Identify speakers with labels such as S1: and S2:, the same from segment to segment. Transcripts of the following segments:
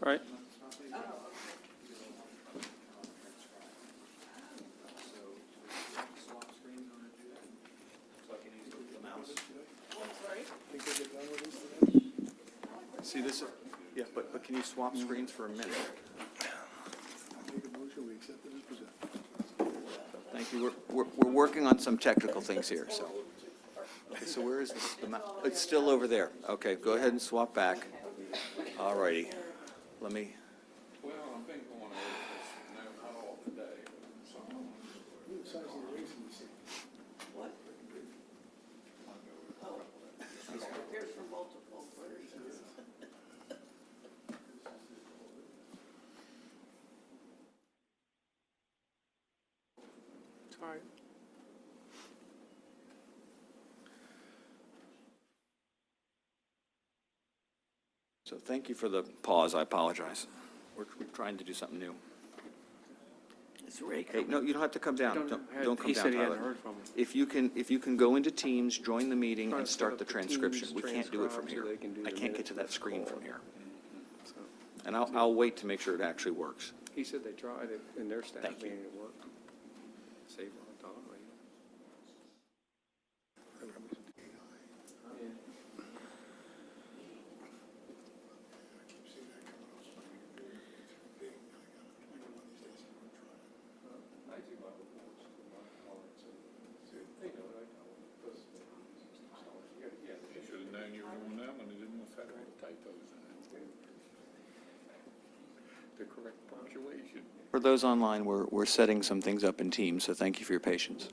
S1: All right.
S2: See this? Yeah, but can you swap screens for a minute? Thank you. We're working on some technical things here, so. Okay, so where is this? It's still over there. Okay, go ahead and swap back. All righty. Let me.
S3: Well, I've been going over this, not all today, but some.
S4: What? Oh, there's for multiple versions.
S1: All right.
S2: So thank you for the pause. I apologize. We're trying to do something new.
S4: Is Ray
S2: Hey, no, you don't have to come down. Don't come
S1: He
S2: down,
S1: said he
S2: Tyler.
S1: hadn't heard from him.
S2: If you can go into Teams, join the meeting,
S1: Trying
S2: and
S1: to
S2: start
S1: set
S2: the
S1: up the
S2: transcription.
S1: Teams
S2: We can't do it from
S1: transcribe so
S2: here.
S1: they can do
S2: I
S1: the
S2: can't get to that
S1: minutes
S2: screen
S1: call.
S2: from here.
S1: So,
S2: And I'll wait to make sure it actually works.
S1: he said they tried it in their staff
S2: Thank you.
S1: meeting, it worked. Save a lot of time, right?
S3: You should have known you were doing that when they didn't have all the typos in it. The correct punctuation.
S2: For those online, we're setting some things up in Teams, so thank you for your patience.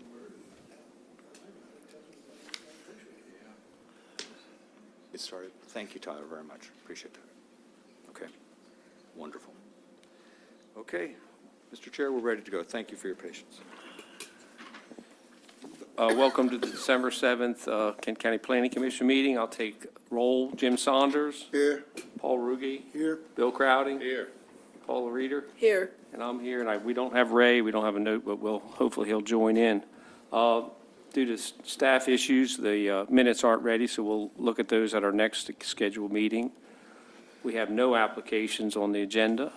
S2: It started. Thank you, Tyler, very much. Appreciate that. Okay. Wonderful. Okay. Mr. Chair, we're ready to go. Thank you for your patience.
S1: Welcome to the December 7th Kent County Planning Commission meeting. I'll take roll. Jim Saunders.
S5: Here.
S1: Paul Ruge.
S5: Here.
S1: Bill Crowding.
S3: Here.
S1: Paula Reeder.
S4: Here.
S1: And I'm here, and we don't have Ray, we don't have a note, but hopefully he'll join in. Due to staff issues, the minutes aren't ready, so we'll look at those at our next scheduled meeting. We have no applications on the agenda.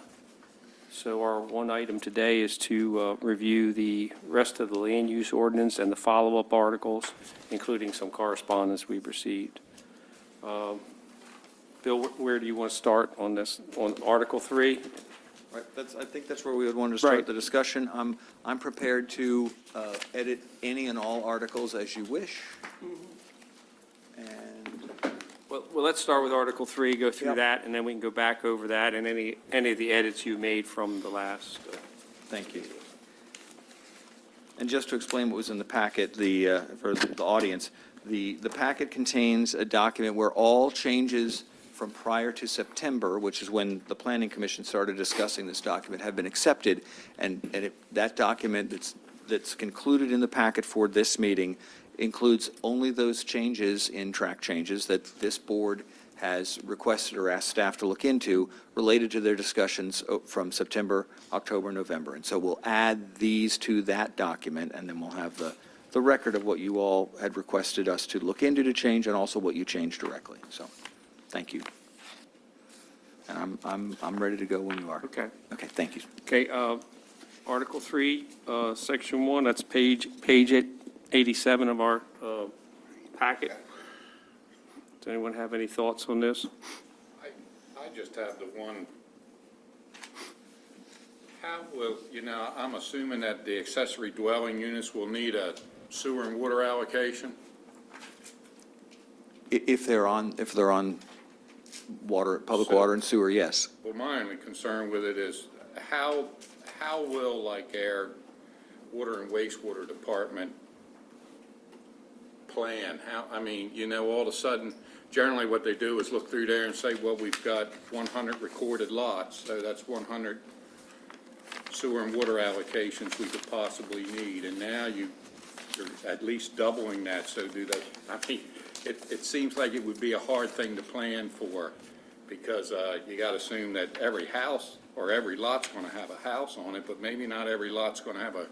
S1: So our one item today is to review the rest of the land use ordinance and the follow-up articles, including some correspondence we've received. Bill, where do you want to start on this, on Article 3?
S2: Right, I think that's where we would want to start
S1: Right.
S2: the discussion. I'm prepared to edit any and all articles as you wish. And
S1: Well, let's start with Article 3, go through
S2: Yep.
S1: that, and then we can go back over that and any of the edits you made from the last.
S2: thank you. And just to explain what was in the packet, for the audience, the packet contains a document where all changes from prior to September, which is when the Planning Commission started discussing this document, have been accepted. And that document that's concluded in the packet for this meeting includes only those changes in track changes that this board has requested or asked staff to look into related to their discussions from September, October, November. And so we'll add these to that document, and then we'll have the record of what you all had requested us to look into to change, and also what you changed directly. So, thank you. And I'm ready to go when you are.
S1: Okay.
S2: Okay, thank you.
S1: Okay, Article 3, Section 1, that's page 87 of our packet. Does anyone have any thoughts on this?
S3: I just have the one, how will, I'm assuming that the accessory dwelling units will need a sewer and water allocation?
S2: If they're on water, public water and sewer, yes.
S3: Well, my only concern with it is how will like our water and wastewater department plan? All of a sudden, generally what they do is look through there and say, well, we've got 100 recorded lots, so that's 100 sewer and water allocations we could possibly need. And now you're at least doubling that, so it seems like it would be a hard thing to plan for, because you got to assume that every house or every lot's going to have a house on it, but maybe not every lot's going to have a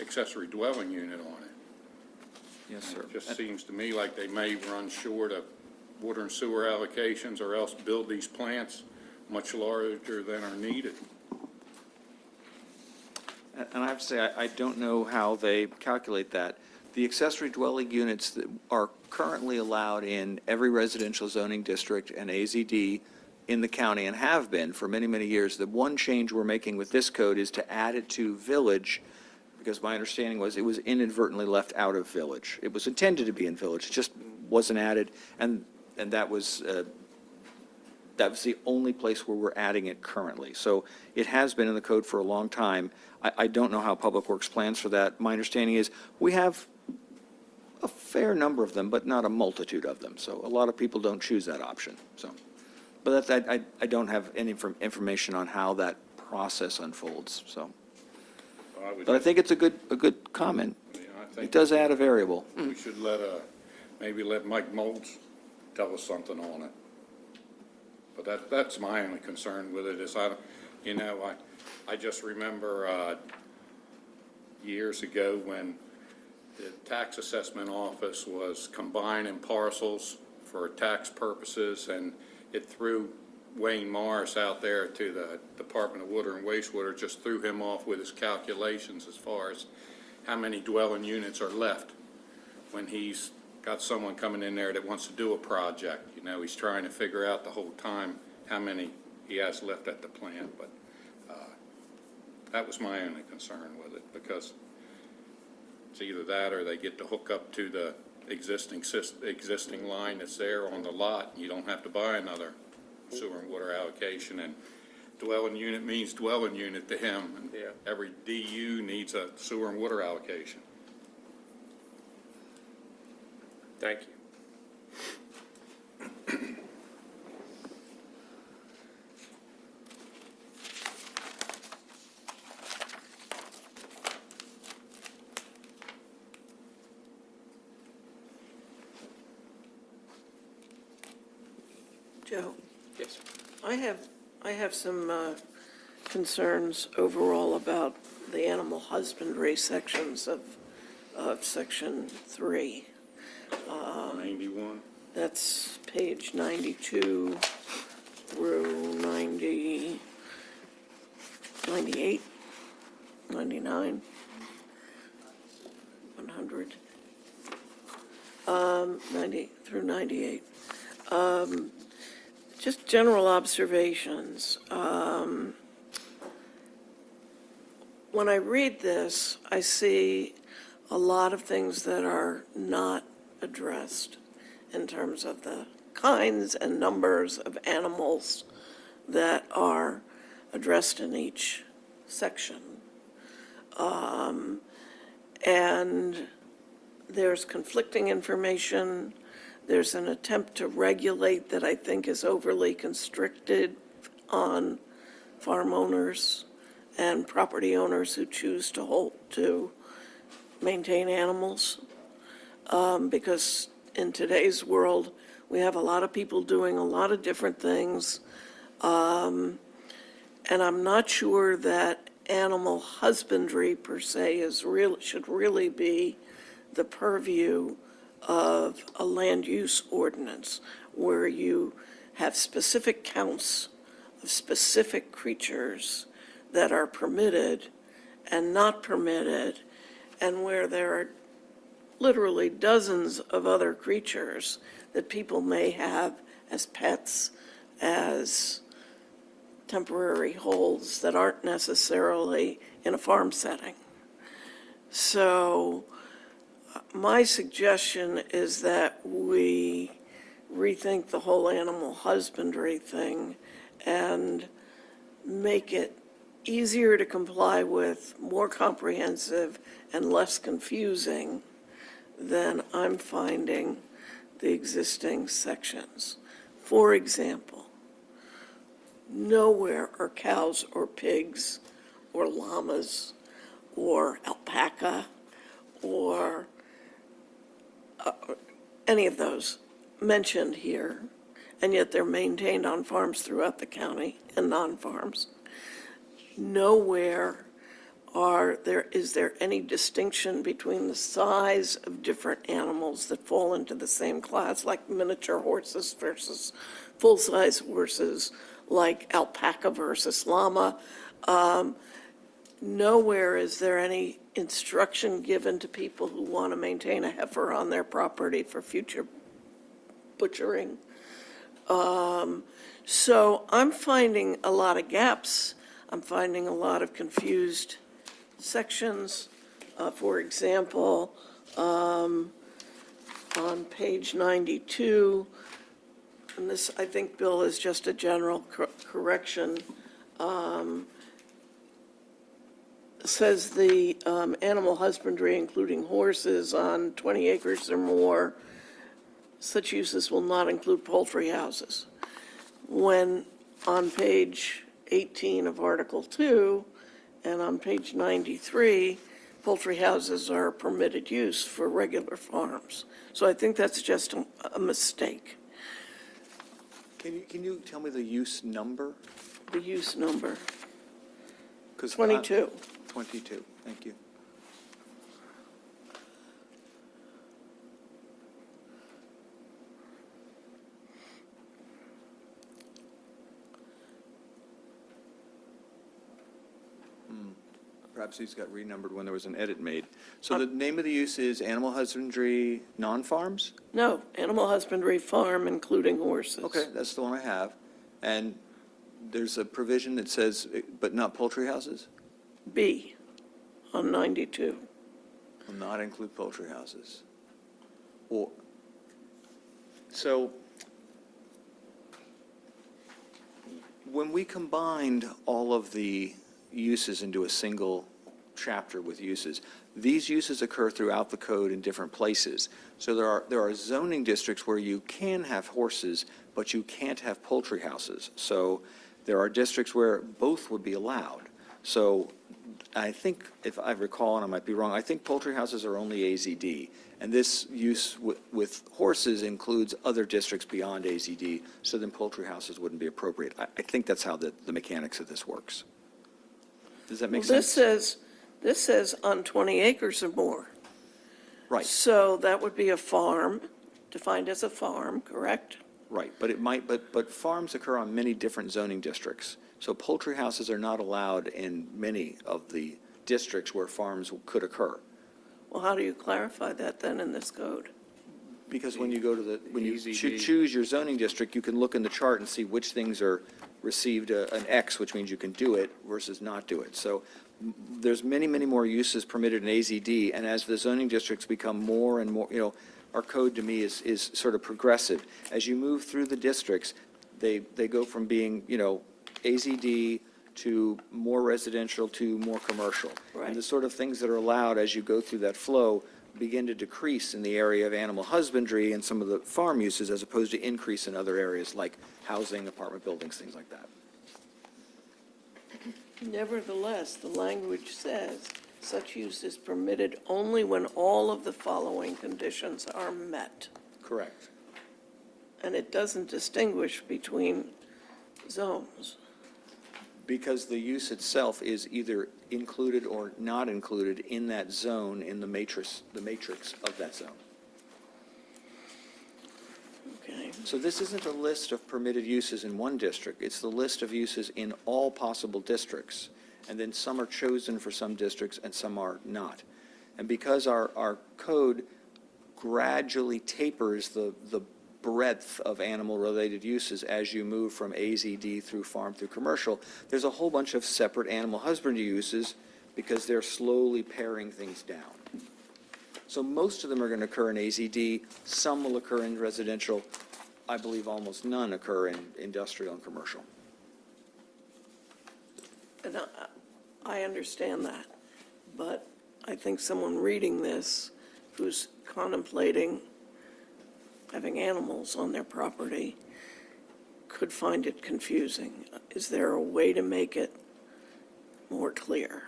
S3: accessory dwelling unit on it.
S2: Yes, sir.
S3: It just seems to me like they may run short of water and sewer allocations, or else build these plants much larger than are needed.
S2: And I have to say, I don't know how they calculate that. The accessory dwelling units that are currently allowed in every residential zoning district and AZD in the county and have been for many, many years, the one change we're making with this code is to add it to village, because my understanding was it was inadvertently left out of village. It was intended to be in village, it just wasn't added, and that was the only place where we're adding it currently. So it has been in the code for a long time. I don't know how Public Works plans for that. My understanding is we have a fair number of them, but not a multitude of them. So a lot of people don't choose that option, so. But that's, I don't have any information on how that process unfolds, so. But I think it's a good comment.
S3: I
S2: It
S3: think
S2: does add a variable.
S3: we should maybe let Mike Moltz tell us something on it. But that's my only concern with it is I just remember years ago when the tax assessment office was combining parcels for tax purposes, and it threw Wayne Morris out there to the Department of Water and Wastewater, just threw him off with his calculations as far as how many dwelling units are left when he's got someone coming in there that wants to do a project. He's trying to figure out the whole time how many he has left at the plant, but that was my only concern with it, because it's either that or they get to hook up to the existing line that's there on the lot. You don't have to buy another sewer and water allocation, and dwelling unit means dwelling unit to him. And every DU needs a sewer and water allocation.
S1: Thank you.
S4: Joe,
S1: Yes.
S4: I have some concerns overall about the animal husbandry sections of Section 3.
S3: 91.
S4: That's page 92 through 90, 98, 99, 100, 90 through 98. Just general observations. When I read this, I see a lot of things that are not addressed in terms of the kinds and numbers of animals that are addressed in each section. And there's conflicting information. There's an attempt to regulate that I think is overly constricted on farm owners and property owners who choose to maintain animals. Because in today's world, we have a lot of people doing a lot of different things. And I'm not sure that animal husbandry per se should really be the purview of a land use ordinance, where you have specific counts of specific creatures that are permitted and not permitted, and where there are literally dozens of other creatures that people may have as pets, as temporary holds that aren't necessarily in a farm setting. So my suggestion is that we rethink the whole animal husbandry thing and make it easier to comply with, more comprehensive, and less confusing than I'm finding the existing sections. For example, nowhere are cows or pigs or llamas or alpaca or any of those mentioned here, and yet they're maintained on farms throughout the county and non-farms. Nowhere is there any distinction between the size of different animals that fall into the same class, like miniature horses versus full-size horses, like alpaca versus llama? Nowhere is there any instruction given to people who want to maintain a heifer on their property for future butchering. So I'm finding a lot of gaps. I'm finding a lot of confused sections. For example, on page 92, and this, I think, Bill, is just a general correction, says the animal husbandry, including horses on 20 acres or more, such uses will not include poultry houses. When on page 18 of Article 2 and on page 93, poultry houses are a permitted use for regular farms. So I think that's just a mistake,
S2: Can you tell me the use number?
S4: the use number,
S2: 'Cause
S4: 22.
S2: 22, thank you. Perhaps these got renumbered when there was an edit made. So the name of the use is animal husbandry non-farms?
S4: No, animal husbandry farm, including horses.
S2: Okay, that's the one I have. And there's a provision that says, but not poultry houses?
S4: B on 92.
S2: Will not include poultry houses. Or, so, when we combined all of the uses into a single chapter with uses, these uses occur throughout the code in different places. So there are zoning districts where you can have horses, but you can't have poultry houses. So there are districts where both would be allowed. So I think, if I recall, and I might be wrong, I think poultry houses are only AZD. And this use with horses includes other districts beyond AZD, so then poultry houses wouldn't be appropriate. I think that's how the mechanics of this works. Does that make
S4: Well,
S2: sense?
S4: this says on 20 acres or more.
S2: Right,
S4: So that would be a farm, defined as a farm, correct?
S2: right. But it might, but farms occur on many different zoning districts. So poultry houses are not allowed in many of the districts where farms could occur.
S4: Well, how do you clarify that then in this code?
S2: Because when you go to when you
S3: EZD.
S2: choose your zoning district, you can look in the chart and see which things are received an X, which means you can do it, versus not do it. So there's many, many more uses permitted in AZD, and as the zoning districts become more and more, our code to me is sort of progressive. As you move through the districts, they go from being, AZD to more residential to more commercial.
S4: Right.
S2: And the sort of things that are allowed as you go through that flow begin to decrease in the area of animal husbandry and some of the farm uses, as opposed to increase in other areas like housing, apartment buildings, things like that.
S4: Nevertheless, the language says such use is permitted only when all of the following conditions are met.
S2: Correct.
S4: And it doesn't distinguish between zones.
S2: Because the use itself is either included or not included in that zone, in the matrix of that zone.
S4: Okay.
S2: So this isn't a list of permitted uses in one district, it's the list of uses in all possible districts. And then some are chosen for some districts and some are not. And because our code gradually tapers the breadth of animal-related uses as you move from AZD through farm through commercial, there's a whole bunch of separate animal husbandry uses because they're slowly paring things down. So most of them are going to occur in AZD, some will occur in residential. I believe almost none occur in industrial and commercial.
S4: And I understand that, but I think someone reading this who's contemplating having animals on their property could find it confusing. Is there a way to make it more clear?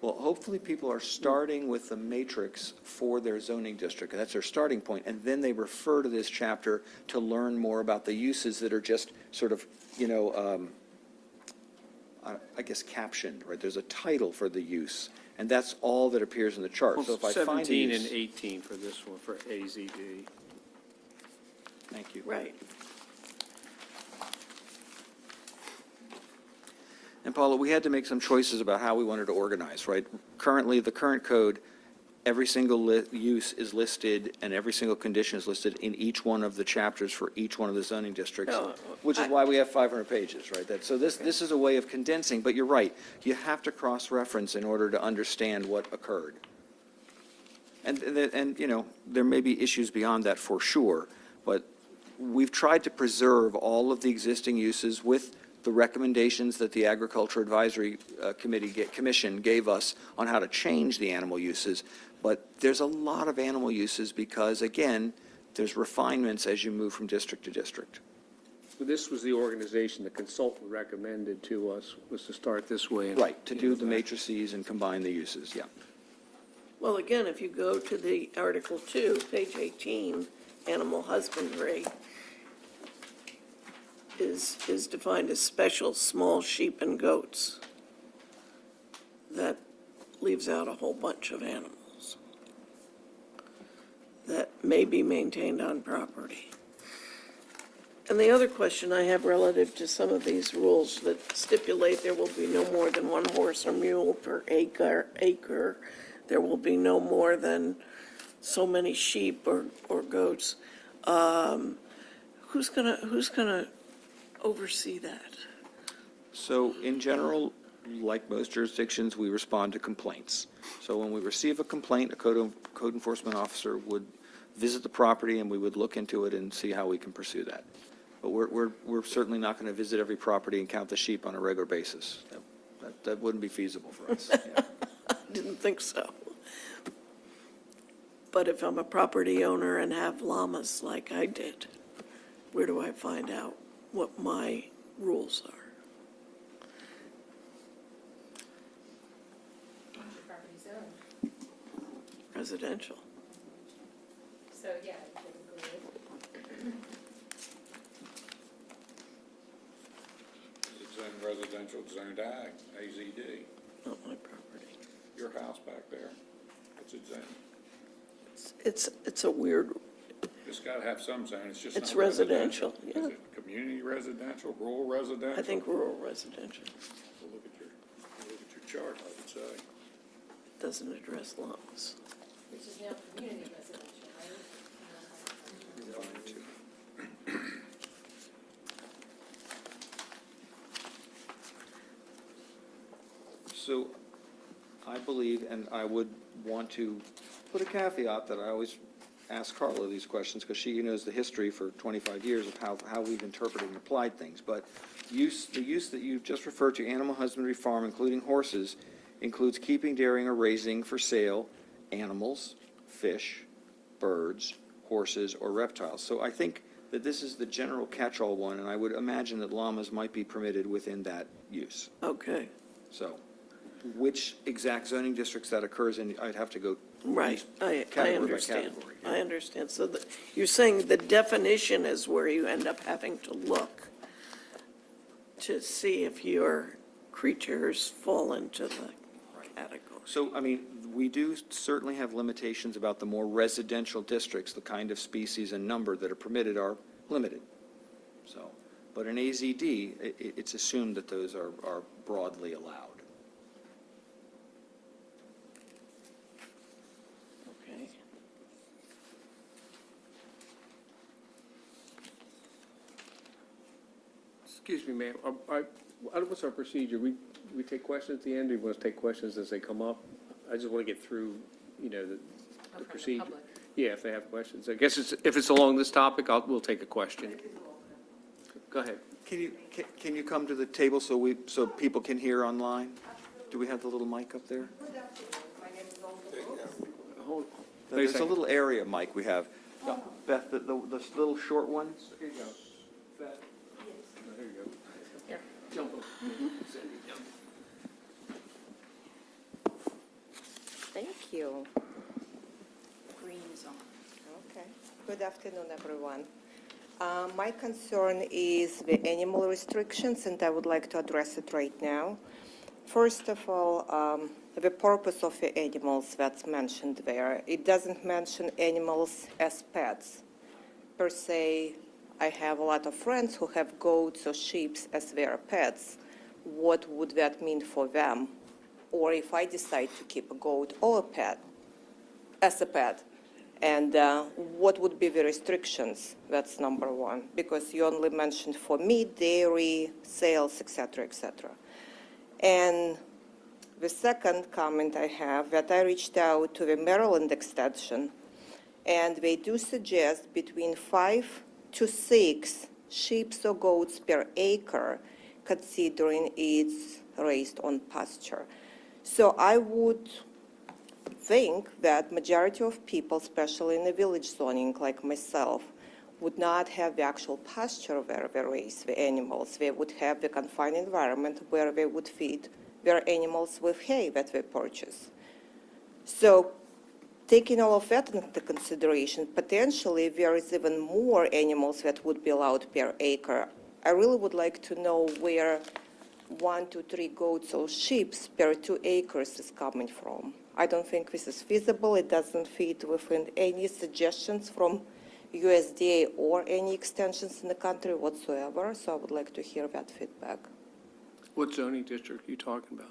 S2: Well, hopefully people are starting with the matrix for their zoning district. That's their starting point, and then they refer to this chapter to learn more about the uses that are just sort of, I guess, captioned, right? There's a title for the use, and that's all that appears in the chart. So if I find a
S1: 17 and
S2: use-
S1: 18 for this one, for AZD.
S2: Thank you.
S4: Right.
S2: And Paula, we had to make some choices about how we wanted to organize, right? Currently, the current code, every single use is listed and every single condition is listed in each one of the chapters for each one of the zoning districts,
S4: No,
S2: which is why we have 500 pages, right? So this is a way of condensing, but you're right. You have to cross-reference in order to understand what occurred. And, you know, there may be issues beyond that for sure, but we've tried to preserve all of the existing uses with the recommendations that the Agriculture Advisory Commission gave us on how to change the animal uses. But there's a lot of animal uses because, again, there's refinements as you move from district to district.
S1: This was the organization the consultant recommended to us, was to start this way. and-
S2: Right, to do the matrices and combine the uses, yeah.
S4: Well, again, if you go to the Article 2, page 18, animal husbandry is defined as special small sheep and goats. That leaves out a whole bunch of animals that may be maintained on property. And the other question I have relative to some of these rules that stipulate there will be no more than one horse or mule per acre, there will be no more than so many sheep or goats. Who's gonna oversee that?
S2: So in general, like most jurisdictions, we respond to complaints. So when we receive a complaint, a code enforcement officer would visit the property and we would look into it and see how we can pursue that. But we're certainly not going to visit every property and count the sheep on a regular basis. That wouldn't be feasible for us. Yeah.
S4: Didn't think so. But if I'm a property owner and have llamas like I did, where do I find out what my rules are?
S5: What's your property zone?
S4: Residential.
S5: So, yeah, typically,
S3: It's zoned residential, zoned ag, AZD.
S4: Not my property.
S3: Your house back there, what's it zoned?
S4: It's a weird,
S3: It's got to have some zone, it's just not
S4: It's residential,
S3: Is
S4: yeah.
S3: it community residential, rural residential?
S4: I think rural residential
S3: Well, look at your chart, I would say.
S4: doesn't address llamas.
S5: which is now community residential, right?
S2: So I believe, and I would want to put a caveat that I always ask Carla these questions because she knows the history for 25 years of how we've interpreted and applied things. But the use that you just referred to, animal husbandry farm, including horses, includes keeping, dairying, or raising for sale animals, fish, birds, horses, or reptiles. So I think that this is the general catch-all one, and I would imagine that llamas might be permitted within that use.
S4: Okay,
S2: So which exact zoning districts that occurs in, I'd have to go.
S4: right, I
S2: Category by
S4: understand.
S2: category, yeah.
S4: I understand. So you're saying the definition is where you end up having to look to see if your creatures fall into the category.
S2: So, I mean, we do certainly have limitations about the more residential districts, the kind of species and number that are permitted are limited. So, but in AZD, it's assumed that those are broadly allowed.
S4: Okay.
S1: Excuse me, ma'am, what's our procedure? We take questions at the end, or you want to take questions as they come up? I just want to get through, you know, the
S5: From the
S1: procedure.
S5: public.
S1: Yeah, if they have questions. I guess if it's along this topic, we'll take a question. Go ahead.
S2: Can you come to the table so people can hear online? Do we have the little mic up there?
S1: Hold- Wait a
S2: There's a
S1: second.
S2: little area mic we have. Beth, the little short one?
S1: Here you go. Beth. There you go.
S5: Here.
S1: Jump over.
S6: Thank you.
S7: Green is on.
S6: Okay. Good afternoon, everyone. My concern is the animal restrictions, and I would like to address it right now. First of all, the purpose of the animals that's mentioned there. It doesn't mention animals as pets. Per se, I have a lot of friends who have goats or sheep as their pets. What would that mean for them? Or if I decide to keep a goat or a pet, as a pet, and what would be the restrictions? That's number one, because you only mentioned for meat, dairy, sales, et cetera, et cetera. And the second comment I have, that I reached out to the Maryland extension, and they do suggest between 5 to 6 sheep or goats per acre, considering it's raised on pasture. So I would think that majority of people, especially in the village zoning like myself, would not have the actual pasture where they raise the animals. They would have the confined environment where they would feed their animals with hay that they purchase. So taking all of that into consideration, potentially there is even more animals that would be allowed per acre. I really would like to know where 1 to 3 goats or sheep per 2 acres is coming from. I don't think this is feasible. It doesn't fit within any suggestions from USDA or any extensions in the country whatsoever, so I would like to hear that feedback.
S1: What zoning district are you talking about?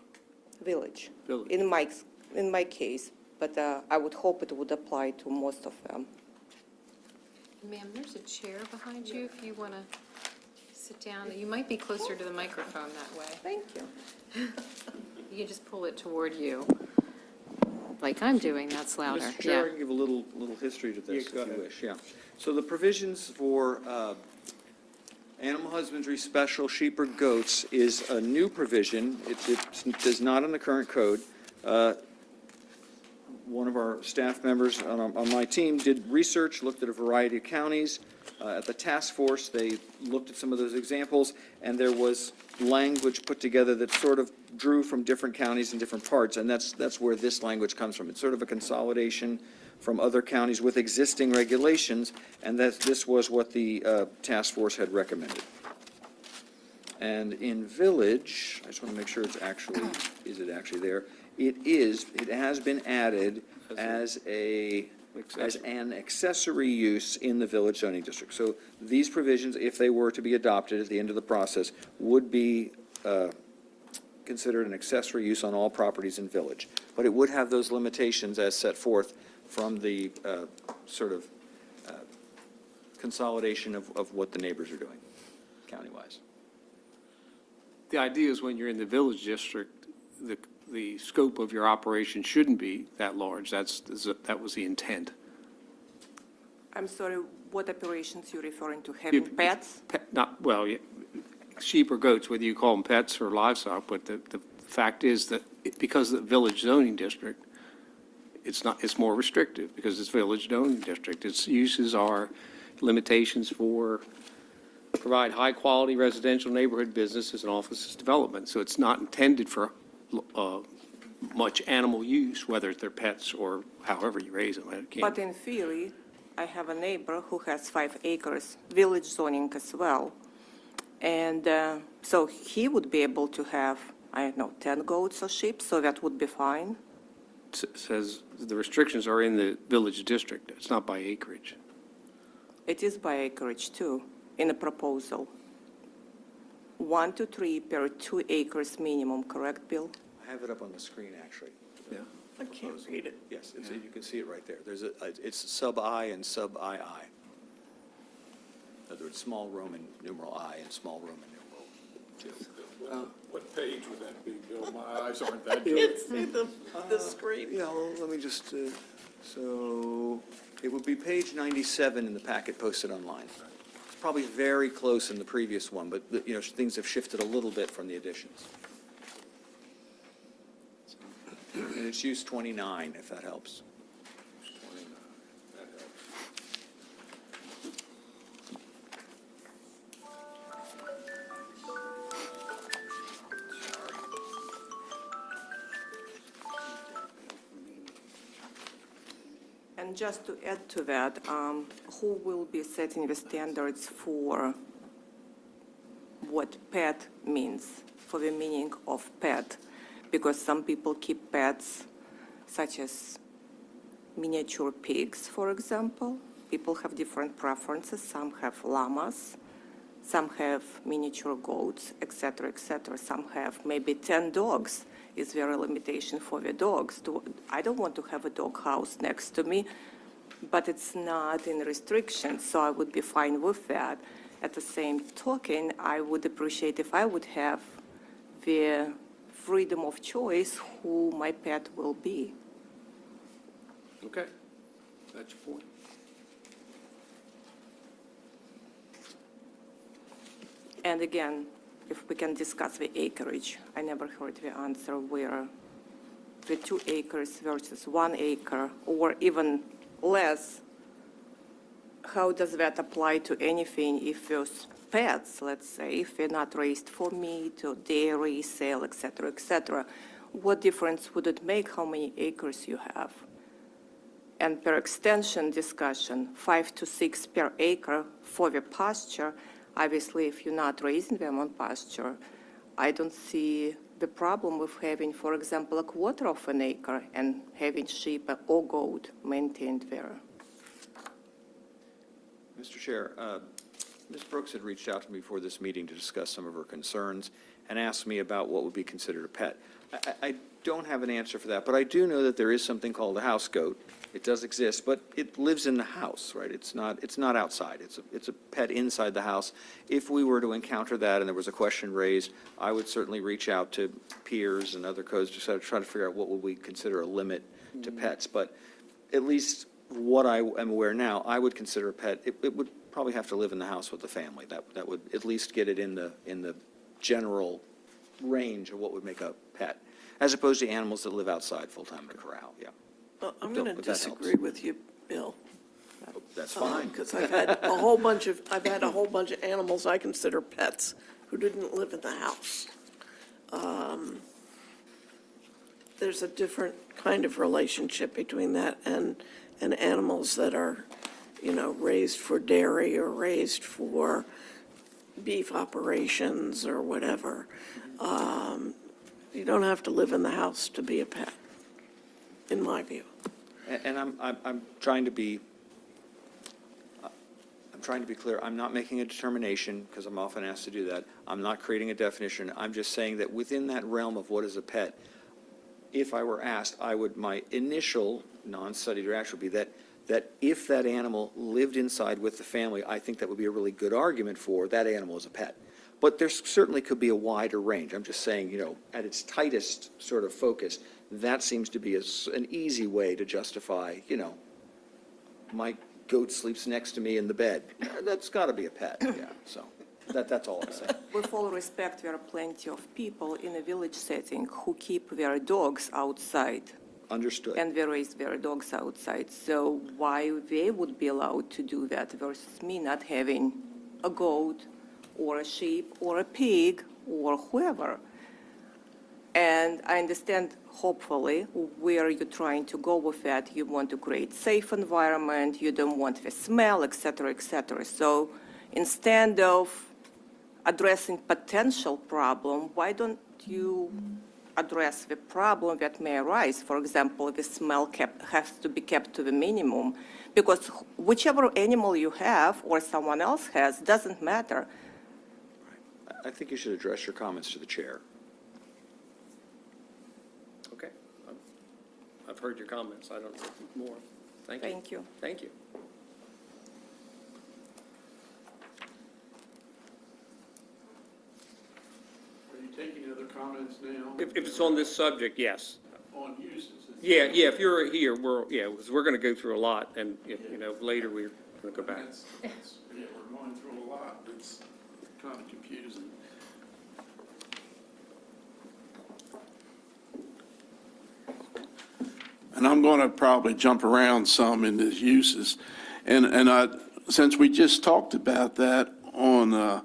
S6: Village.
S1: Village.
S6: In my case, but I would hope it would apply to most of them.
S5: Ma'am, there's a chair behind you if you want to sit down. You might be closer to the microphone that way.
S6: Thank you.
S5: You can just pull it toward you, like I'm doing, that's louder.
S2: Mr. Chair, I can give a little history to this,
S1: Yeah, go
S2: if you
S1: ahead.
S2: wish, yeah. So the provisions for animal husbandry special sheep or goats is a new provision. It is not in the current code. One of our staff members on my team did research, looked at a variety of counties. At the task force, they looked at some of those examples, and there was language put together that sort of drew from different counties and different parts, and that's where this language comes from. It's sort of a consolidation from other counties with existing regulations, and this was what the task force had recommended. And in Village, I just want to make sure it's actually, is it actually there? It has been added as an accessory use in the Village zoning district. So these provisions, if they were to be adopted at the end of the process, would be considered an accessory use on all properties in Village. But it would have those limitations as set forth from the sort of consolidation of what the neighbors are doing, county-wise.
S1: The idea is when you're in the village district, the scope of your operation shouldn't be that large. That was the intent.
S6: I'm sorry, what operations you're referring to? Having pets?
S1: Sheep or goats, whether you call them pets or livestock, but the fact is that because of the village zoning district, it's more restrictive because it's village zoning district. Its uses are limitations for provide high-quality residential neighborhood businesses and offices development. So it's not intended for much animal use, whether they're pets or however you raise them.
S6: But in theory, I have a neighbor who has 5 acres, village zoning as well. And so he would be able to have, I don't know, 10 goats or sheep, so that would be fine.
S1: Says the restrictions are in the village district. It's not by acreage.
S6: It is by acreage too, in a proposal. 1 to 3 per 2 acres minimum, correct, Bill?
S2: I have it up on the screen, actually.
S1: Yeah.
S4: I can't read it.
S2: Yes, you can see it right there. It's sub-I and sub-II. In other words, small Roman numeral I and small Roman numeral II.
S3: What page would that be, Bill? My eyes aren't that good.
S4: It's in the screen.
S2: Yeah, well, let me just, so it would be page 97 in the packet posted online. It's probably very close in the previous one, but, things have shifted a little bit from the additions. And it's use 29, if that helps.
S3: That helps.
S6: And just to add to that, who will be setting the standards for what pet means, for the meaning of pet? Because some people keep pets such as miniature pigs, for example. People have different preferences. Some have llamas, some have miniature goats, etc., etc. Some have maybe 10 dogs. Is there a limitation for the dogs? I don't want to have a dog house next to me, but it's not in restrictions, so I would be fine with that. At the same token, I would appreciate if I would have the freedom of choice who my pet will be.
S1: Okay, that's your point.
S6: And again, if we can discuss the acreage, I never heard the answer where the 2 acres versus 1 acre, or even less, how does that apply to anything if those pets, let's say, if they're not raised for meat or dairy, sale, et cetera, what difference would it make how many acres you have? And per extension discussion, 5 to 6 per acre for the pasture. Obviously, if you're not raising them on pasture, I don't see the problem with having, for example, a quarter of an acre and having sheep or goat maintained there.
S2: Mr. Chair, Ms. Brooks had reached out to me before this meeting to discuss some of her concerns and asked me about what would be considered a pet. I don't have an answer for that, but I do know that there is something called a house goat. It does exist, but it lives in the house, right? It's not outside. It's a pet inside the house. If we were to encounter that and there was a question raised, I would certainly reach out to peers and other codes to sort of try to figure out what would we consider a limit to pets. But at least what I am aware now, I would consider a pet, it would probably have to live in the house with the family. That would at least get it in the general range of what would make a pet, as opposed to animals that live outside full-time in a corral, yeah.
S4: Well, I'm
S2: Don't-
S4: going to
S2: but that helps.
S4: disagree with you, Bill.
S2: That's fine.
S4: Because I've had a whole bunch of animals I consider pets who didn't live in the house. There's a different kind of relationship between that and animals that are, raised for dairy or raised for beef operations or whatever. You don't have to live in the house to be a pet, in my view.
S2: And I'm trying to be clear. I'm not making a determination, because I'm often asked to do that. I'm not creating a definition. I'm just saying that within that realm of what is a pet, if I were asked, my initial non-studied reaction would be that if that animal lived inside with the family, I think that would be a really good argument for that animal as a pet. But there certainly could be a wider range. I'm just saying, at its tightest sort of focus, that seems to be an easy way to justify, my goat sleeps next to me in the bed. That's got to be a pet, yeah, so that's all I'm saying.
S6: With all respect, there are plenty of people in a village setting who keep their dogs outside.
S2: Understood.
S6: And they raise their dogs outside. So why they would be allowed to do that versus me not having a goat or a sheep or a pig or whoever? And I understand, hopefully, where you're trying to go with that. You want to create safe environment, you don't want the smell, et cetera, et cetera. So instead of addressing potential problem, why don't you address the problem that may arise? For example, the smell has to be kept to the minimum, because whichever animal you have or someone else has doesn't matter.
S2: I think you should address your comments to the chair.
S1: Okay. I've heard your comments. I don't know more. Thank you.
S6: Thank you.
S1: Thank you.
S7: Are you taking other comments now?
S1: If it's on this subject, yes.
S7: On uses?
S1: Yeah, if you're here, because we're going to go through a lot, and, later we're going to go back.
S7: Yeah, we're going through a lot. It's kind of confusing. And I'm going to probably jump around some in these uses. And since we just talked about that on, a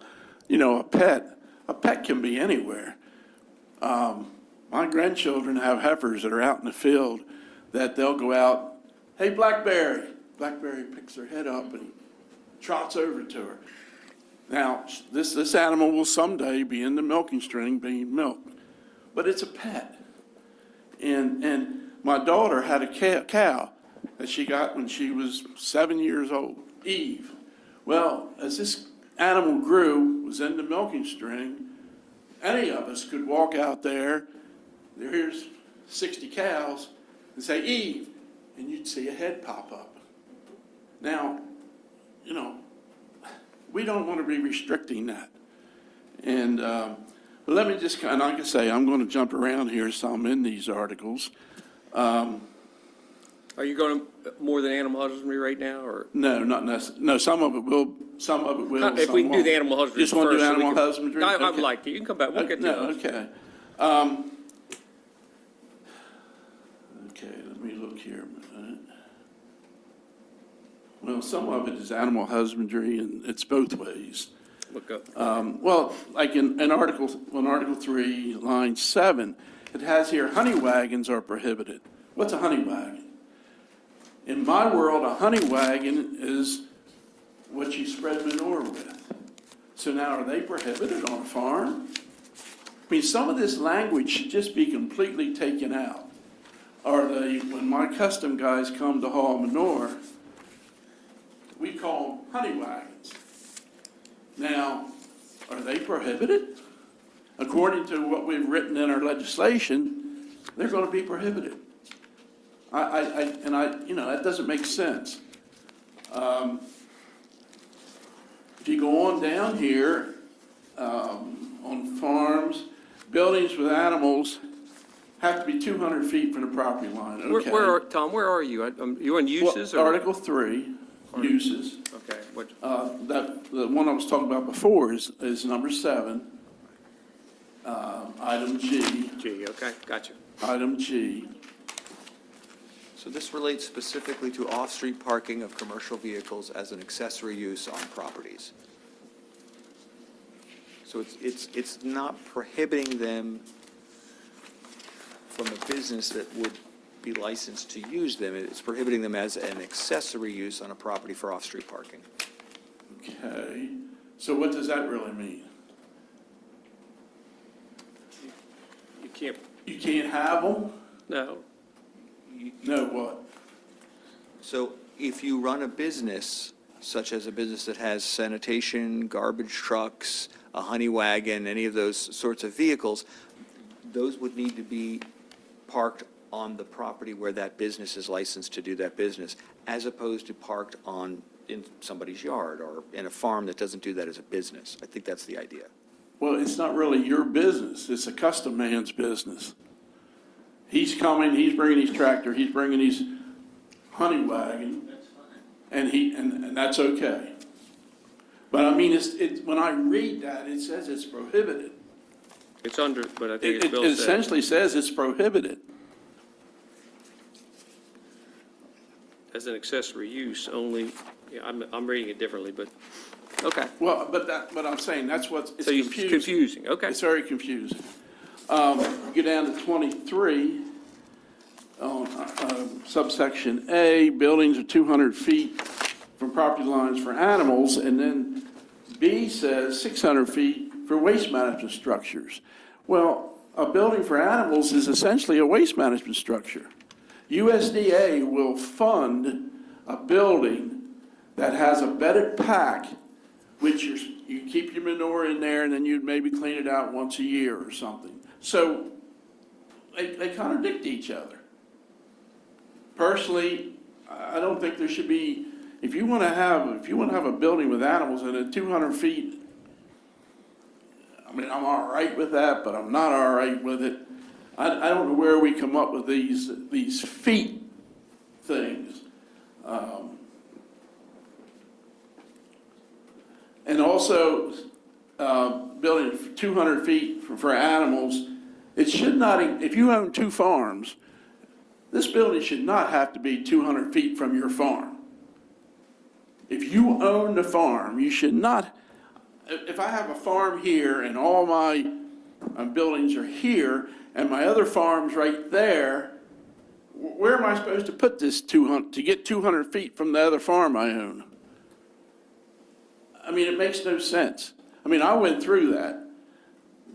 S7: pet can be anywhere. My grandchildren have heifers that are out in the field that they'll go out "Hey, Blackberry." Blackberry picks her head up and trots over to her. Now, this animal will someday be in the milking string being milked, but it's a pet. And my daughter had a cow that she got when she was 7 years old, Eve. Well, as this animal grew, was in the milking string, any of us could walk out there, here's 60 cows, and say, "Eve," and you'd see a head pop up. Now, you know, we don't want to be restricting that. And, but let me just, and like I say, I'm going to jump around here some in these articles.
S1: Are you going to more than animal husbandry right now, or?
S7: No, not necessarily. No, some of it will, some
S1: If we can do
S7: won't.
S1: the animal husbandry
S7: Just want to
S1: first,
S7: do
S1: so we
S7: animal
S1: can-
S7: husbandry?
S1: I would
S7: Okay.
S1: like to. You can come back. We'll get to
S7: No,
S1: those.
S7: okay. Okay, let me look here a minute. Well, some of it is animal husbandry, and it's both ways.
S1: Look up.
S7: Well, like in Article 3, line 7, it has here, honey wagons are prohibited. What's a honey wagon? In my world, a honey wagon is what you spread manure with. So now, are they prohibited on a farm? I mean, some of this language should just be completely taken out. Are they, when my custom guys come to haul manure, we call them honey wagons. Now, are they prohibited? According to what we've written in our legislation, they're going to be prohibited. That doesn't make sense. If you go on down here, on farms, buildings with animals have to be 200 feet from the property line, okay?
S1: Tom, where are you? You on uses?
S7: Well,
S1: or-
S7: Article 3, uses.
S1: Okay, what,
S7: The one I was talking about before is number 7, item G,
S1: gee, okay, gotcha.
S7: item G.
S2: So this relates specifically to off-street parking of commercial vehicles as an accessory use on properties. So it's not prohibiting them from a business that would be licensed to use them. It's prohibiting them as an accessory use on a property for off-street parking.
S7: Okay, so what does that really mean?
S1: You can't,
S7: You can't have them?
S1: no.
S7: No, what?
S2: So if you run a business, such as a business that has sanitation, garbage trucks, a honey wagon, any of those sorts of vehicles, those would need to be parked on the property where that business is licensed to do that business, as opposed to parked in somebody's yard or in a farm that doesn't do that as a business. I think that's the idea.
S7: Well, it's not really your business, it's a custom man's business. He's coming, he's bringing his tractor, he's bringing his honey wagon. And that's okay. But I mean, when I read that, it says it's prohibited.
S1: It's under, but I think
S7: It
S1: it's Bill
S7: it
S1: said.
S7: essentially says it's prohibited.
S1: As an accessory use only, yeah, I'm reading it differently, but, okay.
S7: Well, but I'm saying, that's what's, it's
S1: So it's
S7: confusing.
S1: confusing, okay.
S7: It's very confusing. Go down to 23, on subsection A, buildings are 200 feet from property lines for animals, and then B says 600 feet for waste management structures. Well, a building for animals is essentially a waste management structure. USDA will fund a building that has a bedded pack, which you keep your manure in there, and then you'd maybe clean it out once a year or something. So they contradict each other. Personally, I don't think there should be, if you want to have a building with animals and at 200 feet, I mean, I'm all right with that, but I'm not all right with it. I don't know where we come up with these feet things. And also, building 200 feet for animals, it should not, if you own 2 farms, this building should not have to be 200 feet from your farm. If you own the farm, you should not, if I have a farm here and all my buildings are here and my other farm's right there, where am I supposed to put this 200, to get 200 feet from the other farm I own? I mean, it makes no sense. I mean, I went through that.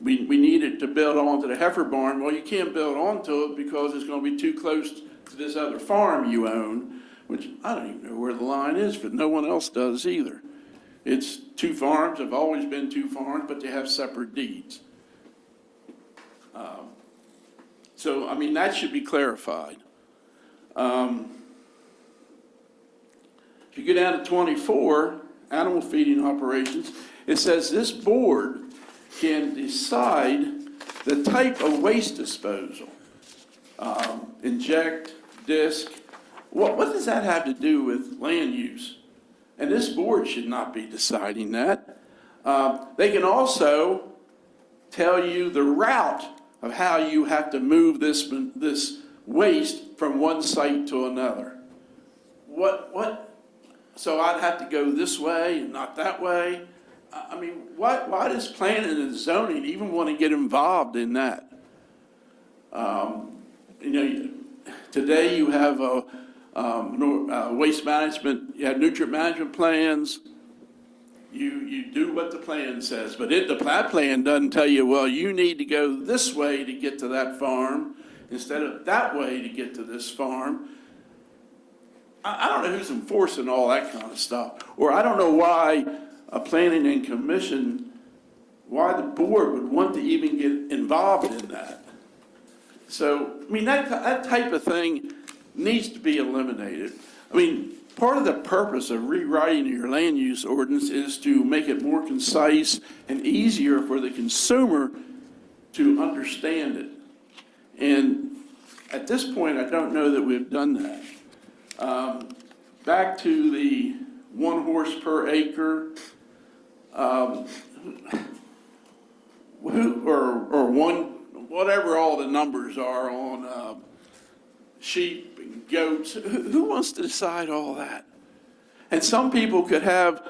S7: We needed to build onto the heifer barn. Well, you can't build onto it because it's going to be too close to this other farm you own, which I don't even know where the line is, but no one else does either. It's two farms, have always been two farms, but they have separate deeds. So, I mean, that should be clarified. If you go down to 24, animal feeding operations, it says this board can decide the type of waste disposal. Inject, disc, what does that have to do with land use? And this board should not be deciding that. They can also tell you the route of how you have to move this waste from one site to another. So I'd have to go this way and not that way? I mean, why does planning and zoning even want to get involved in that? Today you have waste management, you have nutrient management plans. You do what the plan says, but that plan doesn't tell you, well, you need to go this way to get to that farm instead of that way to get to this farm. I don't know who's enforcing all that kind of stuff. Or I don't know why a planning and commission, why the board would want to even get involved in that. So, I mean, that type of thing needs to be eliminated. I mean, part of the purpose of rewriting your land use ordinance is to make it more concise and easier for the consumer to understand it. And at this point, I don't know that we've done that. Back to the 1 horse per acre, or one, whatever all the numbers are on sheep and goats. Who wants to decide all that? And some people could have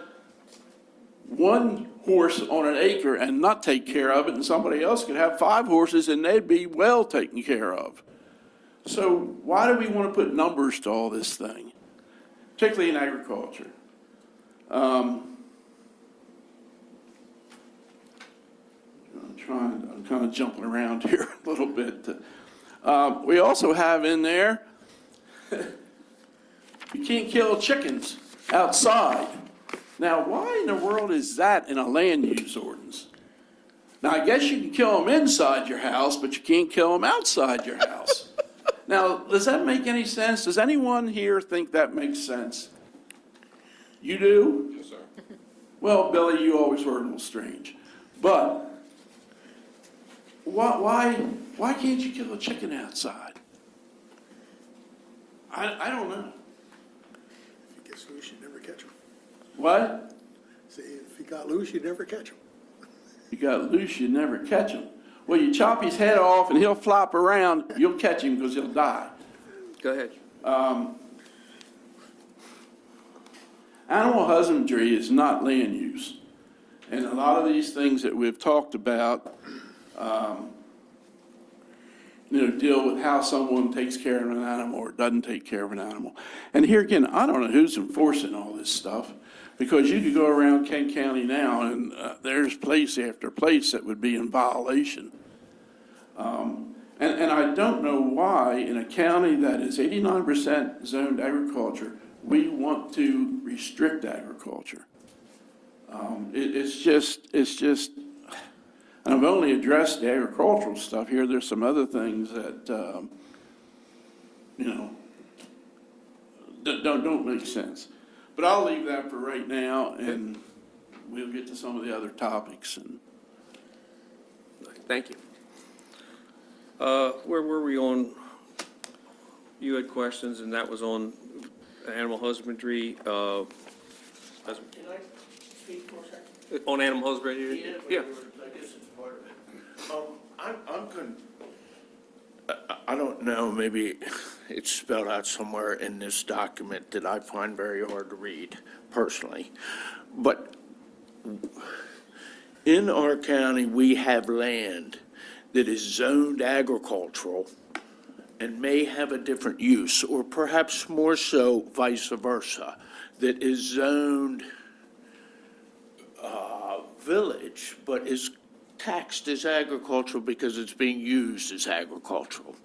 S7: 1 horse on an acre and not take care of it, and somebody else could have 5 horses and they'd be well taken care of. So why do we want to put numbers to all this thing, particularly in agriculture? I'm kind of jumping around here a little bit. We also have in there, you can't kill chickens outside. Now, why in the world is that in a land use ordinance? Now, I guess you can kill them inside your house, but you can't kill them outside your house. Now, does that make any sense? Does anyone here think that makes sense? You do?
S3: Yes, sir.
S7: Well, Billy, you always were a little strange. But why can't you kill a chicken outside? I don't know.
S8: If he gets loose, you never catch him.
S7: What?
S8: See, if he got loose, you'd never catch him.
S7: You got loose, you never catch him. Well, you chop his head off and he'll flop around, you'll catch him because he'll die.
S1: Go ahead.
S7: Animal husbandry is not land use. And a lot of these things that we've talked about, deal with how someone takes care of an animal or doesn't take care of an animal. And here again, I don't know who's enforcing all this stuff, because you could go around Kent County now and there's place after place that would be in violation. And I don't know why in a county that is 89% zoned agriculture, we want to restrict agriculture. It's just, and I've only addressed the agricultural stuff here. There's some other things that, don't make sense. But I'll leave that for right now, and we'll get to some of the other topics. And
S1: Thank you. Where were we on? You had questions, and that was on animal husbandry.
S7: Can I speak for a second?
S1: On animal husbandry? Yeah.
S7: I guess it's part of it.
S9: I don't know, maybe it's spelled out somewhere in this document that I find very hard to read personally. But in our county, we have land that is zoned agricultural, and may have a different use, or perhaps more so vice versa, that is zoned village, but is taxed as agricultural because it's being used as agricultural.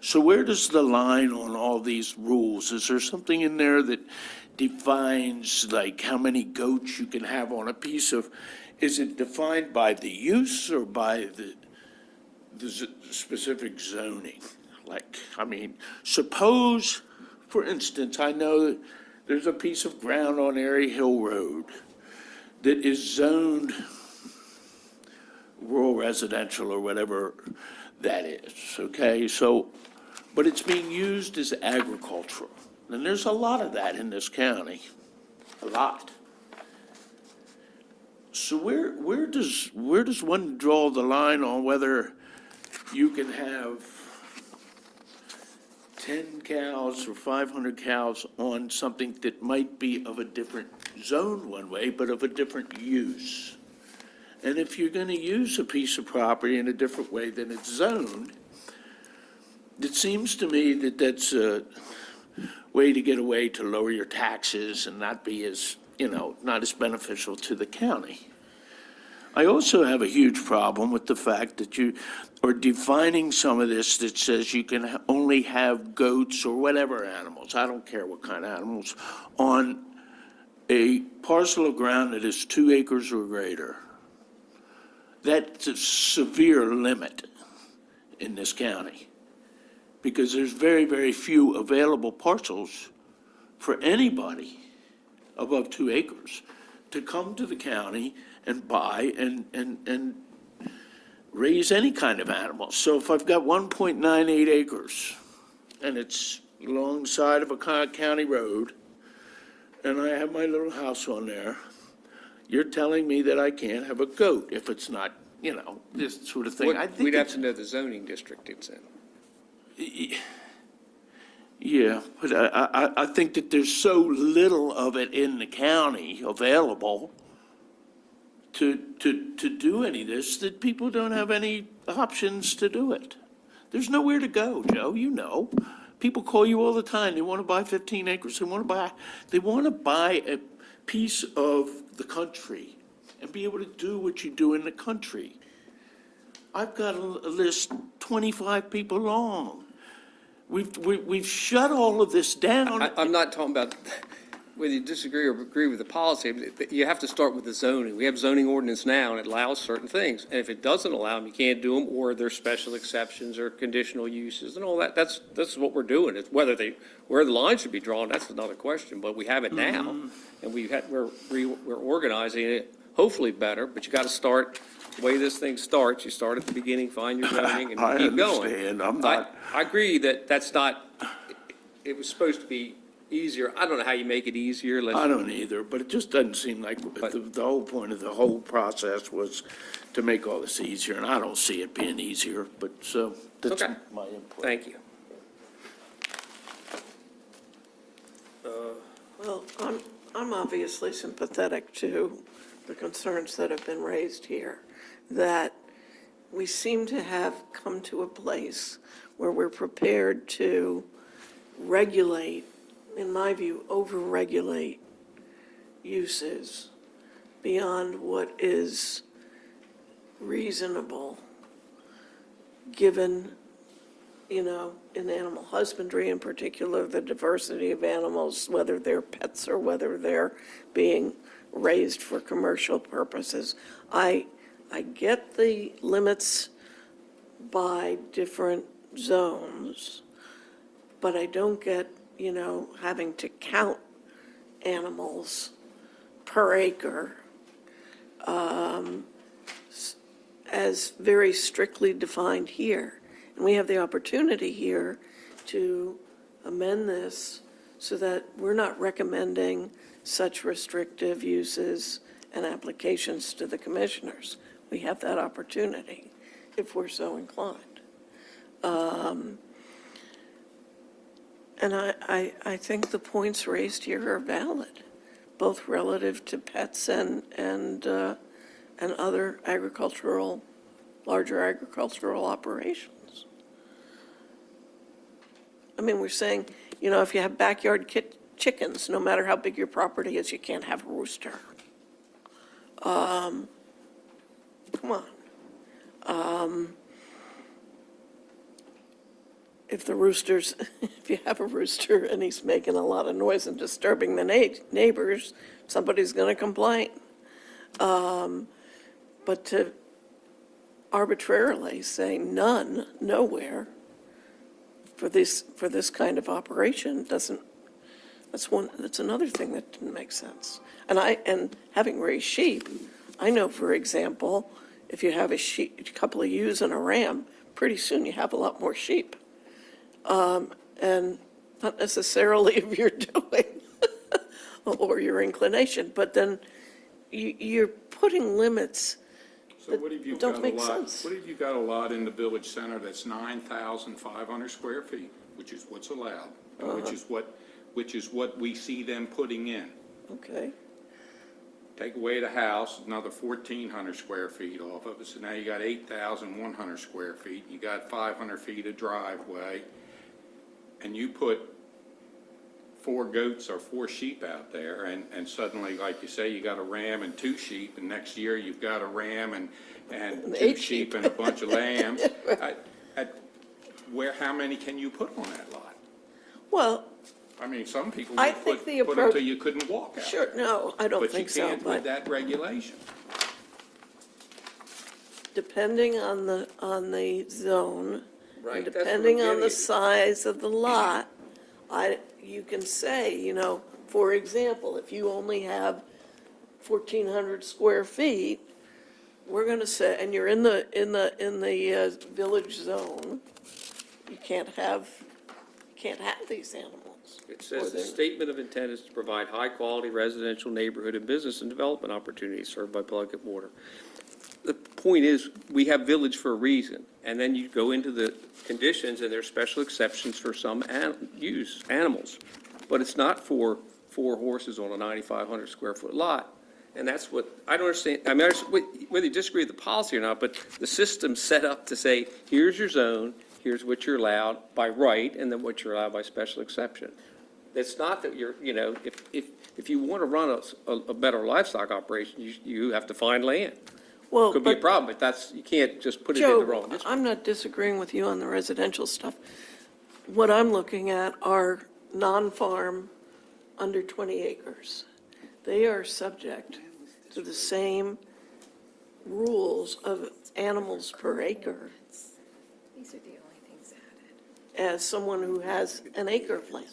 S9: So where does the line on all these rules? Is there something in there that defines like how many goats you can have on a piece of, is it defined by the use or by the specific zoning? Like, I mean, suppose, for instance, I know that there's a piece of ground on Airy Hill Road that is zoned rural residential or whatever that is, okay? So, but it's being used as agricultural. And there's a lot of that in this county, a lot. So where does one draw the line on whether you can have 10 cows or 500 cows on something that might be of a different zone one way, but of a different use? And if you're going to use a piece of property in a different way than it's zoned, it seems to me that that's a way to get away to lower your taxes and not be as, not as beneficial to the county. I also have a huge problem with the fact that you are defining some of this that says you can only have goats or whatever animals, I don't care what kind of animals, on a parcel of ground that is 2 acres or greater. That's a severe limit in this county, because there's very, very few available parcels for anybody above 2 acres to come to the county and buy and raise any kind of animal. So if I've got 1.98 acres and it's alongside of a county road and I have my little house on there, you're telling me that I can't have a goat if it's not, this sort of thing. I think
S1: We'd have
S9: it's-
S1: to know the zoning district it's in.
S9: Yeah, but I think that there's so little of it in the county available to do any of this, that people don't have any options to do it. There's nowhere to go, Joe, you know. People call you all the time, they want to buy 15 acres, they want to buy a piece of the country and be able to do what you do in the country. I've got a list 25 people long. We've shut all of this down.
S1: I'm not talking about whether you disagree or agree with the policy. You have to start with the zoning. We have zoning ordinance now, and it allows certain things. And if it doesn't allow them, you can't do them, or there's special exceptions or conditional uses and all that. That's what we're doing. It's where the line should be drawn, that's another question. But we have it now, and we're organizing it, hopefully better. But you got to start the way this thing starts. You start at the beginning, find your zoning, and
S9: I
S1: keep going.
S9: understand. I'm not.
S1: I agree that that's not. It was supposed to be easier. I don't know how you make it easier.
S9: I don't either, but it just doesn't seem like the whole point of the whole process was to make all this easier, and I don't see it being easier, but so that's
S1: Okay.
S9: my input.
S1: Thank you.
S4: Well, I'm obviously sympathetic to the concerns that have been raised here, that we seem to have come to a place where we're prepared to regulate, in my view, over-regulate uses beyond what is reasonable, given, in animal husbandry in particular, the diversity of animals, whether they're pets or whether they're being raised for commercial purposes. I get the limits by different zones, but I don't get, having to count animals per acre as very strictly defined here. And we have the opportunity here to amend this so that we're not recommending such restrictive uses and applications to the commissioners. We have that opportunity if we're so inclined. And I think the points raised here are valid, both relative to pets and other larger agricultural operations. I mean, we're saying, you know, if you have backyard chickens, no matter how big your property is, you can't have a rooster. Come on. If the roosters, if you have a rooster and he's making a lot of noise and disturbing the neighbors, somebody's going to complain. But to arbitrarily say none, nowhere, for this kind of operation doesn't, that's another thing that didn't make sense. And having raised sheep, I know, for example, if you have a couple of ewes and a ram, pretty soon you have a lot more sheep. And not necessarily if you're doing or your inclination, but then you're putting limits
S3: So what have you
S4: don't
S3: got a
S4: make
S3: lot,
S4: sense.
S3: what have you got a lot in the village center that's 9,500 square feet, which is what's allowed, which is what we see them putting in.
S4: Okay.
S3: Take away the house, another 1,400 square feet off of it, so now you got 8,100 square feet, you got 500 feet of driveway, and you put 4 goats or 4 sheep out there, and suddenly, like you say, you got a ram and 2 sheep, and next year you've got a ram and 2
S4: 8
S3: sheep and a bunch of lambs. How many can you put on that lot?
S4: Well,
S3: I mean, some people
S4: I
S3: would
S4: think
S3: put
S4: the
S3: until
S4: approach-
S3: you couldn't walk out.
S4: sure, no, I don't
S3: But you
S4: think so,
S3: can't with
S4: but
S3: that regulation.
S4: depending on the zone,
S1: Right,
S4: and
S1: that's what I'm
S4: depending on
S1: getting
S4: the
S1: at.
S4: size of the lot, you can say, you know, for example, if you only have 1,400 square feet, we're gonna say, and you're in the village zone, you can't have these animals.
S1: It says
S4: Or
S1: the
S4: they're-
S1: statement of intent is to provide high-quality residential neighborhood and business and development opportunities served by public water. The point is, we have village for a reason, and then you go into the conditions, and there's special exceptions for some animals. But it's not for 4 horses on a 9,500 square foot lot. And that's what, I don't understand, I mean, whether you disagree with the policy or not, but the system's set up to say, here's your zone, here's what you're allowed by right, and then what you're allowed by special exception. It's not that you're, you know, if you want to run a better livestock operation, you have to find land.
S4: Well,
S1: Could be a
S4: but
S1: problem, but you can't just put it in the wrong
S4: Joe,
S1: district.
S4: I'm not disagreeing with you on the residential stuff. What I'm looking at are non-farm, under 20 acres. They are subject to the same rules of animals per acre
S5: These are the only things added.
S4: as someone who has an acre of land.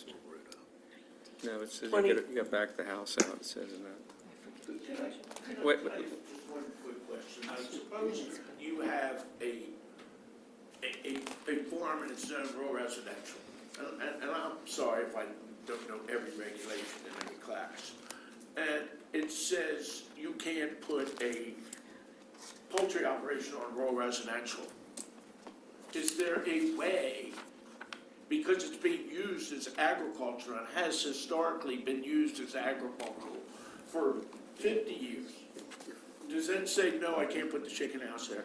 S1: No, it says
S4: 20
S1: you got to back the house out, it says in that. Wait,
S9: Just one quick question. I suppose you have a farm and it's zoned rural residential. And I'm sorry if I don't know every regulation in any class. And it says you can't put a poultry operation on rural residential. Is there a way, because it's being used as agriculture and has historically been used as agricultural for 50 years, does that say, no, I can't put the chicken house there?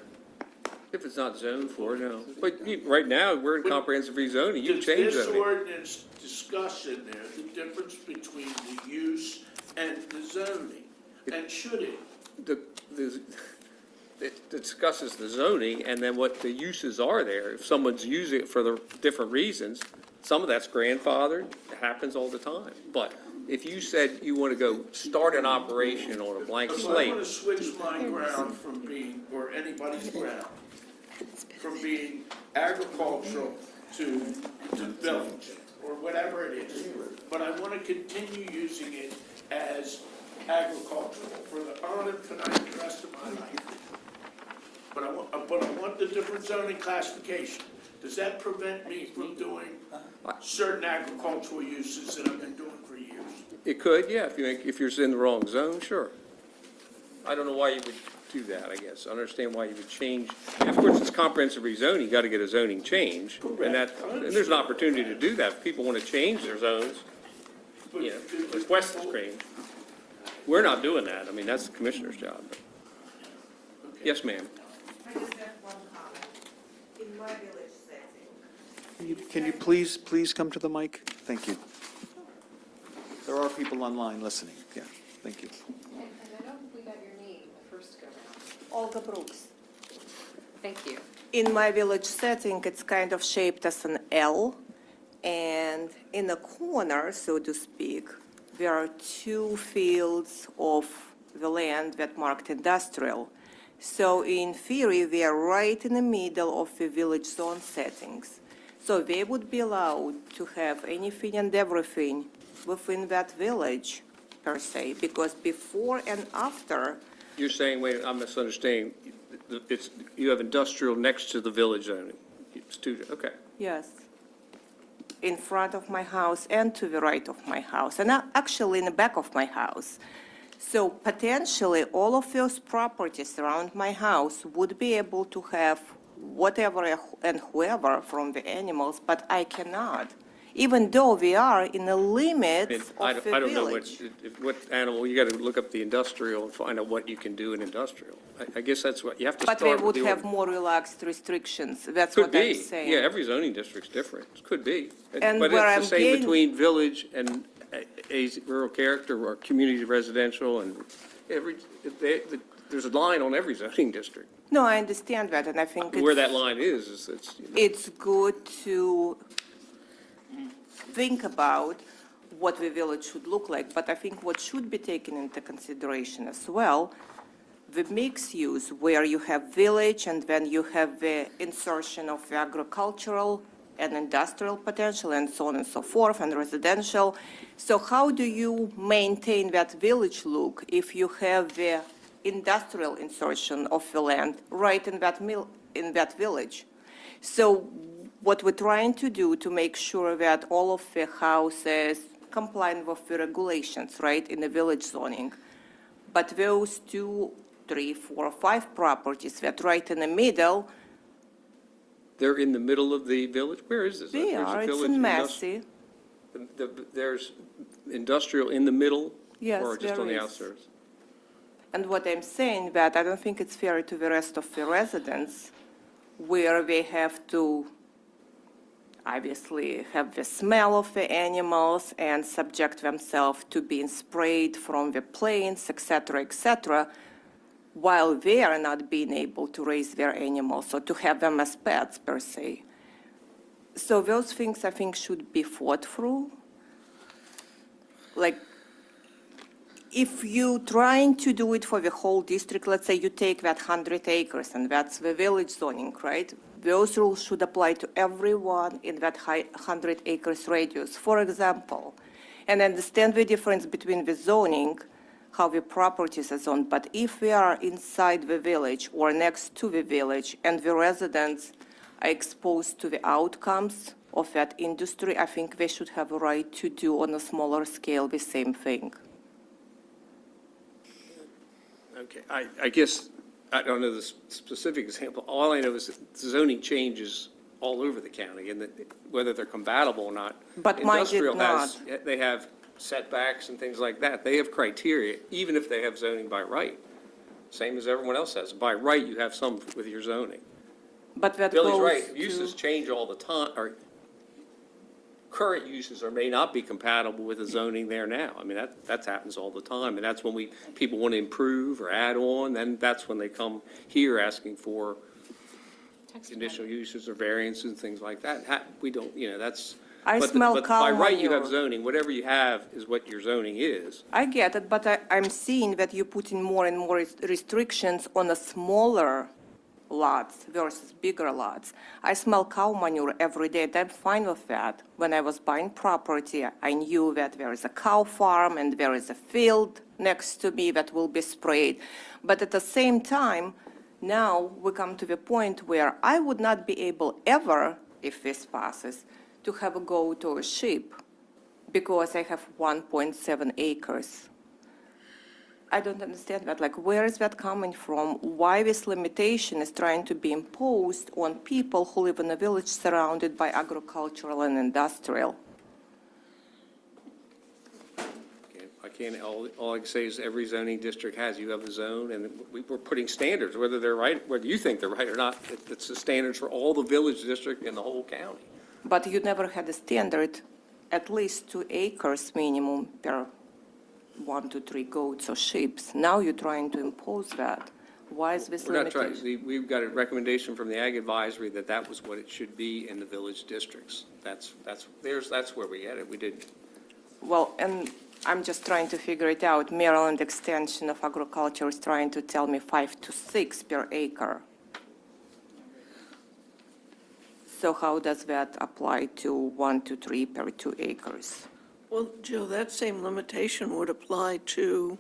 S1: if it's not zoned for, no. But right now, we're in comprehensive rezoning, you can
S9: Does
S1: change
S9: this
S1: zoning.
S9: ordinance discuss in there the difference between the use and the zoning? And should it?
S1: It discusses the zoning and then what the uses are there. If someone's using it for the different reasons, some of that's grandfathered, it happens all the time. But if you said you want to go start an operation on a blank
S9: If I want to
S1: slate,
S9: switch my ground from being, or anybody's ground, from being agricultural to village, or whatever it is, but I want to continue using it as agricultural for the uninfinite rest of my life. But I want the different zoning classification. Does that prevent me from doing certain agricultural uses that I've been doing for years?
S1: it could, yeah, if you're in the wrong zone, sure. I don't know why you would do that, I guess. I understand why you would change. And of course, it's comprehensive rezoning, you got to get a zoning change. And there's an opportunity to do that. If people want to change their zones,
S9: But
S1: you know,
S9: do-
S1: request is great. We're not doing that. I mean, that's the commissioner's job. Yes, ma'am.
S6: I just have one comment. In my village setting,
S2: Can you please come to the mic? Thank you. There are people online listening. Yeah, thank you.
S5: And I don't think we got your name the first go-round.
S6: Olga Brooks.
S5: Thank you.
S6: In my village setting, it's kind of shaped as an L, and in the corner, so to speak, there are two fields of the land that marked industrial. So in theory, we are right in the middle of the village zone settings. So they would be allowed to have anything and everything within that village, per se, because before and after,
S1: You're saying, wait, I'm misunderstanding. It's, you have industrial next to the village zoning. It's two, okay.
S6: yes, in front of my house and to the right of my house, and actually in the back of my house. So potentially, all of those properties around my house would be able to have whatever and whoever from the animals, but I cannot, even though we are in the
S1: I mean,
S6: limits
S1: I
S6: of the
S1: don't know what,
S6: village.
S1: what animal, you got to look up the industrial and find out what you can do in industrial. I guess that's what, you have to
S6: But
S1: start
S6: they
S1: with
S6: would
S1: the.
S6: have more relaxed restrictions, that's
S1: Could
S6: what I'm
S1: be,
S6: saying.
S1: yeah, every zoning district's different, could be.
S6: And
S1: But
S6: where
S1: it's
S6: I'm
S1: the same
S6: gain-
S1: between village and a rural character or community residential and every, there's a line on every zoning district.
S6: No, I understand that, and I think
S1: Where
S6: it's,
S1: that line is, it's, you know,
S6: it's good to think about what the village should look like, but I think what should be taken into consideration as well, the mixed use, where you have village and then you have the insertion of the agricultural and industrial potential and so on and so forth, and residential. So how do you maintain that village look if you have the industrial insertion of the land right in that village? So what we're trying to do to make sure that all of the houses comply with the regulations, right, in the village zoning. But those 2, 3, 4, 5 properties that right in the middle,
S1: they're in the middle of the village? Where is this?
S6: they
S1: There's a
S6: are, it's
S1: village
S6: in
S1: industri-
S6: Massey.
S1: There's industrial in the middle?
S6: Yes,
S1: Or just
S6: there
S1: on the
S6: is.
S1: outskirts?
S6: And what I'm saying that I don't think it's fair to the rest of the residents where they have to obviously have the smell of the animals and subject themselves to being sprayed from the planes, et cetera, while they are not being able to raise their animals or to have them as pets per se. So those things I think should be thought through. Like, if you trying to do it for the whole district, let's say you take that 100 acres and that's the village zoning, right? Those rules should apply to everyone in that 100 acres radius, for example. And understand the difference between the zoning, how the properties are zoned. But if we are inside the village or next to the village and the residents are exposed to the outcomes of that industry, I think they should have a right to do on a smaller scale the same thing.
S1: Okay, I guess, I don't know the specific example. All I know is that zoning changes all over the county, and that whether they're compatible or not.
S6: But mine did
S1: Industrial has, they have setbacks and things like that. They have criteria, even if they have zoning by right, same as everyone else has. By right, you have some with your zoning.
S6: But that
S1: Billy's
S6: goes
S1: right,
S6: to-
S1: uses change all the time, or current uses or may not be compatible with the zoning there now. I mean, that happens all the time, and that's when people want to improve or add on, then that's when they come here asking for
S5: Text
S1: conditional uses or variances and things like that. We don't, that's.
S6: I
S1: but the-
S6: smell
S1: but
S6: cow
S1: by right, you have
S6: manure.
S1: zoning, whatever you have is what your zoning is.
S6: I get it, but I'm seeing that you're putting more and more restrictions on the smaller lots versus bigger lots. I smell cow manure every day, and I'm fine with that. When I was buying property, I knew that there is a cow farm and there is a field next to me that will be sprayed. But at the same time, now we come to the point where I would not be able ever, if this passes, to have a goat or a sheep because I have 1.7 acres. I don't understand that. Like, where is that coming from? Why this limitation is trying to be imposed on people who live in a village surrounded by agricultural and industrial?
S1: I can't, all I can say is every zoning district you have a zone, and we're putting standards, whether they're right, whether you think they're right or not. It's the standards for all the village district in the whole county.
S6: But you never had a standard, at least 2 acres minimum per 1 to 3 goats or sheep. Now you're trying to impose that. Why is this
S1: We're not trying,
S6: limitation?
S1: we've got a recommendation from the Ag Advisory that that was what it should be in the village districts. That's where we had it. We did,
S6: Well, and I'm just trying to figure it out. Maryland Extension of Agriculture is trying to tell me 5 to 6 per acre. So how does that apply to 1 to 3 per 2 acres?
S4: Well, Joe, that same limitation would apply to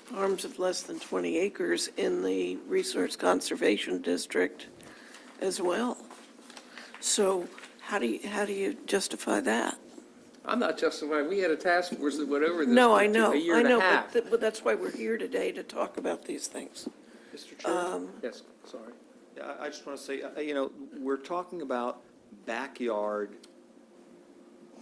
S4: farms of less than 20 acres in the Resource Conservation District as well. So how do you justify that?
S1: I'm not justifying, we had a task force that went over this
S4: No,
S1: for
S4: I know,
S1: a year
S4: I
S1: and a
S4: know,
S1: half.
S4: but that's why we're here today, to talk about these things.
S2: Mr. Chair?
S1: Yes, sorry.
S2: Yeah, I just want to say, we're talking about backyard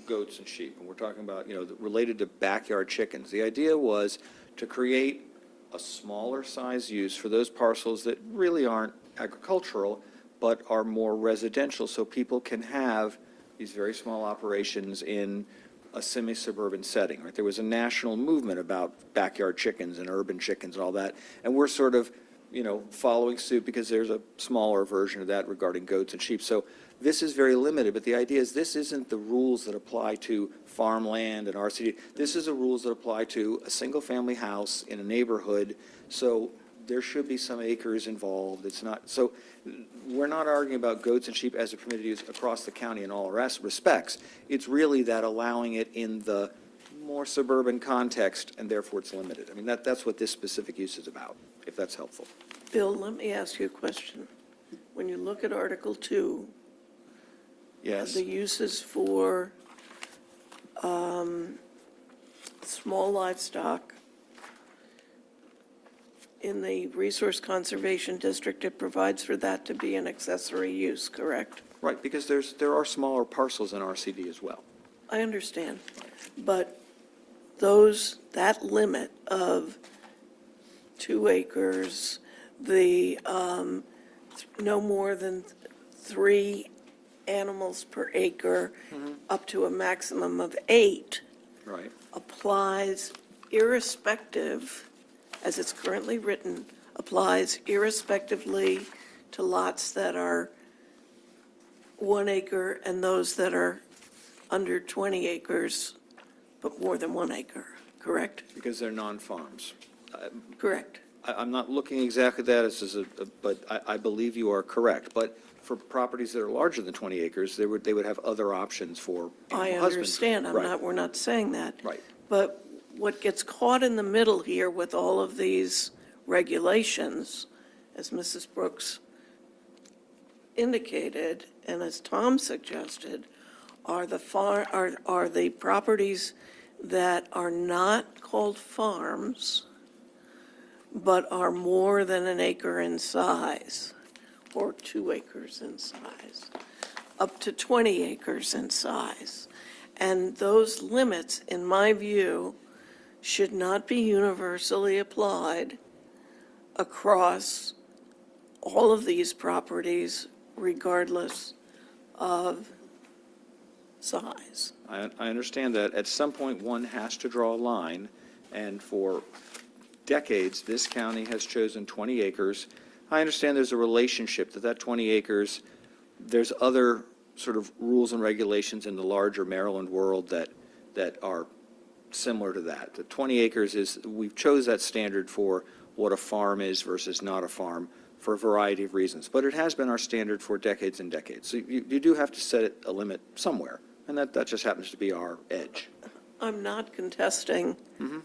S2: goats and sheep, and we're talking about, related to backyard chickens. The idea was to create a smaller size use for those parcels that really aren't agricultural, but are more residential, so people can have these very small operations in a semi-suburban setting, right? There was a national movement about backyard chickens and urban chickens and all that, and we're sort of, following suit because there's a smaller version of that regarding goats and sheep. So this is very limited, but the idea is this isn't the rules that apply to farmland and RCD. This is the rules that apply to a single-family house in a neighborhood, so there should be some acres involved. It's not, so we're not arguing about goats and sheep as a permitted use across the county in all respects. It's really that allowing it in the more suburban context, and therefore it's limited. I mean, that's what this specific use is about, if that's helpful.
S4: Bill, let me ask you a question. When you look at Article 2,
S2: Yes.
S4: the uses for small livestock in the Resource Conservation District, it provides for that to be an accessory use, correct?
S2: Right, because there are smaller parcels in RCD as well.
S4: I understand, but that limit of 2 acres, the no more than 3 animals per acre, up to a maximum of 8,
S2: Right.
S4: applies irrespective, as it's currently written, applies irrespectively to lots that are 1 acre and those that are under 20 acres, but more than 1 acre, correct?
S2: Because they're non-farms.
S4: Correct.
S2: I'm not looking exactly at that but I believe you are correct. But for properties that are larger than 20 acres, they would have other options for
S4: I
S2: animal husbandry.
S4: understand,
S2: Right.
S4: we're not saying that.
S2: Right.
S4: But what gets caught in the middle here with all of these regulations, as Mrs. Brooks indicated, and as Tom suggested, are the properties that are not called farms, but are more than 1 acre in size, or 2 acres in size, up to 20 acres in size. And those limits, in my view, should not be universally applied across all of these properties, regardless of size.
S2: I understand that. At some point, one has to draw a line, and for decades, this county has chosen 20 acres. I understand there's a relationship that 20 acres, there's other sort of rules and regulations in the larger Maryland world that are similar to that. The 20 acres is, we've chose that standard for what a farm is versus not a farm for a variety of reasons. But it has been our standard for decades and decades. So you do have to set a limit somewhere, and that just happens to be our edge.
S4: I'm not contesting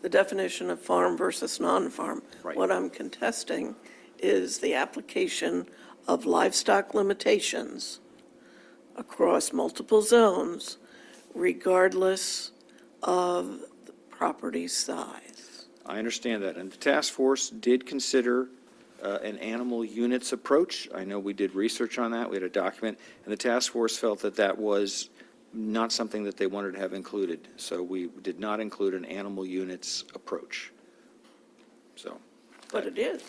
S4: the definition of farm versus non-farm.
S2: Right.
S4: What I'm contesting is the application of livestock limitations across multiple zones, regardless of the property size.
S2: I understand that, and the task force did consider an animal units approach. I know we did research on that, we had a document, and the task force felt that was not something that they wanted to have included, so we did not include an animal units approach. So,
S4: But it is.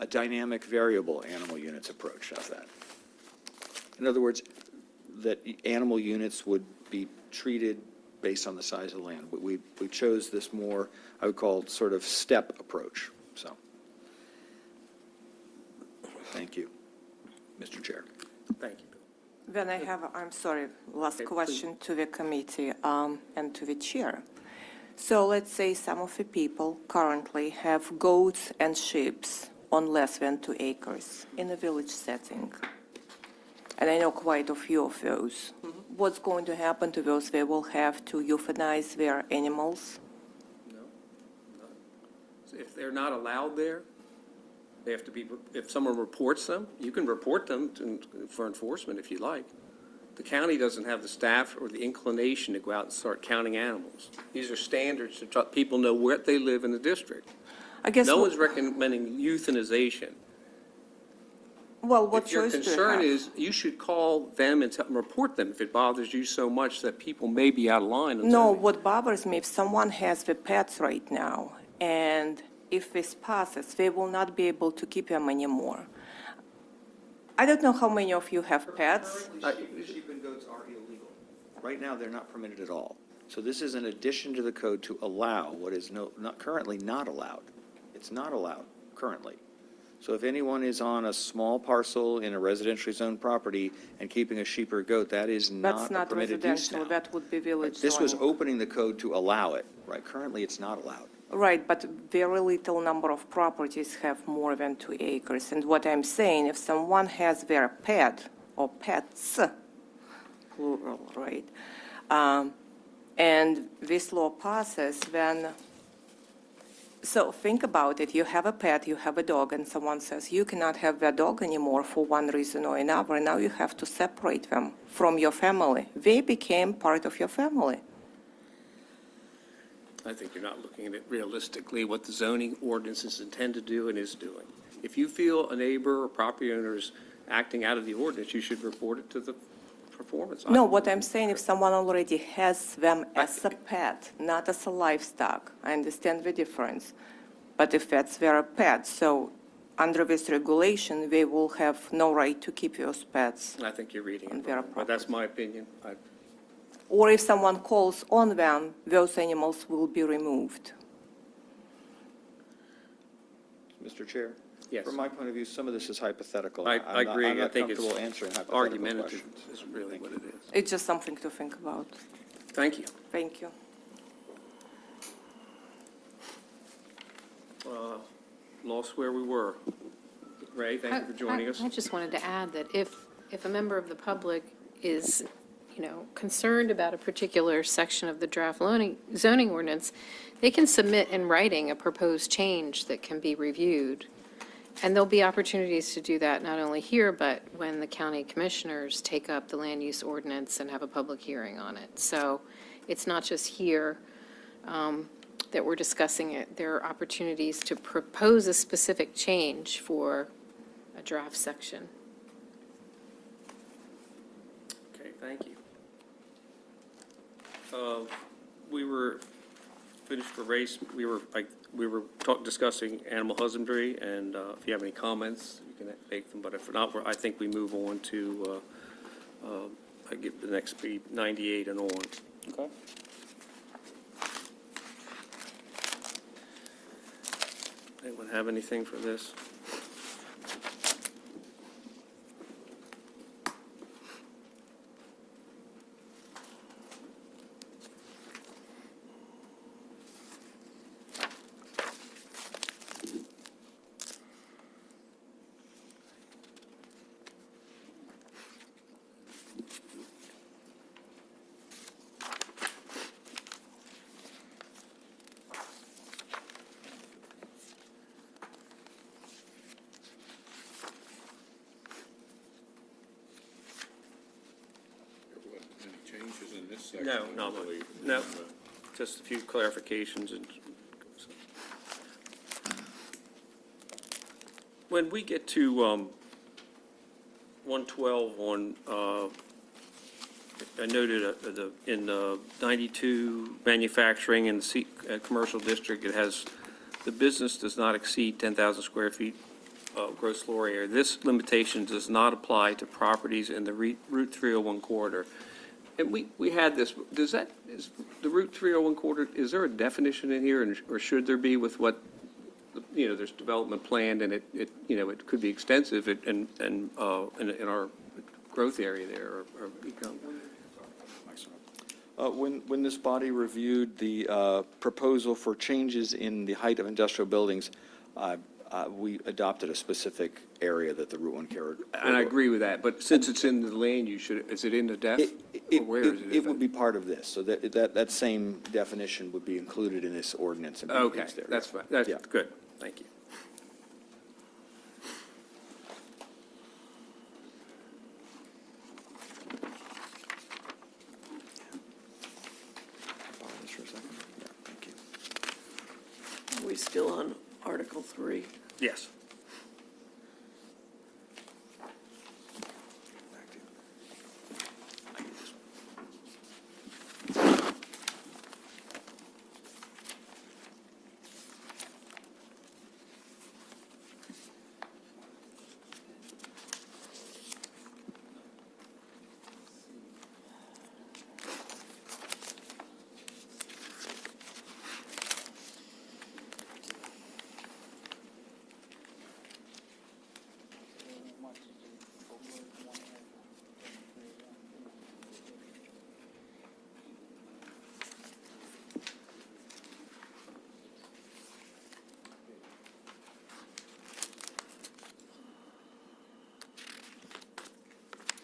S2: a dynamic variable animal units approach. How's that? In other words, that animal units would be treated based on the size of the land. We chose this more, I would call sort of step approach, so. Thank you, Mr. Chair.
S1: Thank you.
S6: Then I have, I'm sorry, last
S1: Okay,
S6: question to the committee and to the chair. So let's say some of the people currently have goats and sheep on less than 2 acres in a village setting. And I know quite a few of those. What's going to happen to those? They will have to euthanize their animals?
S1: If they're not allowed there, they have to be, if someone reports them, you can report them for enforcement if you like. The county doesn't have the staff or the inclination to go out and start counting animals. These are standards to try, people know where they live in the district.
S6: I guess,
S1: No one's recommending euthanization.
S6: well, what
S1: If your
S6: choice do you
S1: concern
S6: have?
S1: is, you should call them and report them if it bothers you so much that people may be out of line. on
S6: No,
S1: zoning.
S6: what bothers me, if someone has the pets right now, and if this passes, they will not be able to keep them anymore. I don't know how many of you have pets.
S2: Sheep and goats are illegal. Right now, they're not permitted at all. So this is an addition to the code to allow what is not currently not allowed. It's not allowed currently. So if anyone is on a small parcel in a residentially zoned property and keeping a sheep or goat, that is
S6: That's
S2: not a
S6: not
S2: permitted use
S6: residential,
S2: now.
S6: that would be village
S2: This was
S6: zoning.
S2: opening the code to allow it, right? Currently, it's not allowed.
S6: Right, but very little number of properties have more than 2 acres. And what I'm saying, if someone has their pet or pets, plural, right, and this law passes, then, so think about it, you have a pet, you have a dog, and someone says, you cannot have that dog anymore for one reason or another, and now you have to separate them from your family. They became part of your family.
S1: I think you're not looking at it realistically, what the zoning ordinance is intended to do and is doing. If you feel a neighbor or property owner is acting out of the ordinance, you should report it to the performance.
S6: No, what I'm saying, if someone already has them as a pet, not as a livestock, I understand the difference. But if that's their pet, so under this regulation, they will have no right to keep those pets.
S1: I think you're reading
S6: On
S1: it
S6: their
S1: wrong, but that's my opinion.
S6: Or if someone calls on them, those animals will be removed.
S2: Mr. Chair?
S1: Yes.
S2: From my point of view, some of this is hypothetical.
S1: I
S2: I'm not-
S1: agree.
S2: I'm
S1: I
S2: not
S1: think it's
S2: comfortable answering hypothetical
S1: argumentative
S2: questions.
S1: is really what it is.
S6: It's just something to think about.
S1: Thank you.
S6: Thank you.
S1: Lost where we were. Ray, thank you for joining us.
S5: I just wanted to add that if a member of the public is, concerned about a particular section of the draft zoning ordinance, they can submit in writing a proposed change that can be reviewed. And there'll be opportunities to do that not only here, but when the county commissioners take up the land use ordinance and have a public hearing on it. So it's not just here that we're discussing it. There are opportunities to propose a specific change for a draft section.
S1: Okay, thank you. We were finished for race. We were discussing animal husbandry, and if you have any comments, you can make them. But if not, I think we move on to, I get the next be 98 and on. Okay. Anyone have anything for this?
S3: There wasn't any changes in this section.
S1: No,
S3: I
S1: not
S3: believe.
S1: much. No, just a few clarifications and. When we get to 112 on, I noted in 92 manufacturing and commercial district, it has, the business does not exceed 10,000 square feet gross floor area. This limitation does not apply to properties in the Route 301 corridor. And we had this, is the Route 301 corridor, is there a definition in here, or should there be with what, there's development planned, and it could be extensive in our growth area there, or become.
S2: When this body reviewed the proposal for changes in the height of industrial buildings, we adopted a specific area that the Route 1 corridor.
S1: And I agree with that, but since it's in the land use, is it in the def? Or where is it?
S2: It would be part of this, so that same definition would be included in this ordinance. and be
S1: Okay,
S2: used there.
S1: that's fine, that's
S2: Yeah.
S1: good, thank you.
S2: Borrow this for a second? Yeah, thank you.
S4: Are we still on Article 3?
S1: Yes.
S2: Back to you. I need this one.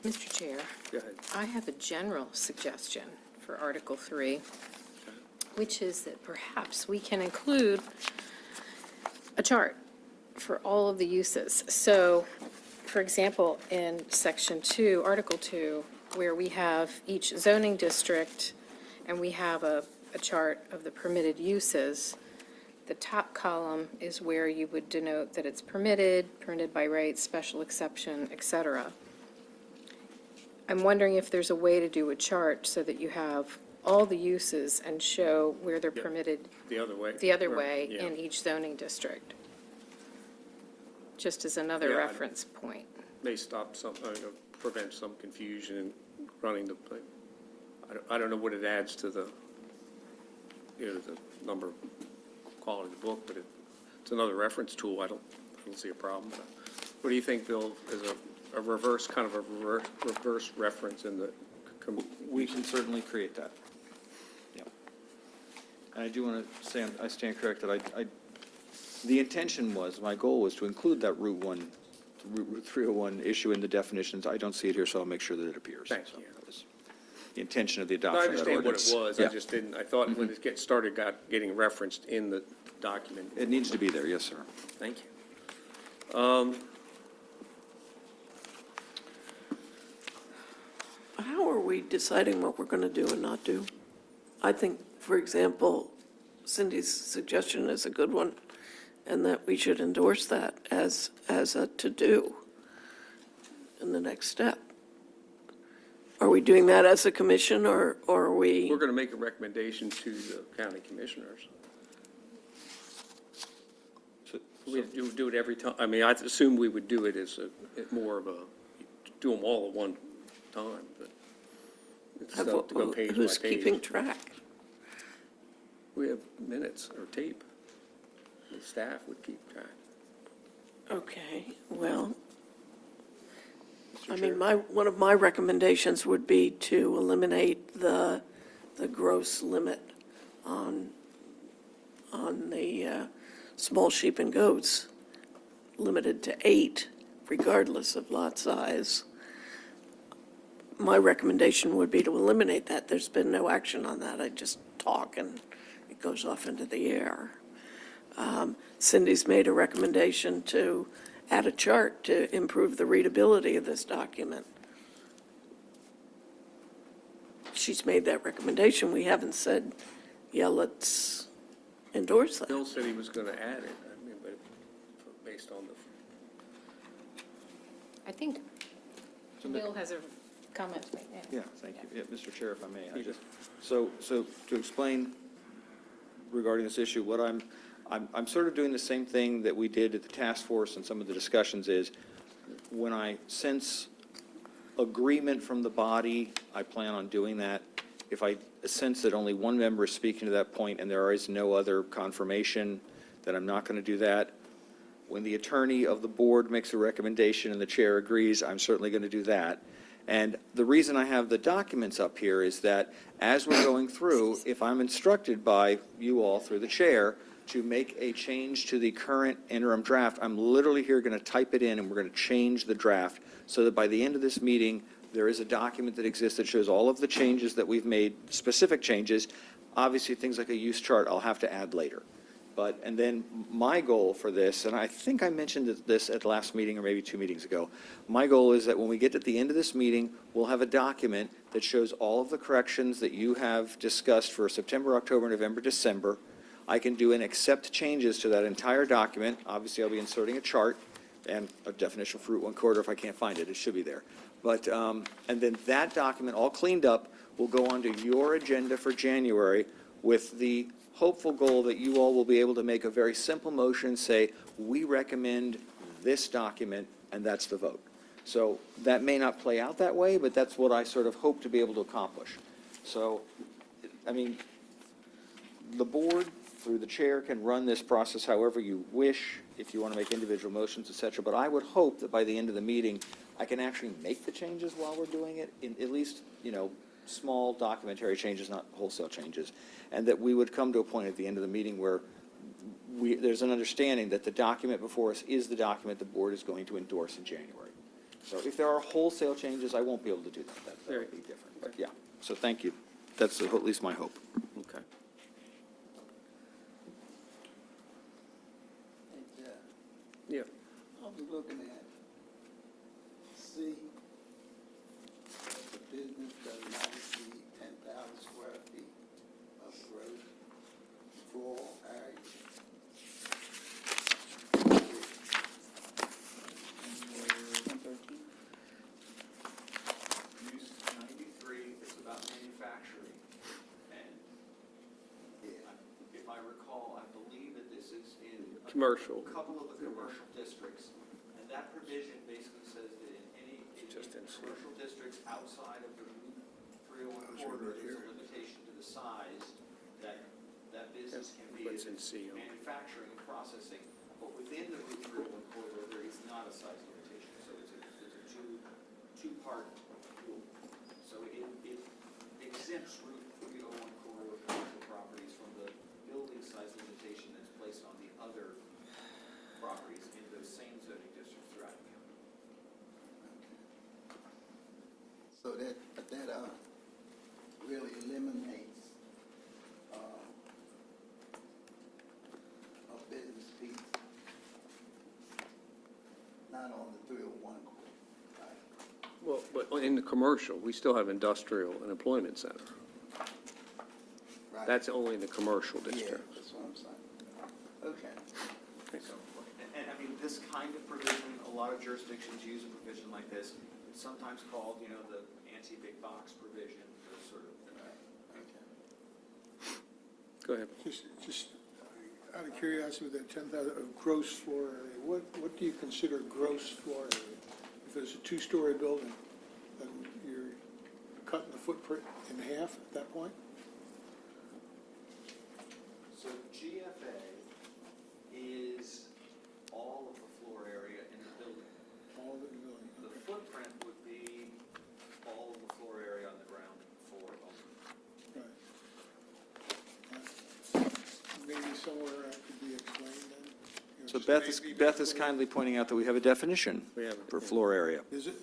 S5: Mr. Chair,
S1: Go ahead.
S5: I have a general suggestion for Article 3, which is that perhaps we can include a chart for all of the uses. So, for example, in Section 2, Article 2, where we have each zoning district, and we have a chart of the permitted uses, the top column is where you would denote that it's permitted by right, special exception, et cetera. I'm wondering if there's a way to do a chart so that you have all the uses and show where they're permitted
S1: The other way?
S5: the other
S1: Or-
S5: way
S1: yeah.
S5: in each zoning district. Just as another
S1: Yeah, I-
S5: reference point.
S1: May stop some, prevent some confusion in running the, I don't know what it adds to the, the number, quality of the book, but it's another reference tool. I don't see a problem. What do you think, Bill, is a reverse, kind of a reverse reference in the?
S2: We can certainly create that. Yeah. And I do want to say, I stand corrected, the intention was, my goal was to include that Route 301 issue in the definitions. I don't see it here, so I'll make sure that it appears.
S1: Thank
S2: So
S1: you.
S2: that was the intention of the
S1: I
S2: adoption of that
S1: understand what
S2: ordinance.
S1: it was,
S2: Yeah.
S1: I just didn't, I thought when it getting referenced in the document.
S2: It needs to be there, yes, sir.
S1: Thank you.
S4: How are we deciding what we're going to do and not do? I think, for example, Cindy's suggestion is a good one, and that we should endorse that as a to-do in the next step. Are we doing that as a commission, or are we?
S1: We're going to make a recommendation to the county commissioners. We would do it every time. I mean, I assume we would do it as more of a, do them all at one time, but it's tough to go page by
S4: Who's keeping
S1: page.
S4: track?
S1: We have minutes or tape. The staff would keep track.
S4: Okay, well,
S2: Mr.
S4: I
S2: Chair?
S4: mean, one of my recommendations would be to eliminate the gross limit on the small sheep and goats, limited to 8, regardless of lot size. My recommendation would be to eliminate that. There's been no action on that. I just talk and it goes off into the air. Cindy's made a recommendation to add a chart to improve the readability of this document. She's made that recommendation. We haven't said, yeah, let's endorse that.
S1: Bill said he was going to add it, I mean, but based on the,
S5: I think Bill has a comment to make.
S2: Yeah, thank you. Yeah, Mr. Chair, if I may, so to explain regarding this issue, I'm sort of doing the same thing that we did at the task force and some of the discussions is, when I sense agreement from the body, I plan on doing that. If I sense that only one member is speaking to that point and there is no other confirmation, then I'm not going to do that. When the attorney of the board makes a recommendation and the chair agrees, I'm certainly going to do that. And the reason I have the documents up here is that as we're going through, if I'm instructed by you all through the chair to make a change to the current interim draft, I'm literally here going to type it in and we're going to change the draft so that by the end of this meeting, there is a document that exists that shows all of the changes that we've made, specific changes. Obviously, things like a use chart I'll have to add later. But, and then my goal for this, and I think I mentioned this at the last meeting or maybe 2 meetings ago, my goal is that when we get to the end of this meeting, we'll have a document that shows all of the corrections that you have discussed for September, October, November, December. I can do an accept changes to that entire document. Obviously, I'll be inserting a chart and a definition for Route 1 corridor if I can't find it. It should be there. But, and then that document, all cleaned up, will go onto your agenda for January with the hopeful goal that you all will be able to make a very simple motion, say, we recommend this document, and that's the vote. So that may not play out that way, but that's what I sort of hope to be able to accomplish. So, I mean, the board, through the chair, can run this process however you wish, if you want to make individual motions, et cetera. But I would hope that by the end of the meeting, I can actually make the changes while we're doing it, in at least, you know, small documentary changes, not wholesale changes, and that we would come to a point at the end of the meeting where there's an understanding that the document before us is the document the board is going to endorse in January. So if there are wholesale changes, I won't be able to do that. That would be different. But yeah, so thank you. That's at least my hope.
S1: Okay. Yeah.
S10: I was looking at C, the business does not exceed 10,000 square feet of gross floor area.
S2: Use 93 is about manufacturing, and if I recall, I believe that this is in
S1: Commercial.
S2: a couple of the commercial districts, and that provision basically says that in any commercial districts outside of the Route 301 corridor, there's a limitation to the size that that business can be
S1: What's in C?
S2: manufacturing and processing, but within the Route 301 corridor, there is not a size limitation, so it's a two-part rule. So it exempts Route 301 corridor commercial properties from the building size limitation that's placed on the other properties in those same zoning districts throughout the county.
S10: So that really eliminates a business piece, not on the 301 corridor, right?
S1: Well, but in the commercial, we still have industrial and employment center.
S10: Right.
S1: That's only in the commercial
S10: Yeah,
S1: district.
S10: that's what I'm saying. Okay.
S2: And I mean, this kind of provision, a lot of jurisdictions use a provision like this. It's sometimes called, you know, the anti-big box provision, those sort of things.
S1: Go ahead.
S8: Just out of curiosity, with that 10,000 of gross floor area, what do you consider gross floor area? If it's a two-story building, then you're cutting the footprint in half at that point?
S2: So GFA is all of the floor area in the building.
S8: All of the building?
S2: The footprint would be all of the floor area on the ground floor only.
S8: Right. Maybe somewhere that could be explained then? You know,
S2: So
S8: just
S2: Beth is kindly pointing out that we have a definition
S1: We have it.
S2: for floor area.
S8: Is it?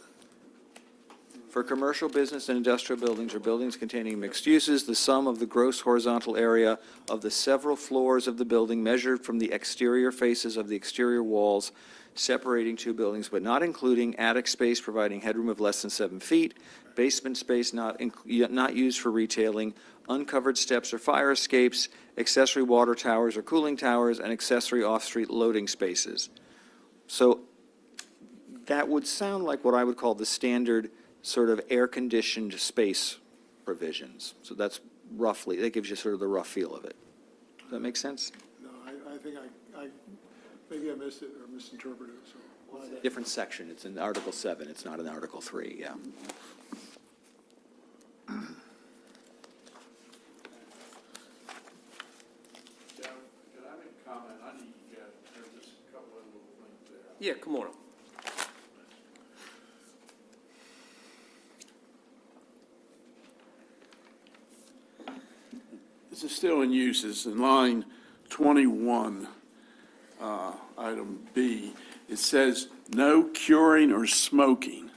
S2: For commercial, business, and industrial buildings or buildings containing mixed uses, the sum of the gross horizontal area of the several floors of the building measured from the exterior faces of the exterior walls separating two buildings, but not including attic space providing headroom of less than 7 feet, basement space not used for retailing, uncovered steps or fire escapes, accessory water towers or cooling towers, and accessory off-street loading spaces. So that would sound like what I would call the standard sort of air-conditioned space provisions. So that's roughly, that gives you sort of the rough feel of it. Does that make sense?
S8: No, I think I Maybe I missed it or misinterpreted it, so.
S2: Different section. It's in Article 7. It's not in Article 3, yeah.
S7: Can I make a comment? I need to get, there's just a couple of little things there.
S1: Yeah, come on up.
S7: This is still in use, it's in line 21, item B. It says, "No curing or smoking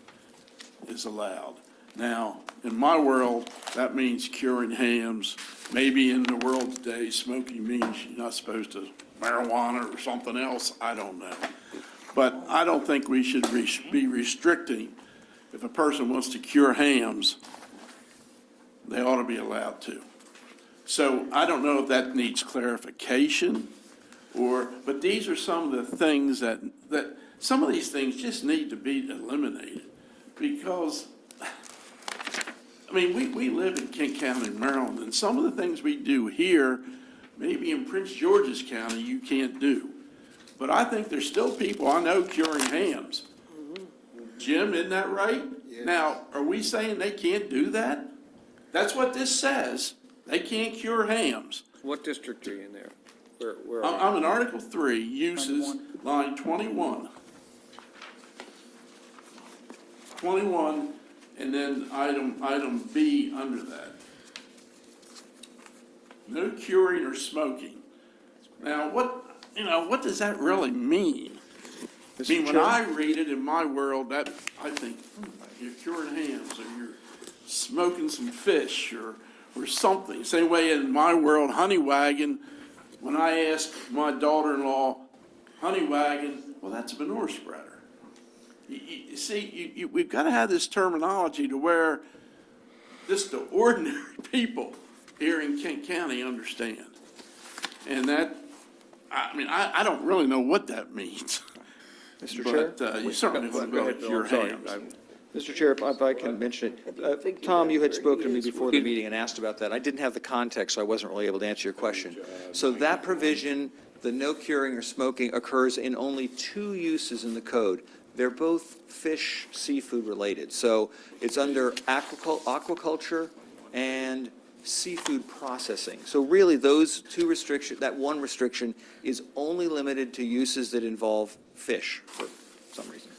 S7: is allowed." Now, in my world, that means curing hams. Maybe in the world today, smoking means you're not supposed to marijuana or something else, I don't know. But I don't think we should be restricting, if a person wants to cure hams, they ought to be allowed to. So I don't know if that needs clarification but these are some of the things that some of these things just need to be eliminated because, I mean, we live in Kent County, Maryland, and some of the things we do here, maybe in Prince George's County, you can't do. But I think there's still people I know curing hams. Jim, isn't that right?
S10: Yes.
S7: Now, are we saying they can't do that? That's what this says. They can't cure hams.
S1: What district are you in there? Where are you?
S7: I'm in Article 3, uses, line 21. 21, and then item B under that. No curing or smoking. Now, what does that really mean? I mean, when I read it in my world, that, I think, you're curing hams, or you're smoking some fish, or something. Same way in my world, honey wagon, when I ask my daughter-in-law, honey wagon, well, that's a manure spreader. You see, we've got to have this terminology to where just the ordinary people here in Kent County understand. And that, I mean, I don't really know what that means.
S2: Mr. Chair?
S7: But you certainly wouldn't go to cure hams.
S2: Mr. Chair, if I can mention it, Tom, you had spoken to me before the meeting and asked about that. I didn't have the context, so I wasn't really able to answer your question. So that provision, the no curing or smoking, occurs in only 2 uses in the code. They're both fish, seafood related. So it's under aquaculture and seafood processing. So really, those 2 restrictions, that 1 restriction is only limited to uses that involve fish for some reason.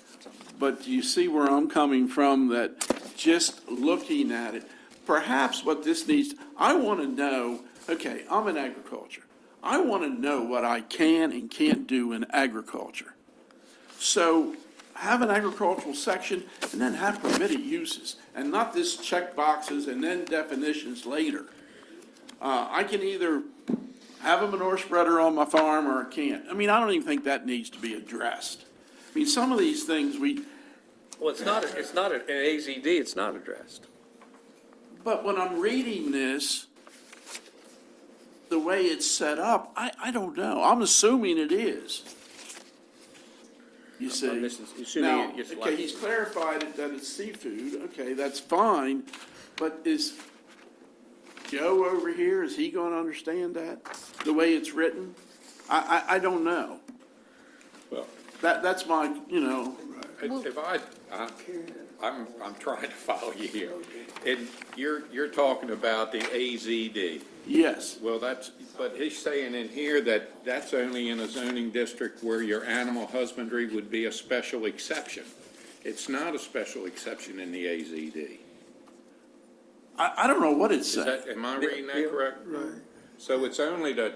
S7: But do you see where I'm coming from, that just looking at it, perhaps what this needs, I want to know, okay, I'm in agriculture. I want to know what I can and can't do in agriculture. So have an agricultural section and then have permitted uses, and not this check boxes and then definitions later. I can either have a manure spreader on my farm or I can't. I mean, I don't even think that needs to be addressed. I mean, some of these things
S1: Well, it's not, an AZD, it's not addressed.
S7: but when I'm reading this, the way it's set up, I don't know. I'm assuming it is. You see?
S1: assuming
S7: Now,
S1: it's
S7: okay,
S1: like-
S7: he's clarified it that it's seafood. Okay, that's fine. But is Joe over here, is he going to understand that, the way it's written? I don't know.
S3: Well,
S7: That's my,
S3: if I'm trying to follow you here. And you're talking about the AZD.
S7: yes.
S3: Well, but he's saying in here that that's only in a zoning district where your animal husbandry would be a special exception. It's not a special exception in the AZD.
S7: I don't know what it
S3: Is
S7: says.
S3: that, am I reading that correct?
S8: Right.
S3: So it's only the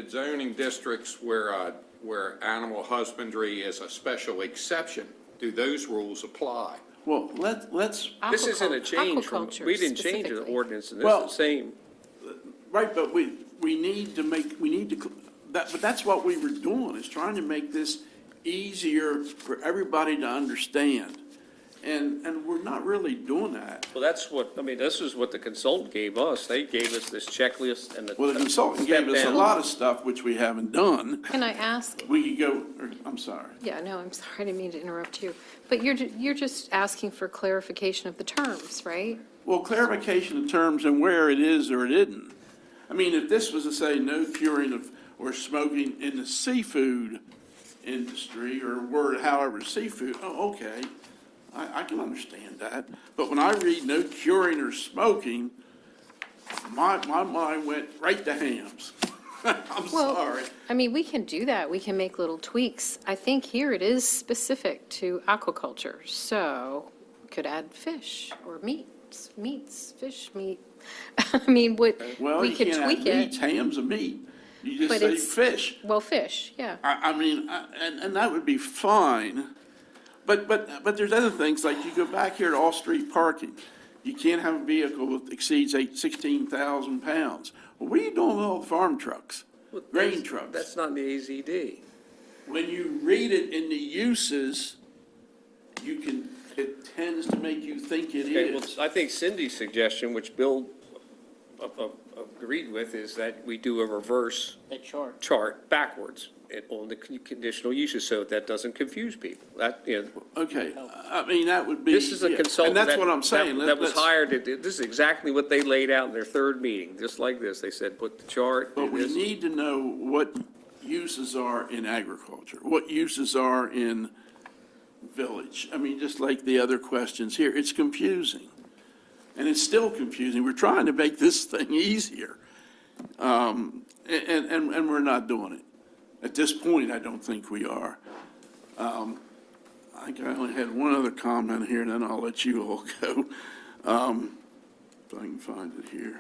S3: zoning districts where animal husbandry is a special exception, do those rules apply?
S7: Well, let's,
S1: This isn't a change from,
S5: Aquaculture
S1: we didn't change the
S5: specifically.
S1: ordinance, and this
S7: Well-
S1: is the same.
S7: right, but we need to, but that's what we were doing, is trying to make this easier for everybody to understand. And we're not really doing that.
S1: Well, that's what, I mean, this is what the consultant gave us. They gave us this checklist and the.
S7: Well, the consultant gave us a
S1: step-down.
S7: lot of stuff which we haven't done.
S5: Can I ask,
S7: We could go, I'm sorry.
S5: yeah, no, I'm sorry, I didn't mean to interrupt you, but you're just asking for clarification of the terms, right?
S7: Well, clarification of terms and where it is or it isn't. I mean, if this was to say no curing of or smoking in the seafood industry or word, however, seafood, oh, okay, I can understand that. But when I read no curing or smoking, my mind went right to hams. I'm
S5: Well,
S7: sorry.
S5: I mean, we can do that. We can make little tweaks. I think here it is specific to aquaculture, so we could add fish or meats, fish, meat. I mean,
S7: Well,
S5: we
S7: you
S5: could
S7: can't have
S5: tweak
S7: meats,
S5: it.
S7: hams are meat. You just
S5: But
S7: say
S5: it's-
S7: fish.
S5: Well, fish, yeah.
S7: I mean, and that would be fine. But there's other things, like you go back here to off-street parking. You can't have a vehicle that exceeds 16,000 pounds. Well, what are you doing with all the farm trucks, grain trucks?
S1: That's not in the AZD.
S7: When you read it in the uses, it tends to make you think it
S1: Okay, well,
S7: is.
S1: I think Cindy's suggestion, which Bill agreed with, is that we do a reverse chart backwards on the conditional uses, so that doesn't confuse people. That, you know,
S7: Okay, I mean, that would be.
S1: this is a
S7: yeah,
S1: consultant.
S7: And that's
S1: that-
S7: what I'm saying.
S1: That was
S7: Let's-
S1: hired, this is exactly what they laid out in their third meeting, just like this. They said, put the chart.
S7: But
S1: do
S7: we
S1: this.
S7: need to know what uses are in agriculture, what uses are in village. I mean, just like the other questions here, it's confusing. And it's still confusing. We're trying to make this thing easier. And we're not doing it. At this point, I don't think we are. I think I only had one other comment here, and then I'll let you all go. If I can find it here.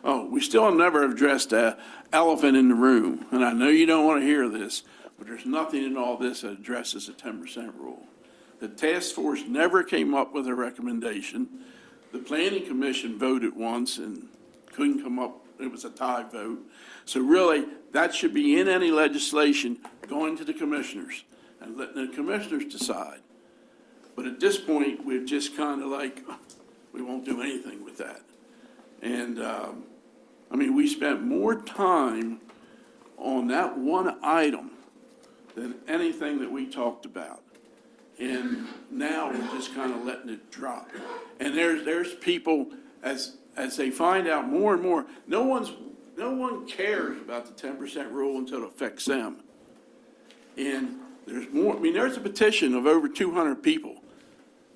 S7: Oh, we still never addressed the elephant in the room, and I know you don't want to hear this, but there's nothing in all this that addresses the 10% rule. The task force never came up with a recommendation. The planning commission voted once and couldn't come up, it was a tie vote. So really, that should be in any legislation going to the commissioners and letting the commissioners decide. But at this point, we're just kind of like, we won't do anything with that. And, I mean, we spent more time on that one item than anything that we talked about. And now we're just kind of letting it drop. And there's people, as they find out more and more, no one cares about the 10% rule until it affects them. And there's more, I mean, there's a petition of over 200 people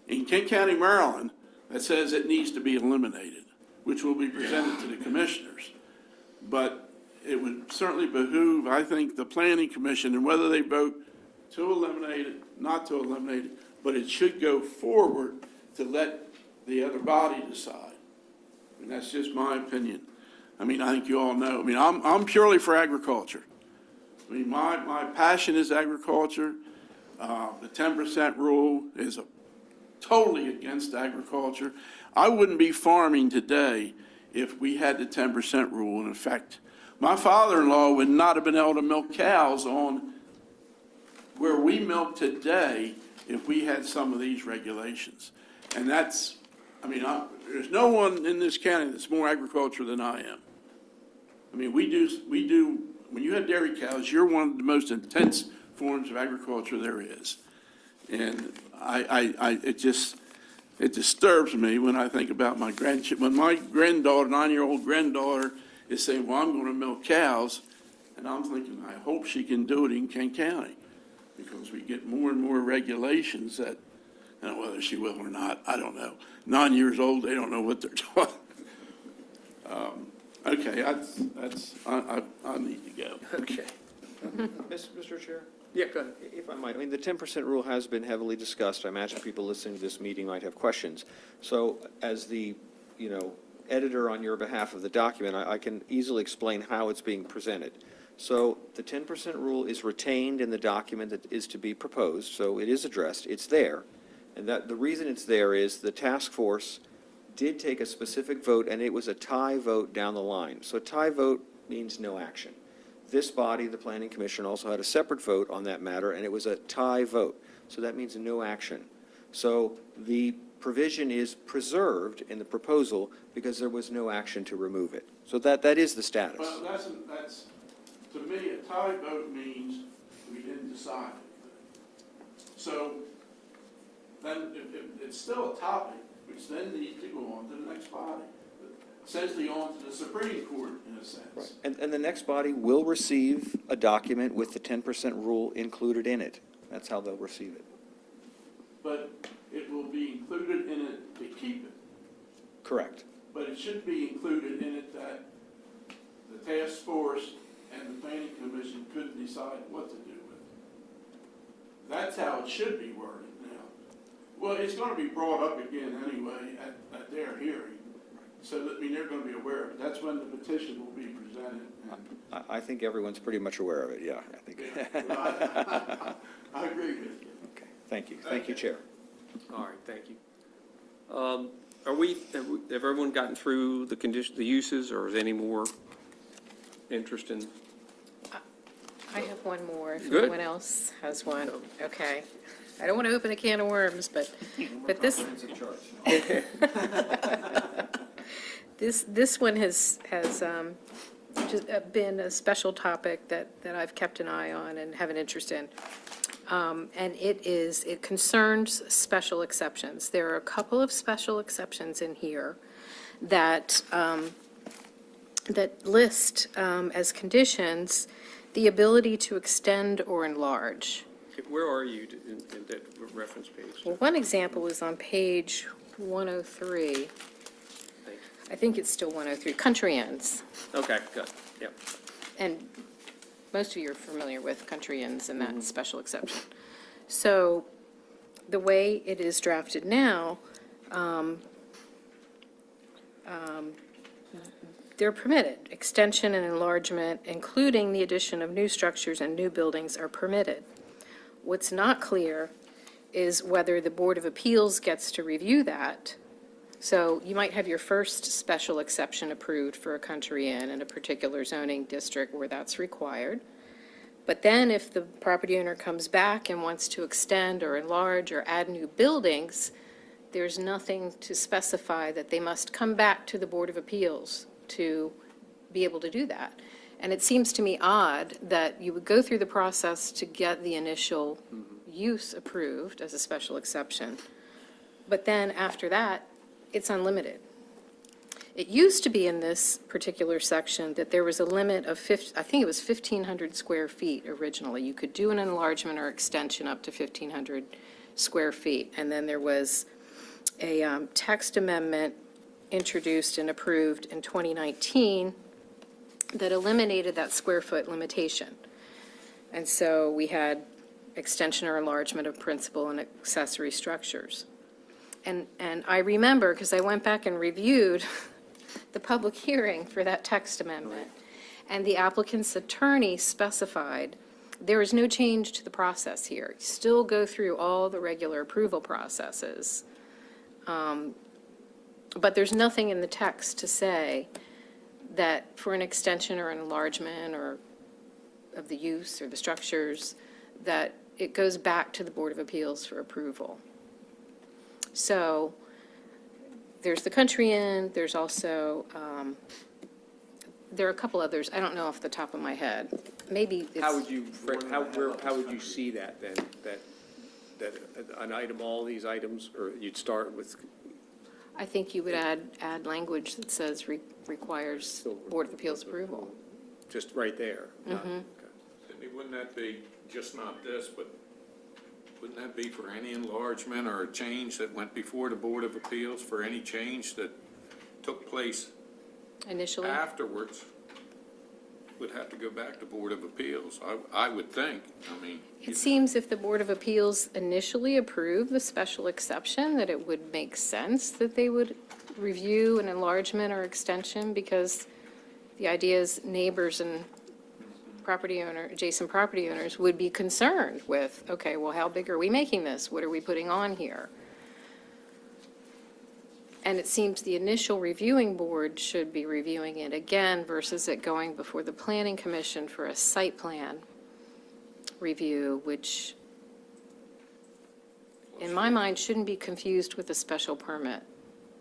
S7: in Kent County, Maryland, that says it needs to be eliminated, which will be presented to the commissioners. But it would certainly behoove, I think, the planning commission, and whether they vote to eliminate it, not to eliminate it, but it should go forward to let the other body decide. And that's just my opinion. I mean, I think you all know, I mean, I'm purely for agriculture. I mean, my passion is agriculture. The 10% rule is totally against agriculture. I wouldn't be farming today if we had the 10% rule in effect. My father-in-law would not have been able to milk cows on where we milk today if we had some of these regulations. And that's, I mean, there's no one in this county that's more agriculture than I am. I mean, we do, when you have dairy cows, you're one of the most intense forms of agriculture there is. And it disturbs me when I think about my grandchildren. When my granddaughter, 9-year-old granddaughter, is saying, well, I'm going to milk cows, and I'm thinking, I hope she can do it in Kent County, because we get more and more regulations that, you know, whether she will or not, I don't know. 9 years old, they don't know what they're doing. Okay, I need to go.
S2: Okay. Mr. Chair?
S1: Yeah, go ahead.
S2: If I might, I mean, the 10% rule has been heavily discussed. I imagine people listening to this meeting might have questions. So as the, editor on your behalf of the document, I can easily explain how it's being presented. So the 10% rule is retained in the document that is to be proposed, so it is addressed, it's there. And that, the reason it's there is the task force did take a specific vote, and it was a tie vote down the line. So a tie vote means no action. This body, the Planning Commission, also had a separate vote on that matter, and it was a tie vote. So that means no action. So the provision is preserved in the proposal because there was no action to remove it. So that is the status.
S7: Well, that's, to me, a tie vote means we didn't decide anything. So then if it's still a topic, which then needs to go on to the next body. essentially on to the Supreme Court in a sense.
S2: And the next body will receive a document with the 10% rule included in it. That's how they'll receive it.
S7: But it will be included in it to keep it.
S2: Correct.
S7: But it should be included in it that the task force and the planning commission couldn't decide what to do with it. That's how it should be worded now. Well, it's gonna be brought up again anyway at their hearing. So, I mean, they're gonna be aware of it. That's when the petition will be presented. And,
S2: I think everyone's pretty much aware of it, yeah, I think.
S7: I agree with you.
S2: Okay, thank you. Thank you, Chair.
S1: All right, thank you. Have everyone gotten through the condition, the uses, or is any more interest in?
S5: I have one more, if
S1: Good.
S5: anyone else has one. Okay. I don't want to open a can of worms, but this, this one has just been a special topic that I've kept an eye on and have an interest in. And it concerns special exceptions. There are a couple of special exceptions in here that, that list as conditions the ability to extend or enlarge.
S1: Where are you in that reference page?
S5: Well, one example is on page 103. I think it's still 103, country inns.
S1: Okay, good, yep.
S5: And most of you are familiar with country inns and that special exception. So the way it is drafted now, they're permitted. Extension and enlargement, including the addition of new structures and new buildings, are permitted. What's not clear is whether the Board of Appeals gets to review that. So you might have your first special exception approved for a country inn in a particular zoning district where that's required. But then if the property owner comes back and wants to extend or enlarge or add new buildings, there's nothing to specify that they must come back to the Board of Appeals to be able to do that. And it seems to me odd that you would go through the process to get the initial use approved as a special exception, but then after that, it's unlimited. It used to be in this particular section that there was a limit of I think it was 1,500 square feet originally. You could do an enlargement or extension up to 1,500 square feet. And then there was a text amendment introduced and approved in 2019 that eliminated that square foot limitation. And so we had extension or enlargement of principal and accessory structures. And I remember, because I went back and reviewed the public hearing for that text amendment, and the applicant's attorney specified there is no change to the process here. You still go through all the regular approval processes. But there's nothing in the text to say that for an extension or an enlargement or of the use or the structures, that it goes back to the Board of Appeals for approval. So there's the country inn, there's also, there are a couple others, I don't know off the top of my head. Maybe it's.
S1: How would you see that then, that an item, all these items, or you'd start with?
S5: I think you would add language that says requires Board of Appeals approval.
S1: Just right there? Okay.
S3: Cindy, wouldn't that be, just not this, but wouldn't that be for any enlargement or a change that went before the Board of Appeals, for any change that took place
S5: Initially?
S3: afterwards? Would have to go back to Board of Appeals, I would think. I mean.
S5: It seems if the Board of Appeals initially approved the special exception, that it would make sense that they would review an enlargement or extension, because the idea is neighbors and adjacent property owners would be concerned with, okay, well, how big are we making this? What are we putting on here? And it seems the initial reviewing board should be reviewing it again versus it going before the Planning Commission for a site plan review, which in my mind shouldn't be confused with a special permit,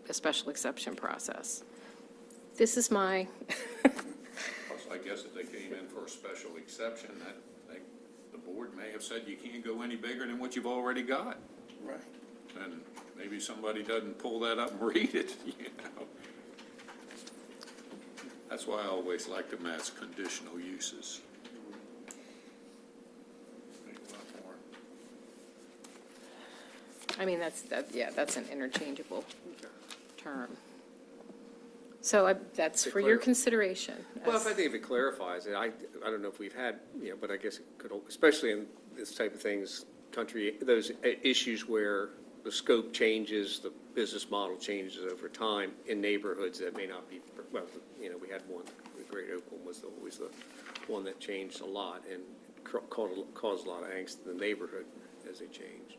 S5: a special exception process. This is my,
S3: Plus, I guess if they came in for a special exception, the board may have said you can't go any bigger than what you've already got.
S9: Right.
S3: And maybe somebody doesn't pull that up and read it, you know. That's why I always like them as conditional uses.
S7: Make a lot more.
S5: I mean, that's an interchangeable term. So that's for your consideration.
S1: Well,
S5: as-
S1: I think if it clarifies it, I don't know if we've had, but I guess it could, especially in this type of things, those issues where the scope changes, the business model changes over time in neighborhoods that may not be, well, we had one, the Great Oakland was always the one that changed a lot and caused a lot of angst in the neighborhood as they changed.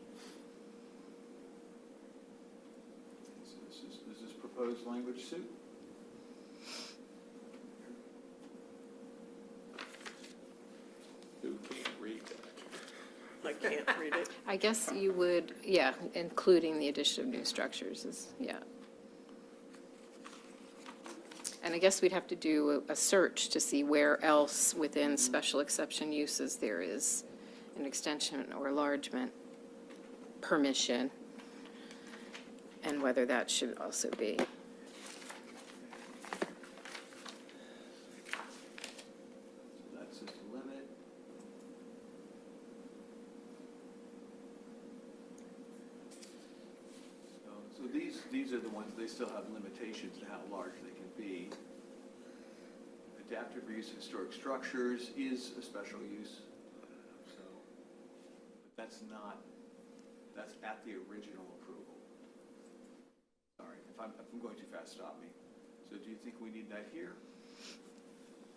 S2: Is this proposed language suit?
S3: Who can't read that?
S4: I can't read it.
S5: I guess you would, including the addition of new structures is, And I guess we'd have to do a search to see where else within special exception uses there is an extension or enlargement permission, and whether that should also be.
S2: That's just a limit. So these are the ones, they still have limitations to how large they can be. Adaptive reuse of historic structures is a special use, so, but that's at the original approval. Sorry, if I'm going too fast, stop me. So do you think we need that here?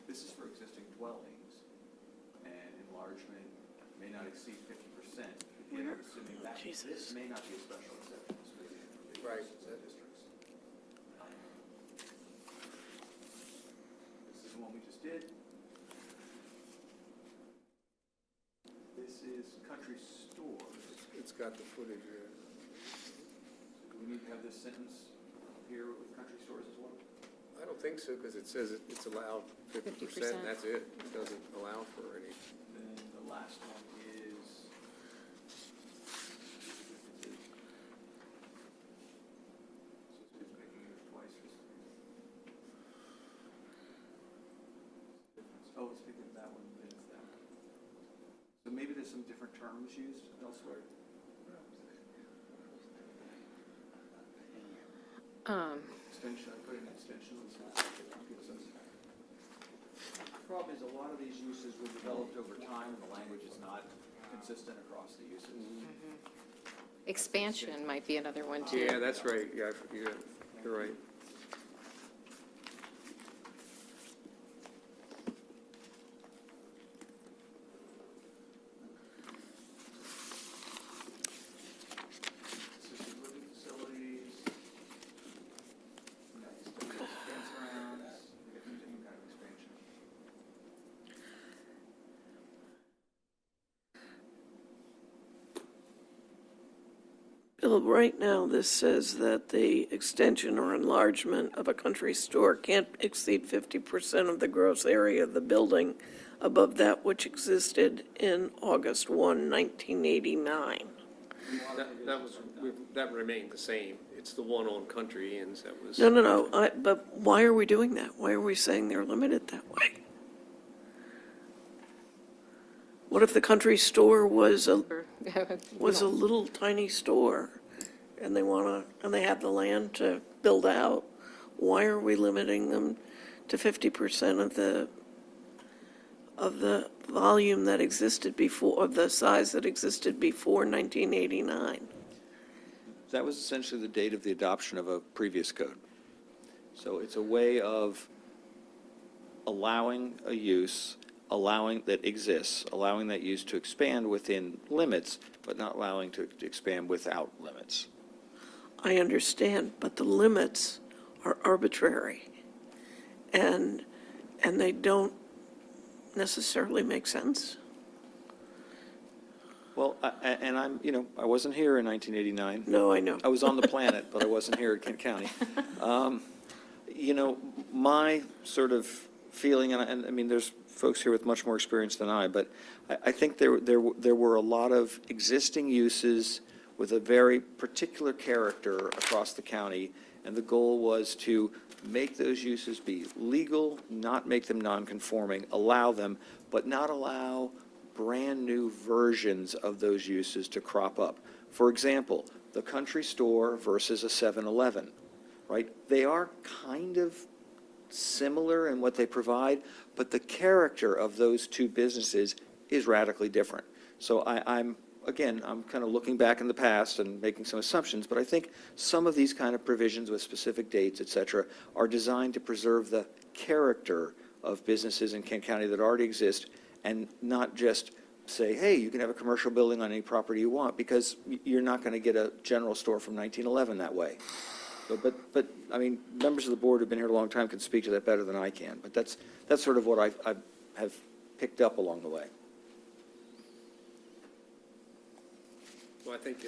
S2: This is for existing dwellings, and enlargement may not exceed 50%. Again, I'm assuming that this may not be a special exception. This may be a
S1: Right.
S2: districts. This is the one we just did. This is country stores.
S1: It's got the footage here.
S2: Do we need to have this sentence here with country stores as well?
S1: I don't think so, because it says it's allowed 50%,
S5: 50%.
S1: that's it. It doesn't allow for any.
S2: Then the last one is. So it's making it twice or something. Oh, it's picking that one, then it's that one. So maybe there's some different terms used elsewhere. Extension, I put an extension on this. The problem is a lot of these uses were developed over time, and the language is not consistent across the uses.
S5: Expansion might be another one, too.
S1: Yeah, that's right, you're right.
S2: Assisted living facilities, campgrounds, different kind of expansion.
S4: Bill, right now, this says that the extension or enlargement of a country store can't exceed 50% of the gross area of the building above that which existed in August 1, 1989.
S1: That remained the same. It's the one on Country Inns that was.
S4: No, but why are we doing that? Why are we saying they're limited that way? What if the country store was a little tiny store, and they have the land to build out? Why are we limiting them to 50% of the volume that existed before, of the size that existed before 1989?
S2: That was essentially the date of the adoption of a previous code. So it's a way of allowing a use, that exists, allowing that use to expand within limits, but not allowing to expand without limits.
S4: I understand, but the limits are arbitrary, and they don't necessarily make sense.
S2: Well, I wasn't here in 1989.
S4: No, I know.
S2: I was on the planet, but I wasn't here at Kent County. My sort of feeling, and I mean, there's folks here with much more experience than I, but I think there were a lot of existing uses with a very particular character across the county, And the goal was to make those uses be legal, not make them non-conforming, allow them, but not allow brand-new versions of those uses to crop up. For example, the country store versus a 7-Eleven, right? They are kind of similar in what they provide, but the character of those two businesses is radically different. So I'm kind of looking back in the past and making some assumptions, but I think some of these kind of provisions with specific dates, et cetera, are designed to preserve the character of businesses in Kent County that already exist, and not just say, hey, you can have a commercial building on any property you want, because you're not going to get a general store from 1911 that way. So, but, I mean, members of the board who've been here a long time can speak to that better than I can, but that's sort of what I have picked up along the way.
S1: Well, I think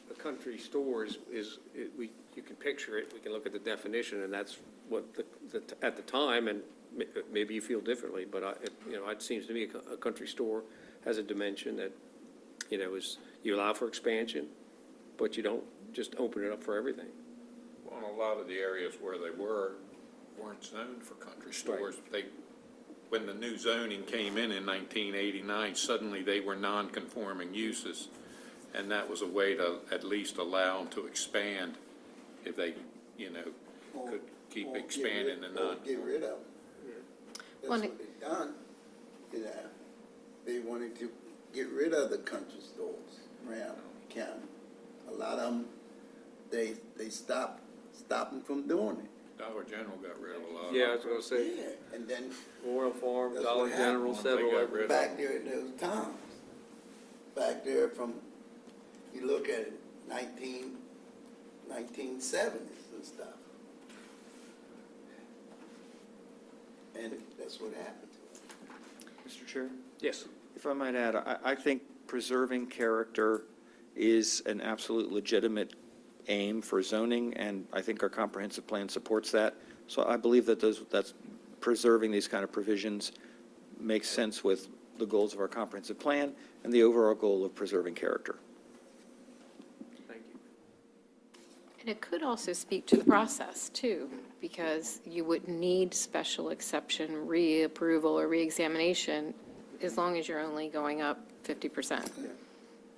S1: a country store you can picture it, we can look at the definition, and that's what at the time, and maybe you feel differently, but it seems to me a country store has a dimension that, is, you allow for expansion, but you don't just open it up for everything.
S3: Well, in a lot of the areas where they weren't zoned for country stores. When the new zoning came in 1989, suddenly they were non-conforming uses, and that was a way to at least allow them to expand if they, could keep
S10: Or
S3: expanding the non.
S10: Get rid of them. That's
S5: Well,
S10: what they done. They wanted to get rid of the country stores around the county. A lot of them, they stopped them from doing it.
S3: Dollar General got rid of a lot of
S1: Yeah, I
S3: them.
S1: was going to say,
S10: Yeah, and then
S1: Royal Farm,
S10: That's
S1: Dollar
S10: what
S1: General,
S10: happened.
S3: They got
S1: 7-Eleven.
S3: rid of
S10: back
S3: them.
S10: there in those times, back there from, you look at it, 1970s and stuff. And that's what happened to it.
S2: Mr. Chair?
S1: Yes.
S2: If I might add, I think preserving character is an absolute legitimate aim for zoning, and I think our comprehensive plan supports that. So I believe that that's preserving these kind of provisions makes sense with the goals of our comprehensive plan and the overall goal of preserving character.
S1: Thank you.
S5: And it could also speak to the process, too, because you wouldn't need special exception, reapproval, or reexamination as long as you're only going up 50%.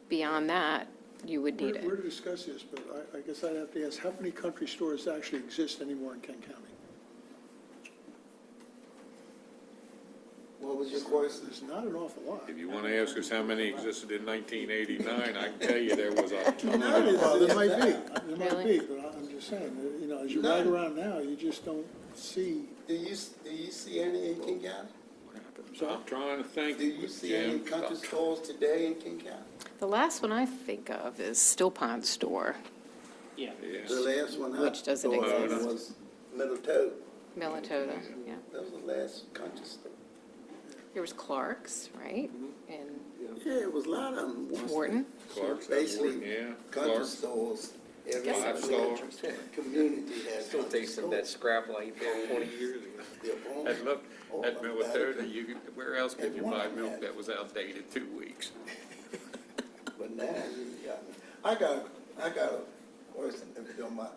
S5: Beyond that, you would need
S8: We're
S5: it.
S8: to discuss this, but I guess I'd have to ask, how many country stores actually exist anymore in Kent County?
S10: What was your question?
S8: There's not an awful lot.
S3: If you want to ask us how many existed in 1989, I can tell you there was a ton.
S8: Well, there might be,
S5: Really?
S8: but I'm just saying, as you ride around now, you just don't see.
S10: Do you see any in King County?
S3: I'm trying to think,
S10: Do you see any
S3: Jim.
S10: country stores today in King County?
S5: The last one I think of is Still Pond Store,
S3: Yeah.
S10: The last one I
S5: Which doesn't
S10: saw
S5: exist.
S10: was Middle Toad.
S5: Militota, yeah.
S10: That was the last country store.
S5: There was Clark's, right? And
S10: Yeah, it was a lot of them. once.
S5: Morton.
S3: Clark's,
S10: Basically,
S3: yeah,
S10: country
S3: Clark's.
S10: stores. Every
S5: Guess
S3: Five
S10: single
S3: stars.
S10: community has
S1: Still
S10: country
S1: tasting that
S10: stores.
S1: scrap light there 20 years ago.
S10: They're on-
S3: And look,
S10: all
S3: at
S10: of them
S3: Military,
S10: better.
S3: where else could you
S10: And one
S3: buy
S10: of them
S3: milk
S10: had-
S3: that was outdated 2 weeks?
S10: But now you got me. I got a question, if you don't mind.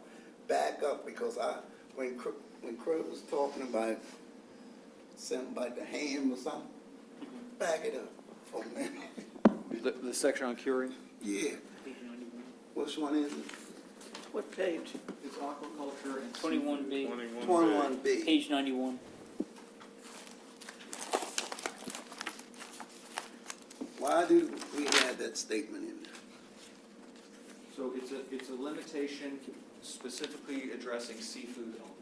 S10: Back up, because when Crow was talking about something about the ham or something, back it up for a minute.
S2: The section on curing?
S10: Yeah. Which one is it?
S4: What page?
S11: It's aquaculture and 21B,
S10: 21B.
S11: page 91.
S10: Why do we have that statement in there?
S2: So it's a limitation specifically addressing seafood only.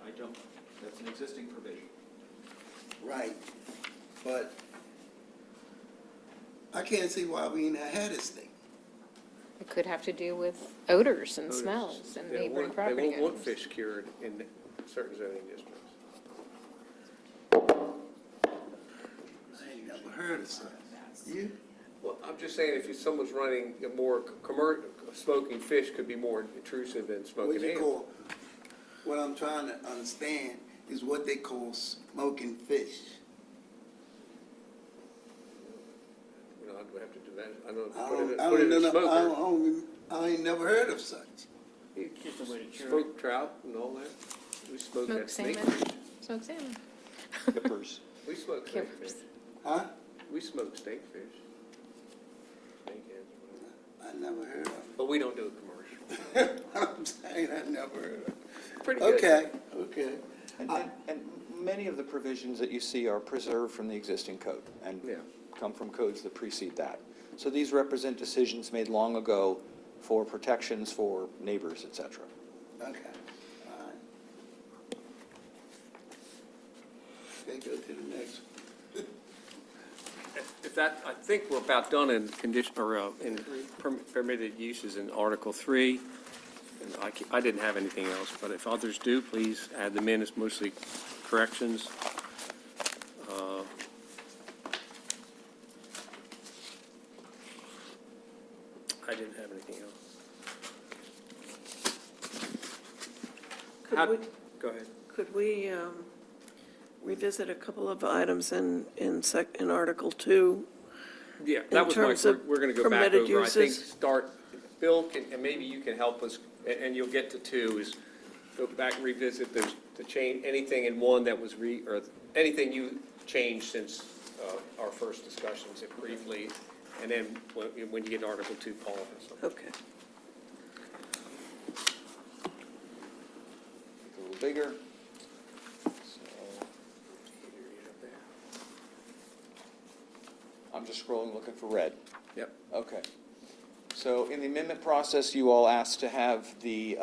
S2: I don't, that's an existing provision.
S10: Right, but I can't see why we ain't had this thing.
S5: It could have to do with odors and smells and neighboring property
S1: They won't want
S5: owners.
S1: fish cured in certain zoning districts.
S10: I ain't never heard of something. You?
S1: Well, I'm just saying, if someone's running a more smoking fish could be more intrusive than
S10: What
S1: smoking
S10: you
S1: ham.
S10: call, what I'm trying to understand is what they call smoking fish.
S1: You know, I'd have to do that. I don't
S10: I
S1: put
S10: don't,
S1: it
S10: I
S1: put it
S10: don't
S1: in
S10: know,
S1: a smoker.
S10: I ain't never heard of such.
S11: It's just a way to cure it.
S12: Smoked trout and all that. We smoked
S5: Smoked
S12: that snake
S5: salmon.
S12: fish.
S5: Smoked salmon.
S2: Kippers.
S12: We smoked snake
S5: Kippers.
S12: fish.
S10: Huh?
S12: We smoked snake fish. Snake heads, whatever.
S10: I never heard of
S12: But we don't do a commercial.
S10: it. I'm saying I never heard of it.
S12: Pretty good.
S10: Okay.
S2: And many of the provisions that you see are preserved from the existing code and
S12: Yeah.
S2: come from codes that precede that. So these represent decisions made long ago for protections for neighbors, et cetera.
S10: Okay, all right. Okay, go to the next.
S1: If that, I think we're about done in condition, or in permitted uses in Article 3. And I didn't have anything else, but if others do, please add them in. It's mostly corrections. I didn't have anything else.
S4: Could we,
S1: Go ahead.
S4: could we revisit a couple of items in Article 2?
S1: Yeah,
S4: In
S1: that was
S4: terms
S1: my,
S4: of
S1: we're going to go back
S4: permitted
S1: over, I think,
S4: uses?
S1: start, Bill, and maybe you can help us, and you'll get to 2, is go back and revisit the change, anything in 1 that was or anything you changed since our first discussions, if briefly, and then when you get to Article 2, Paul has something.
S4: Okay.
S2: A little bigger. I'm just scrolling, looking for red.
S1: Yep.
S2: Okay. So in the amendment process, you all asked to have the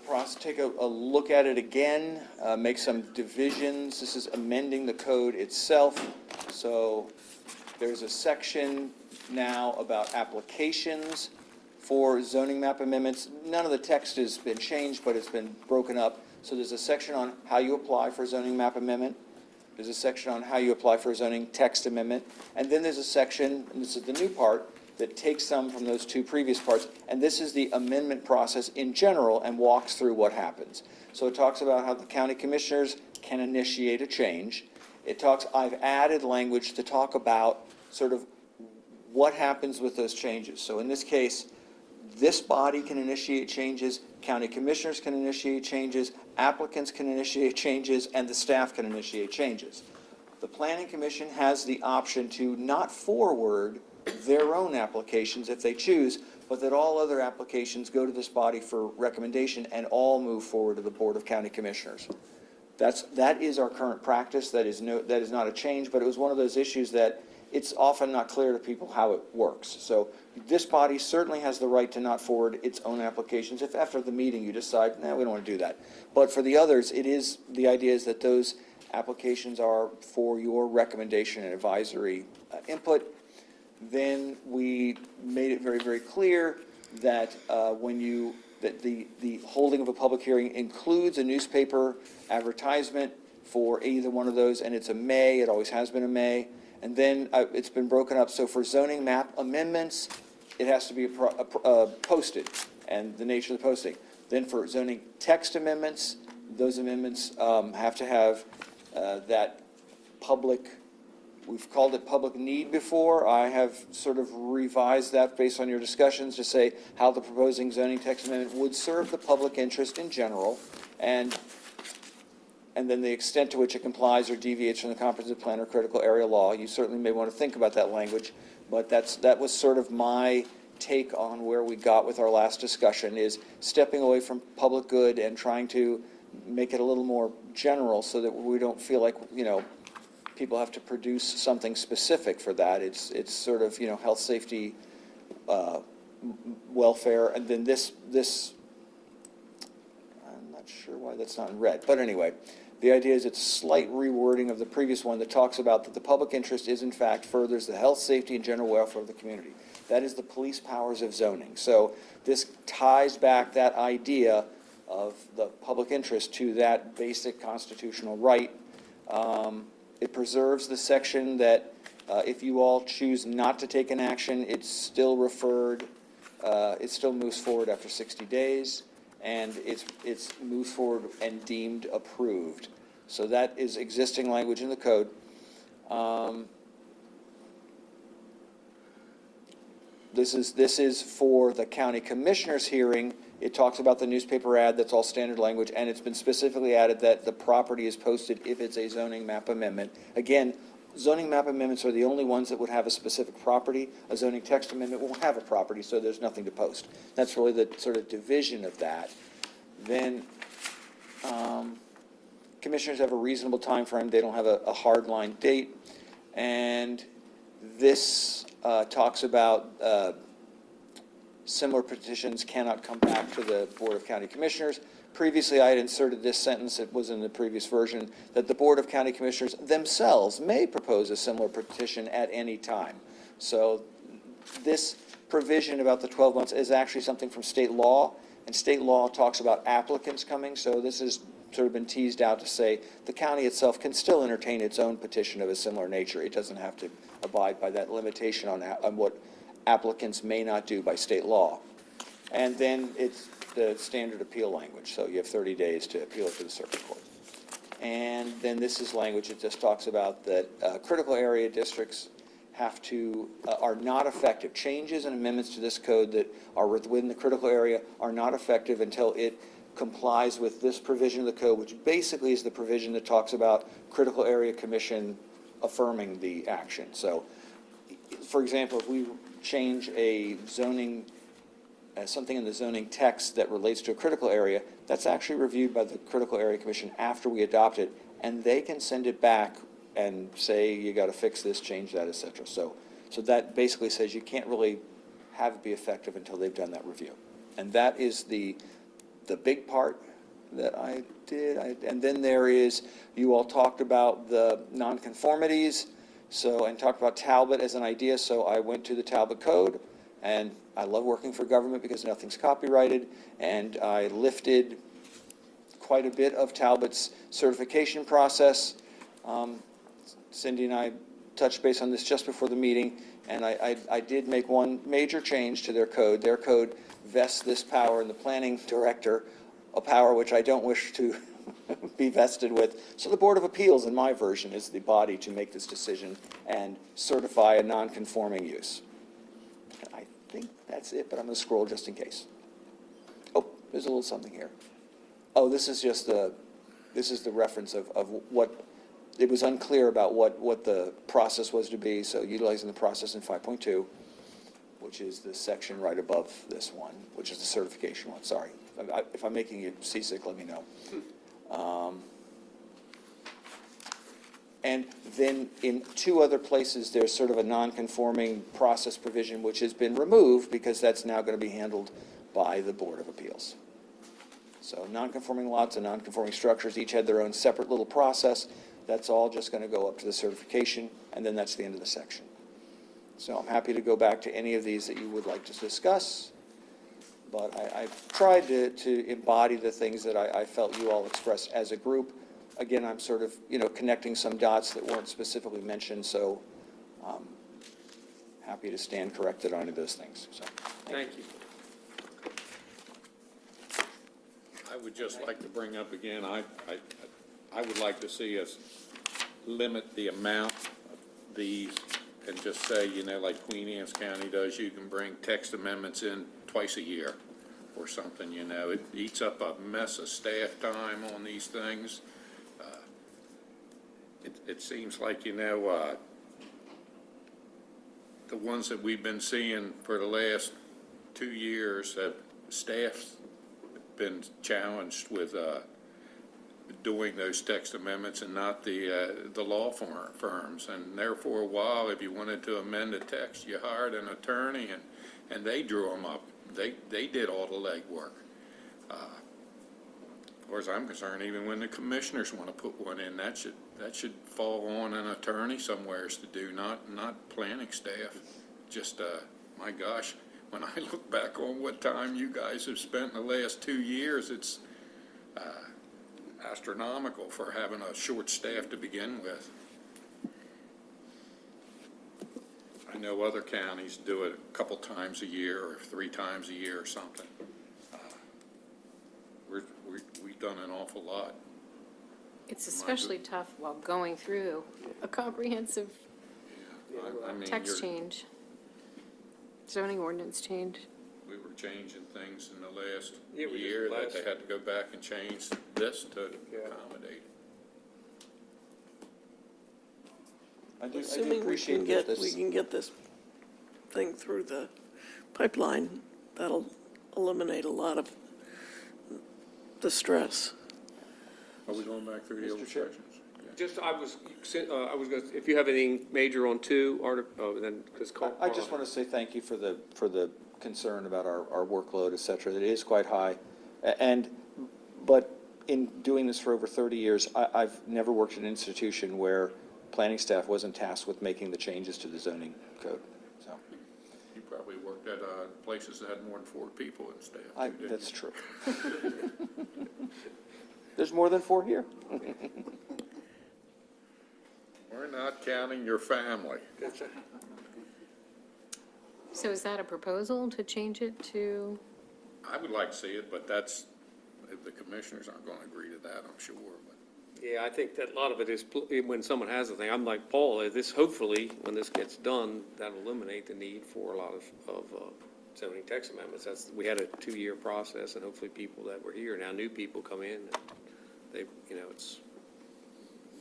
S2: process, take a look at it again, make some divisions. This is amending the code itself. So there's a section now about applications for zoning map amendments. None of the text has been changed, but it's been broken up. So there's a section on how you apply for a zoning map amendment. There's a section on how you apply for a zoning text amendment. And then there's a section, and this is the new part, that takes some from those 2 previous parts. And this is the amendment process in general and walks through what happens. So it talks about how the county commissioners can initiate a change. It talks, I've added language to talk about sort of what happens with those changes. So in this case, this body can initiate changes, county commissioners can initiate changes, applicants can initiate changes, and the staff can initiate changes. The planning commission has the option to not forward their own applications if they choose, but that all other applications go to this body for recommendation and all move forward to the Board of County Commissioners. That is our current practice. That is not a change, but it was one of those issues that it's often not clear to people how it works. So this body certainly has the right to not forward its own applications if after the meeting you decide, we don't want to do that. But for the others, the idea is that those applications are for your recommendation and advisory input. Then we made it very, very clear that the holding of a public hearing includes a newspaper advertisement for either one of those, and it's a May. It always has been a May. And then it's been broken up. So for zoning map amendments, it has to be posted, and the nature of the posting. Then for zoning text amendments, those amendments have to have that public, we've called it public need before. I have sort of revised that based on your discussions to say how the proposing zoning text amendment would serve the public interest in general, and then the extent to which it complies or deviates from the comprehensive plan or critical area law. You certainly may want to think about that language, but that was sort of my take on where we got with our last discussion, is stepping away from public good and trying to make it a little more general so that we don't feel like, people have to produce something specific for that. It's sort of, health, safety, welfare, and then this, I'm not sure why that's not in red, but anyway, the idea is it's a slight rewording of the previous one that talks about that the public interest is in fact furthers the health, safety, and general welfare of the community. That is the police powers of zoning. So this ties back that idea of the public interest to that basic constitutional right. It preserves the section that if you all choose not to take an action, it's still referred, it still moves forward after 60 days, and it's moves forward and deemed approved. So that is existing language in the code. this is for the county commissioners hearing. It talks about the newspaper ad, that's all standard language, and it's been specifically added that the property is posted if it's a zoning map amendment. Again, zoning map amendments are the only ones that would have a specific property. A zoning text amendment won't have a property, so there's nothing to post. That's really the sort of division of that. Then, commissioners have a reasonable time frame. They don't have a hard line date. And this talks about similar petitions cannot come back to the Board of County Commissioners. Previously, I had inserted this sentence, it was in the previous version, that the Board of County Commissioners themselves may propose a similar petition at any time. So this provision about the 12 months is actually something from state law, and state law talks about applicants coming, so this has sort of been teased out to say the county itself can still entertain its own petition of a similar nature. It doesn't have to abide by that limitation on what applicants may not do by state law. And then it's the standard appeal language, so you have 30 days to appeal it to the circuit court. And then this is language that just talks about that critical area districts have to, are not effective. Changes and amendments to this code that are within the critical area are not effective until it complies with this provision of the code, which basically is the provision that talks about critical area commission affirming the action. So, for example, if we change a zoning, something in the zoning text that relates to a critical area, that's actually reviewed by the Critical Area Commission after we adopt it, and they can send it back and say, you got to fix this, change that, et cetera. So that basically says you can't really have it be effective until they've done that review. And that is the big part that I did. And then there is, you all talked about the nonconformities, and talked about Talbot as an idea, so I went to the Talbot Code, and I love working for government because nothing's copyrighted, and I lifted quite a bit of Talbot's certification process. Cindy and I touched base on this just before the meeting, and I did make one major change to their code. Their code vests this power in the planning director, a power which I don't wish to be vested with. So the Board of Appeals, in my version, is the body to make this decision and certify a non-conforming use. And I think that's it, but I'm going to scroll just in case. Oh, there's a little something here. Oh, this is just this is the reference of what, it was unclear about what the process was to be, so utilizing the process in 5.2, which is the section right above this one, which is the certification one. Sorry. If I'm making you seasick, let me know. And then in two other places, there's sort of a non-conforming process provision, which has been removed because that's now going to be handled by the Board of Appeals. So non-conforming lots and non-conforming structures each had their own separate little process. That's all just going to go up to the certification, and then that's the end of the section. So I'm happy to go back to any of these that you would like to discuss. But I've tried to embody the things that I felt you all expressed as a group. Again, I'm sort of, connecting some dots that weren't specifically mentioned, so happy to stand corrected on any of those things. So,
S1: Thank you.
S3: I would just like to bring up again, I would like to see us limit the amount of these and just say, like Queen Anne's County does, you can bring text amendments in twice a year or something, It eats up a mess of staff time on these things. It seems like, the ones that we've been seeing for the last 2 years, staff's been challenged with doing those text amendments and not the law firms. And there for a while, if you wanted to amend a text, you hired an attorney and they drew them up. They did all the legwork. As far as I'm concerned, even when the commissioners want to put one in, that should fall on an attorney somewheres to do, not planning staff. Just, my gosh, when I look back on what time you guys have spent in the last 2 years, it's astronomical for having a short staff to begin with. I know other counties do it a couple times a year or 3 times a year or something. We've done an awful lot.
S5: It's especially tough while going through a comprehensive
S3: I mean,
S5: text change. zoning ordinance change?
S3: We were changing things in the last
S1: Yeah, we just
S3: year that
S1: last-
S3: they had to go back and change this to
S1: Yeah.
S3: accommodate.
S2: I do
S4: Assuming we
S2: appreciate
S4: can
S2: that
S4: get, we
S2: this,
S4: can get this thing through the pipeline, that'll eliminate a lot of the stress.
S3: Are we going back through the old
S2: Mr. Chair.
S3: sections?
S1: Just, I was gonna, if you have anything major on 2, then, because
S2: I just want to say thank you for the concern about our workload, et cetera. It is quite high. But in doing this for over 30 years, I've never worked in an institution where planning staff wasn't tasked with making the changes to the zoning code, so.
S3: You probably worked at places that had more than 4 people in staff, too, didn't
S2: That's
S3: you?
S2: true. There's more than 4 here.
S3: We're not counting your family.
S5: So is that a proposal to change it to,
S3: I would like to see it, but that's, the commissioners aren't going to agree to that, I'm sure. But
S1: Yeah, I think that a lot of it is, when someone has a thing, I'm like Paul, this, hopefully, when this gets done, that'll eliminate the need for a lot of zoning text amendments. We had a 2-year process, and hopefully people that were here, now new people come in, and they,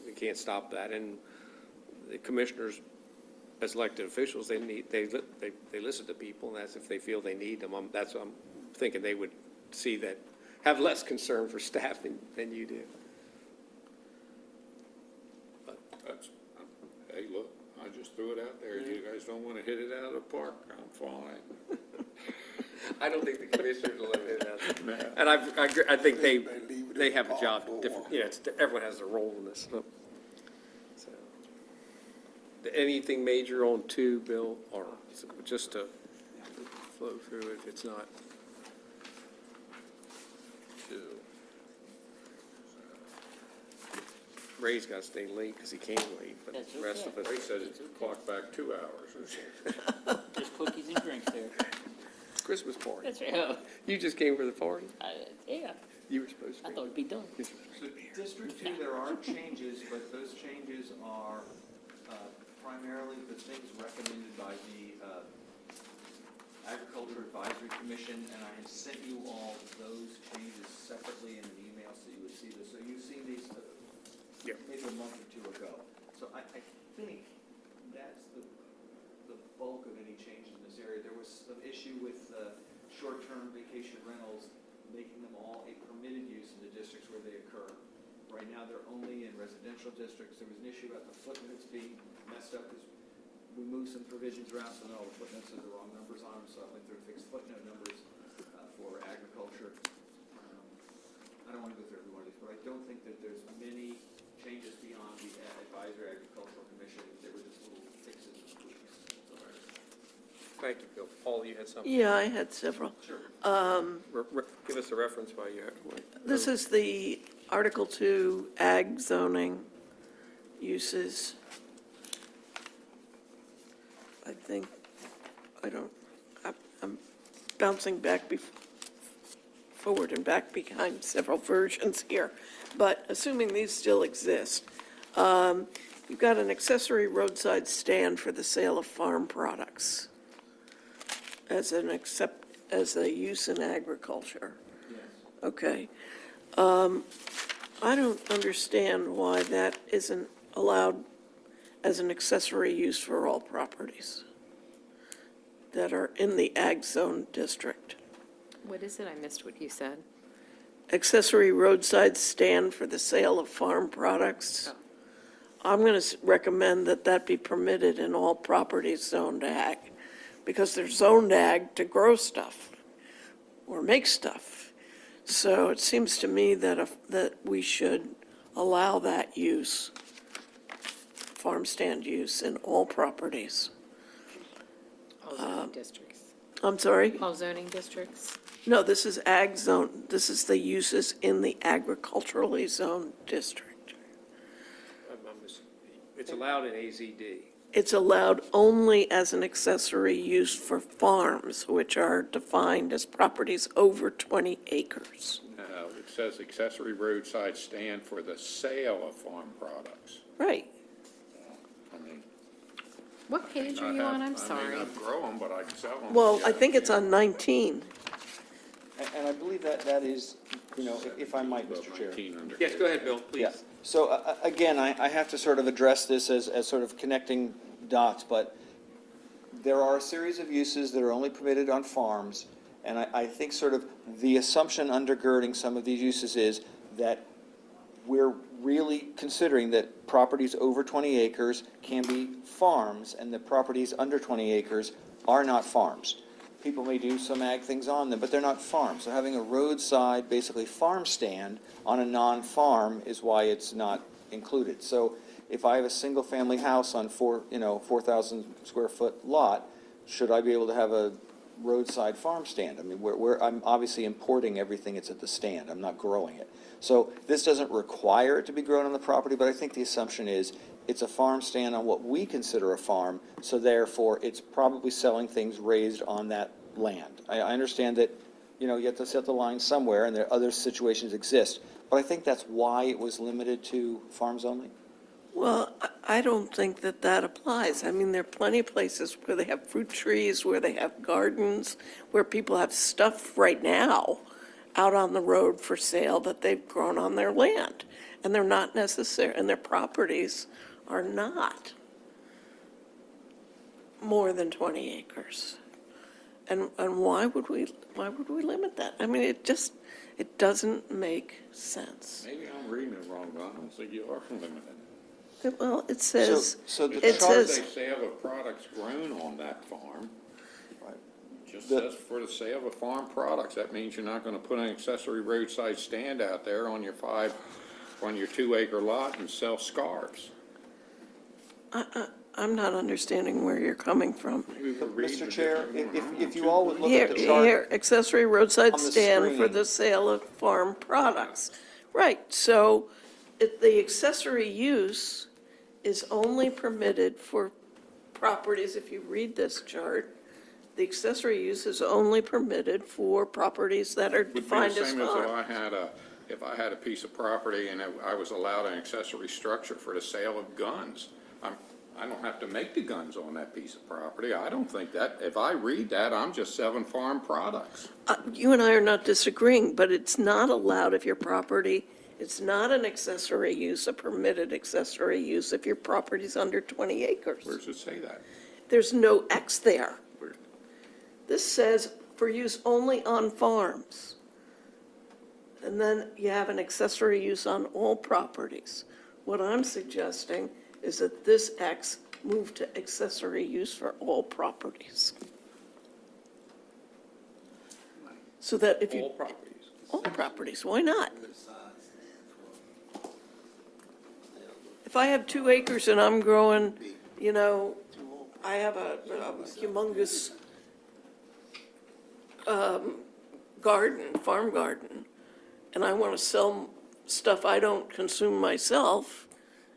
S1: we can't stop that, and the commissioners, as elected officials, they listen to people, and that's if they feel they need them. That's what I'm thinking they would see that, have less concern for staff than you do.
S3: that's, hey, look, I just threw it out there. You guys don't want to hit it out of the park, I'm fine.
S1: I don't think the commissioners will let it out.
S3: No.
S1: And I think they
S10: leave it
S1: have a job,
S10: off
S1: different,
S10: for
S1: everyone has a role in this. So, anything major on 2, Bill, or just to flow through it if it's not?
S3: 2.
S1: Ray's got to stay late because he came late, but
S11: That's
S1: the rest of us.
S3: They said it's clock back 2 hours.
S11: Just cookies and drinks there.
S1: Christmas party.
S11: That's right. Oh,
S1: You just came for the party?
S11: yeah,
S1: You were supposed to
S11: I
S1: be.
S11: thought it'd be done.
S2: So District 2, there are changes, but those changes are primarily the things recommended by the Agriculture Advisory Commission, and I had sent you all those changes separately in an email so you would see this. So you've seen these
S1: Yeah.
S2: maybe a month or 2 ago. So I think that's the bulk of any change in this area. There was some issue with short-term vacation rentals, making them all a permitted use in the districts where they occur. Right now, they're only in residential districts. There was an issue about the footnotes being messed up because we moved some provisions around, so now all the footnotes have the wrong numbers on them, so I went through and fixed footnote numbers for agriculture. I don't want to go through every one of these, but I don't think that there's many changes beyond the Advisory Agricultural Commission. They were just little fixes and tweaks. So,
S1: Thank you, Bill. Paul, you had something?
S4: Yeah, I had several.
S2: sure.
S1: Give us a reference while you have one.
S4: This is the Article 2 ag zoning uses. I think, I'm bouncing back forward and back behind several versions here, but assuming these still exist, you've got an accessory roadside stand for the sale of farm products as a use in agriculture.
S2: Yes.
S4: Okay. I don't understand why that isn't allowed as an accessory use for all properties that are in the ag zone district.
S5: what is it? I missed what you said.
S4: Accessory roadside stand for the sale of farm products. I'm going to recommend that that be permitted in all properties zoned ag, because they're zoned ag to grow stuff or make stuff. So it seems to me that that we should allow that use, farm stand use, in all properties.
S5: All zoning districts.
S4: I'm sorry?
S5: All zoning districts?
S4: No, this is ag zone, this is the uses in the agriculturally zoned district.
S1: It's allowed in AZD.
S4: It's allowed only as an accessory use for farms, which are defined as properties over 20 acres.
S3: No, it says accessory roadside stand for the sale of farm products.
S4: Right.
S3: I mean,
S5: What page are
S3: I
S5: you
S3: have-
S5: on? I'm
S3: I
S5: sorry.
S3: may not grow them, but I can sell them.
S4: Well, I think it's on 19.
S2: And I believe that is, if I might, Mr. Chair.
S12: Yes, go ahead, Bill,
S2: Yeah,
S12: please.
S2: so again, I have to sort of address this as sort of connecting dots, but there are a series of uses that are only permitted on farms, and I think sort of the assumption undergirding some of these uses is that we're really considering that properties over 20 acres can be farms, and that properties under 20 acres are not farms. People may do some ag things on them, but they're not farms. So having a roadside, basically farm stand on a non-farm is why it's not included. So if I have a single-family house on 4,000 square foot lot, should I be able to have a roadside farm stand? I mean, I'm obviously importing everything that's at the stand. I'm not growing it. So this doesn't require it to be grown on the property, but I think the assumption is it's a farm stand on what we consider a farm, so therefore it's probably selling things raised on that land. I understand that, you have to set the line somewhere, and there other situations exist, but I think that's why it was limited to farms only.
S4: Well, I don't think that applies. I mean, there are plenty of places where they have fruit trees, where they have gardens, where people have stuff right now out on the road for sale that they've grown on their land. And they're not necessary, and their properties are not more than 20 acres. And why would we limit that? I mean, it doesn't make sense.
S3: Maybe I'm reading it wrong, but I don't think you are limited.
S4: Well, it says,
S2: So the
S4: it
S2: chart-
S4: says,
S3: They sale of products grown on that farm.
S2: Right.
S3: Just
S2: The-
S3: says for the sale of farm products. That means you're not gonna put an accessory roadside stand out there on your 2-acre lot and sell scarves.
S4: I'm not understanding where you're coming from.
S3: Maybe we're reading
S2: Mr.
S3: a
S2: Chair,
S3: different one.
S2: if you all would look
S4: Here,
S2: at the chart.
S4: here, accessory roadside
S2: on the
S4: stand for
S2: screen.
S4: the sale of farm products. Right, so the accessory use is only permitted for properties, if you read this chart, the accessory use is only permitted for properties that are
S3: Would be the
S4: defined as
S3: same as
S4: farm.
S3: if I had a piece of property and I was allowed an accessory structure for the sale of guns. I don't have to make the guns on that piece of property. I don't think that, if I read that, I'm just selling farm products.
S4: You and I are not disagreeing, but it's not allowed if your property, it's not an accessory use, a permitted accessory use if your property's under 20 acres.
S3: Where does it say that?
S4: There's no X there.
S3: Where-
S4: This says for use only on farms. And then you have an accessory use on all properties. What I'm suggesting is that this X move to accessory use for all properties. So that if you.
S12: All properties.
S4: All properties, why not? If I have 2 acres and I'm growing, I have a humongous garden, farm garden, and I want to sell stuff I don't consume myself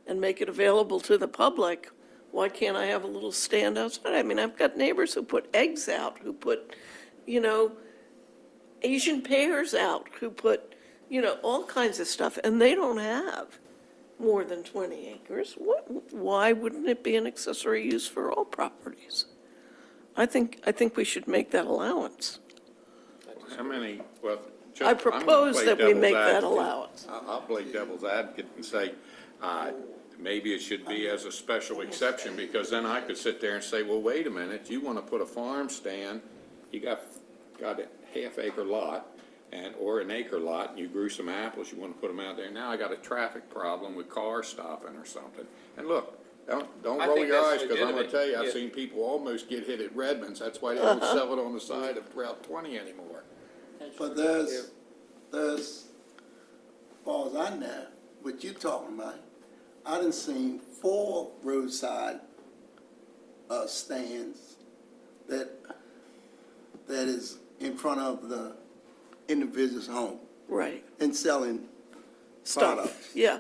S4: and make it available to the public, why can't I have a little stand outside? I mean, I've got neighbors who put eggs out, who put, Asian pears out, who put, all kinds of stuff, and they don't have more than 20 acres. Why wouldn't it be an accessory use for all properties? I think we should make that allowance.
S3: How many, well.
S4: I propose that we make that allowance.
S3: I'll play devil's advocate and say, maybe it should be as a special exception, because then I could sit there and say, well, wait a minute, you want to put a farm stand, you got a half-acre lot, or an acre lot, and you grew some apples, you want to put them out there, now I got a traffic problem with cars stopping or something. And look, don't
S12: I
S3: roll
S12: think
S3: your
S12: that's
S3: eyes, because I'm going to tell you, I've
S12: legitimate,
S3: seen people almost get hit at Redmond's, that's why they don't sell it on the side of Route 20 anymore.
S10: But there's, as far as I know, what you talking about, I done seen 4 roadside, stands that is in front of the individual's home
S4: Right,
S10: and selling
S4: stuff,
S10: products.
S4: yeah.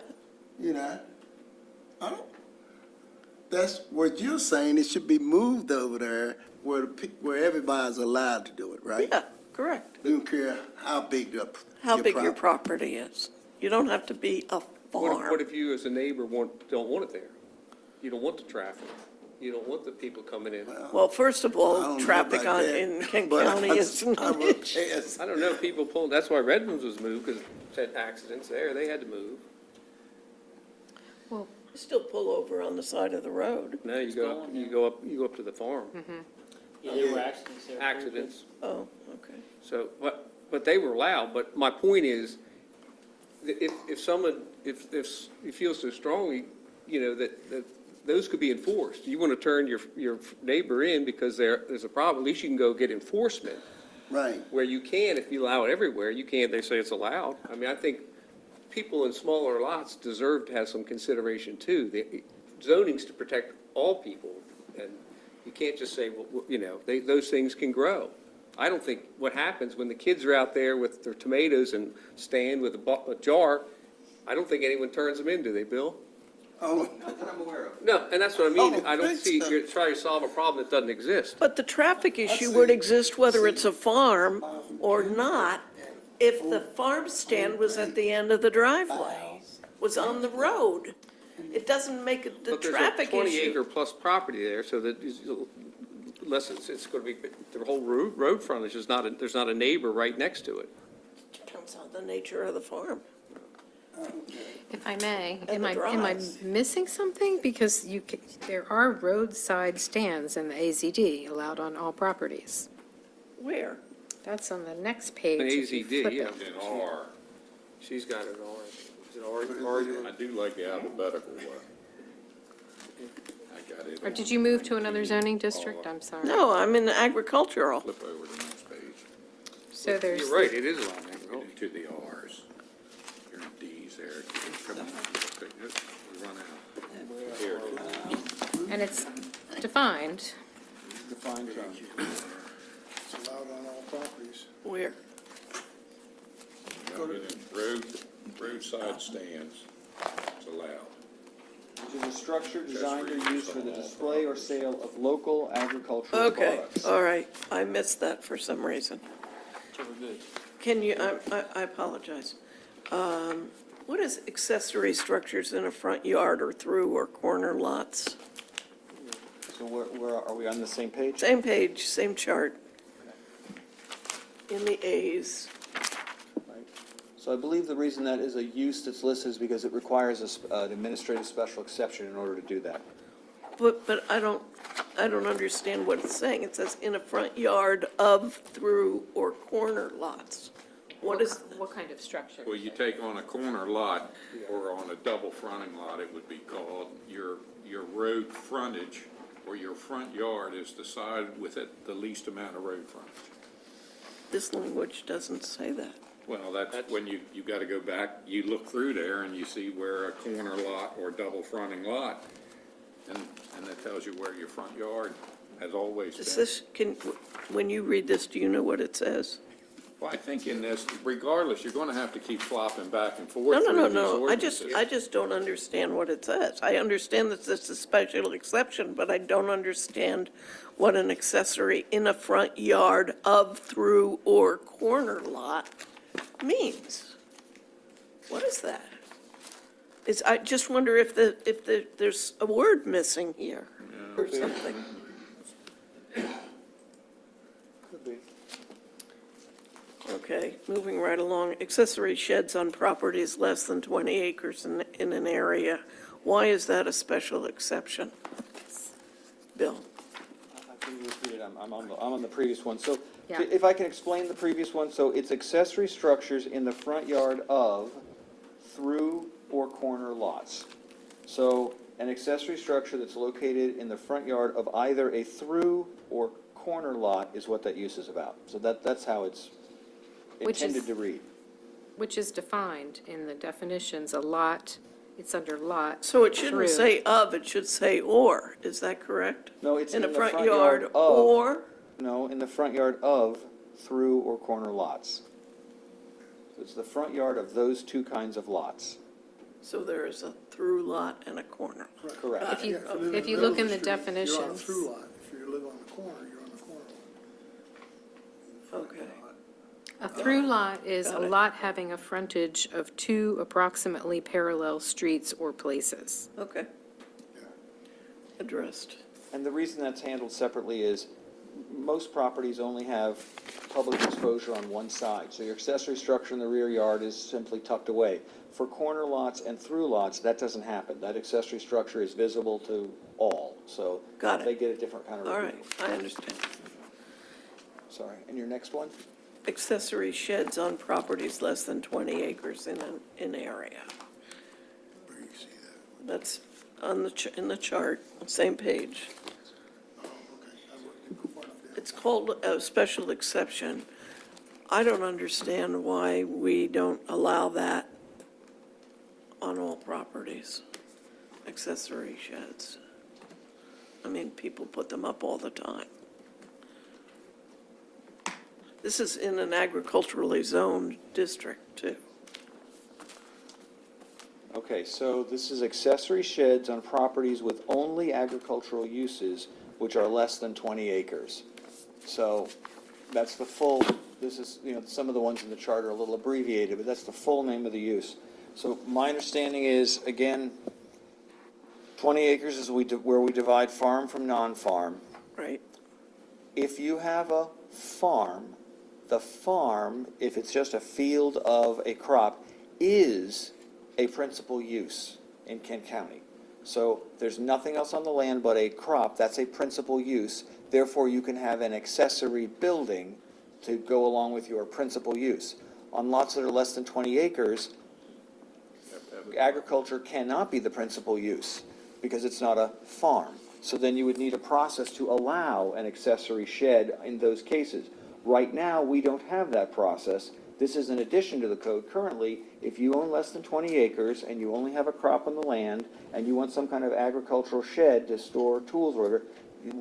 S10: That's what you're saying, it should be moved over there where everybody's allowed to do it, right?
S4: Yeah, correct.
S10: You don't care how big
S4: How big your
S10: property.
S4: property is. You don't have to be a
S12: What
S4: farm.
S12: if you as a neighbor don't want it there? You don't want the traffic? You don't want the people coming in.
S4: Well, first of
S10: I
S4: all,
S10: don't know
S4: traffic
S10: about
S4: on,
S10: that,
S4: in Kent
S10: but
S4: County is
S10: I
S4: not
S10: would
S4: it.
S10: pass.
S12: I don't know, people pulling, that's why Redlands was moved, because it had accidents there, they had to move.
S5: Well,
S4: Still pull over on the side of the road.
S12: No, you go up, you go up to the farm.
S11: Yeah, there were accidents there.
S12: Accidents.
S4: Oh, okay.
S12: So, but they were allowed, but my point is, if someone, if you feel so strongly, you know, that those could be enforced. You want to turn your neighbor in because there's a problem, at least you can go get enforcement.
S10: Right.
S12: Where you can, if you allow it everywhere, you can't, they say it's allowed. I mean, I think people in smaller lots deserve to have some consideration too. The zoning's to protect all people, and you can't just say, well, you know, those things can grow. I don't think what happens when the kids are out there with their tomatoes and stand with a jar, I don't think anyone turns them in, do they, Bill?
S10: Oh,
S2: Not that I'm aware of.
S12: No, and that's what I mean.
S10: Oh,
S12: I don't
S10: thanks,
S12: see,
S10: sir.
S12: you're trying to solve a problem that doesn't exist.
S4: But the traffic issue
S10: see.
S4: would exist whether it's a farm or not, if the farm stand was at the end of the driveway, was on the road. It doesn't make it the
S12: But there's a
S4: traffic
S12: 20
S4: issue.
S12: acre plus property there, so that unless it's going to be, the whole road frontage is not, there's not a neighbor right next to it.
S4: Depends on the nature of the farm.
S5: if I may,
S4: And the
S5: am I
S4: drives.
S5: missing something? Because there are roadside stands in the AZD allowed on all properties.
S4: Where?
S5: That's on the next page.
S12: An
S5: if you
S12: AZD,
S5: flip
S12: yeah.
S5: it.
S3: In R.
S12: She's got it on. Is it R?
S3: I do like the alphabetical one. I got it.
S5: Or did you move to another zoning district? I'm sorry.
S4: No, I'm in agricultural.
S3: Flip over the next page.
S5: So there's.
S12: You're right, it is allowed there.
S3: Get into the Rs. You're in Ds there. Come on. We run out. Here it is.
S5: And it's defined.
S8: Defined zone. It's allowed on all properties.
S4: Where?
S3: Roadside stands, it's allowed.
S2: Which is a structure designed or used for the display or sale of local agricultural
S4: Okay,
S2: products.
S4: all right. I missed that for some reason.
S11: So we're good.
S4: Can you, I apologize. What is accessory structures in a front yard or through or corner lots?
S2: So where, are we on the same page?
S4: Same page, same chart. In the A's.
S2: So I believe the reason that is a use that's listed is because it requires an administrative special exception in order to do that.
S4: But I don't understand what it's saying. It says in a front yard of, through, or corner lots. What is,
S5: What kind of structure?
S3: Well, you take on a corner lot or on a double fronting lot, it would be called, your road frontage or your front yard is the side with it, the least amount of road frontage.
S4: this language doesn't say that.
S3: Well, that's when you got to go back, you look through there and you see where a corner lot or double fronting lot, and that tells you where your front yard has always
S4: Does
S3: been.
S4: this, when you read this, do you know what it says?
S3: Well, I think in this, regardless, you're going to have to keep flopping back and
S4: No,
S3: forth
S4: no,
S3: through
S4: no,
S3: these
S4: no.
S3: ordinances.
S4: I just don't understand what it says. I understand that this is a special exception, but I don't understand what an accessory in a front yard of, through, or corner lot means. What is that? I just wonder if there's a word missing here or something.
S2: Could be.
S4: Okay, moving right along. Accessory sheds on properties less than 20 acres in an area. Why is that a special exception? Bill?
S2: I can repeat it, I'm on the previous one. So
S5: Yeah.
S2: if I can explain the previous one, so it's accessory structures in the front yard of, through, or corner lots. So an accessory structure that's located in the front yard of either a through or corner lot is what that use is about. So that's how it's
S5: Which is-
S2: intended to read.
S5: Which is defined in the definitions, a lot, it's under lot.
S4: So it shouldn't
S5: through.
S4: say of, it should say or. Is that correct?
S2: No, it's
S4: In a
S2: the
S4: front yard
S2: of.
S4: or?
S2: No, in the front yard of, through, or corner lots. So it's the front yard of those two kinds of lots.
S4: So there is a through lot and a corner.
S2: Correct.
S5: If you-
S8: Yeah, live
S5: if you
S8: middle
S5: look
S8: of
S5: in the
S8: street, You're on a
S5: definitions.
S8: through lot. If you live on the corner, you're on the corner.
S4: Okay.
S5: A through lot is
S4: Got
S5: a
S4: it.
S5: lot having a frontage of two approximately parallel streets or places.
S4: Okay. Addressed.
S2: And the reason that's handled separately is most properties only have public exposure on one side. So your accessory structure in the rear yard is simply tucked away. For corner lots and through lots, that doesn't happen. That accessory structure is visible to all. So
S4: Got it.
S2: they get a different kind of
S4: All
S2: review.
S4: right, I understand.
S2: Sorry. And your next one?
S4: Accessory sheds on properties less than 20 acres in area.
S8: Where do you see that?
S4: That's on in the chart, same page.
S8: Oh, okay. I wouldn't go far enough down.
S4: It's called a special exception. I don't understand why we don't allow that on all properties, accessory sheds. I mean, people put them up all the time. This is in an agriculturally zoned district, too.
S2: Okay, so this is accessory sheds on properties with only agricultural uses which are less than 20 acres. So that's the full, this is, some of the ones in the chart are a little abbreviated, but that's the full name of the use. So my understanding is, again, 20 acres is where we divide farm from non-farm.
S4: Right.
S2: If you have a farm, the farm, if it's just a field of a crop, is a principal use in Kent County. So there's nothing else on the land but a crop, that's a principal use. Therefore, you can have an accessory building to go along with your principal use. On lots that are less than 20 acres, agriculture cannot be the principal use because it's not a farm. So then you would need a process to allow an accessory shed in those cases. Right now, we don't have that process. This is in addition to the code. Currently, if you own less than 20 acres and you only have a crop on the land and you want some kind of agricultural shed to store tools or whatever,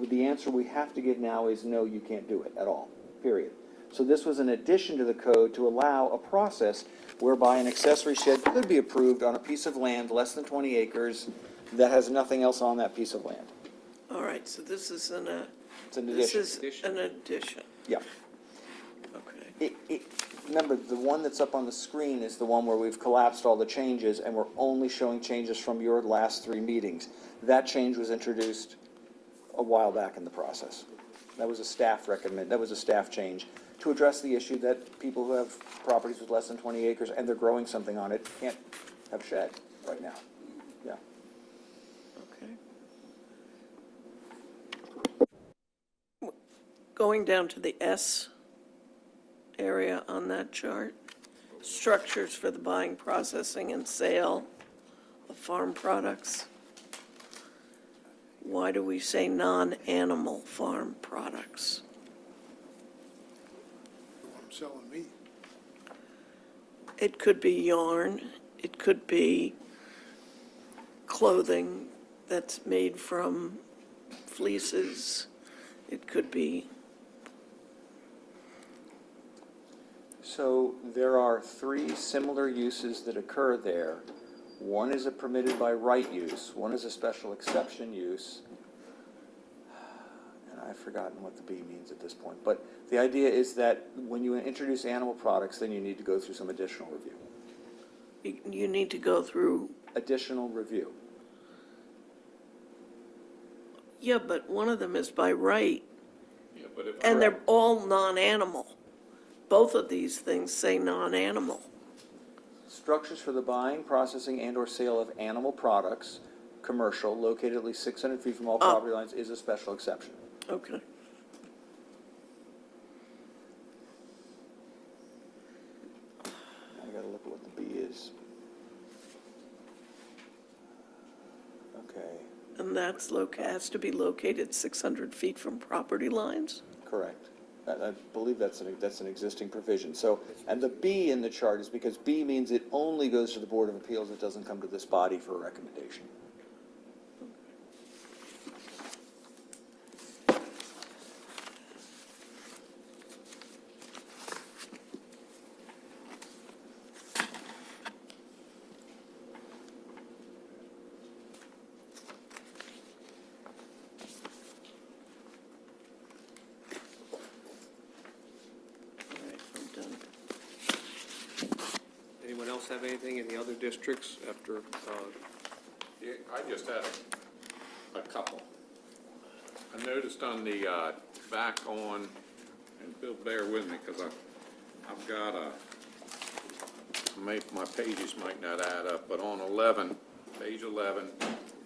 S2: the answer we have to give now is no, you can't do it at all, period. So this was an addition to the code to allow a process whereby an accessory shed could be approved on a piece of land less than 20 acres that has nothing else on that piece of land.
S4: All right, so this is
S2: It's an
S4: this
S2: addition.
S4: is an addition.
S2: Yeah.
S4: Okay.
S2: Remember, the one that's up on the screen is the one where we've collapsed all the changes and we're only showing changes from your last 3 meetings. That change was introduced a while back in the process. That was a staff change to address the issue that people who have properties with less than 20 acres and they're growing something on it can't have shed right now. Yeah.
S4: Okay. Going down to the S area on that chart, structures for the buying, processing, and sale of farm products. Why do we say non-animal farm products?
S8: I'm selling meat.
S4: It could be yarn, it could be clothing that's made from fleeces, it could be,
S2: So there are 3 similar uses that occur there. One is a permitted by right use, one is a special exception use, and I've forgotten what the B means at this point. But the idea is that when you introduce animal products, then you need to go through some additional review.
S4: you need to go through,
S2: Additional review.
S4: yeah, but one of them is by right,
S3: Yeah, but if
S4: and they're all non-animal. Both of these things say non-animal.
S2: Structures for the buying, processing, and/or sale of animal products, commercial, located at least 600 feet from all property lines is a special exception.
S4: Okay.
S2: I gotta look at what the B is. Okay,
S4: And that's has to be located 600 feet from property lines?
S2: correct. I believe that's an existing provision. So, and the B in the chart is because B means it only goes to the Board of Appeals, it doesn't come to this body for a recommendation.
S4: All right, I'm done.
S1: Anyone else have anything in the other districts after,
S3: Yeah, I just had a couple. I noticed on the, back on, and Bill, bear with me, because I've got my pages might not add up, but on 11, page 11,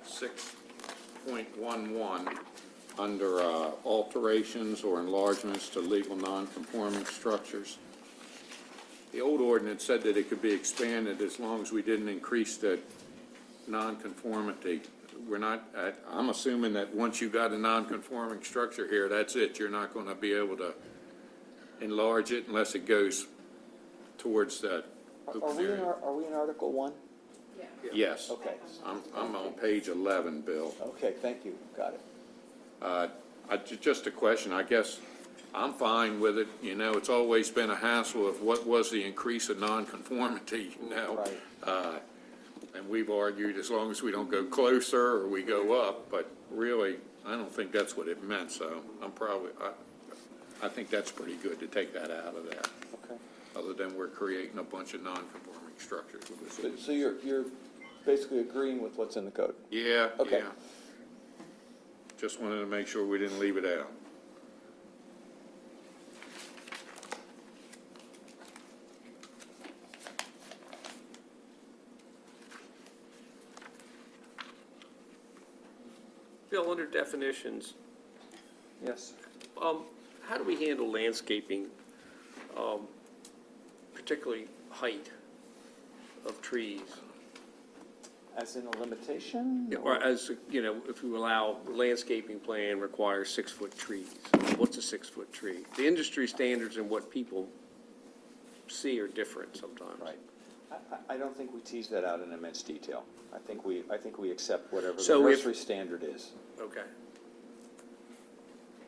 S3: 6.11, under alterations or enlargements to legal non-conforming structures, the old ordinance said that it could be expanded as long as we didn't increase the non-conformity. We're not, I'm assuming that once you got a non-conforming structure here, that's it. You're not going to be able to enlarge it unless it goes towards that open area.
S2: Are we in Article 1?
S3: Yes.
S2: Okay,
S3: I'm on page 11, Bill.
S2: okay, thank you, got it.
S3: Just a question, I guess I'm fine with it. You know, it's always been a hassle of what was the increase of nonconformity, you know?
S2: Right.
S3: And we've argued as long as we don't go closer or we go up, but really, I don't think that's what it meant, so I'm probably, I think that's pretty good to take that out of there,
S2: Okay.
S3: other than we're creating a bunch of nonconforming structures with this.
S2: So you're basically agreeing with what's in the code?
S3: Yeah,
S2: Okay.
S3: yeah. Just wanted to make sure we didn't leave it out.
S1: Bill, under definitions,
S2: Yes.
S1: how do we handle landscaping, particularly height of trees?
S2: As in a limitation?
S1: Or as, you know, if you allow, the landscaping plan requires 6-foot trees. What's a 6-foot tree? The industry standards and what people see are different sometimes.
S2: Right. I don't think we tease that out in immense detail. I think we accept whatever the
S1: So if-
S2: nursery standard is.
S1: Okay.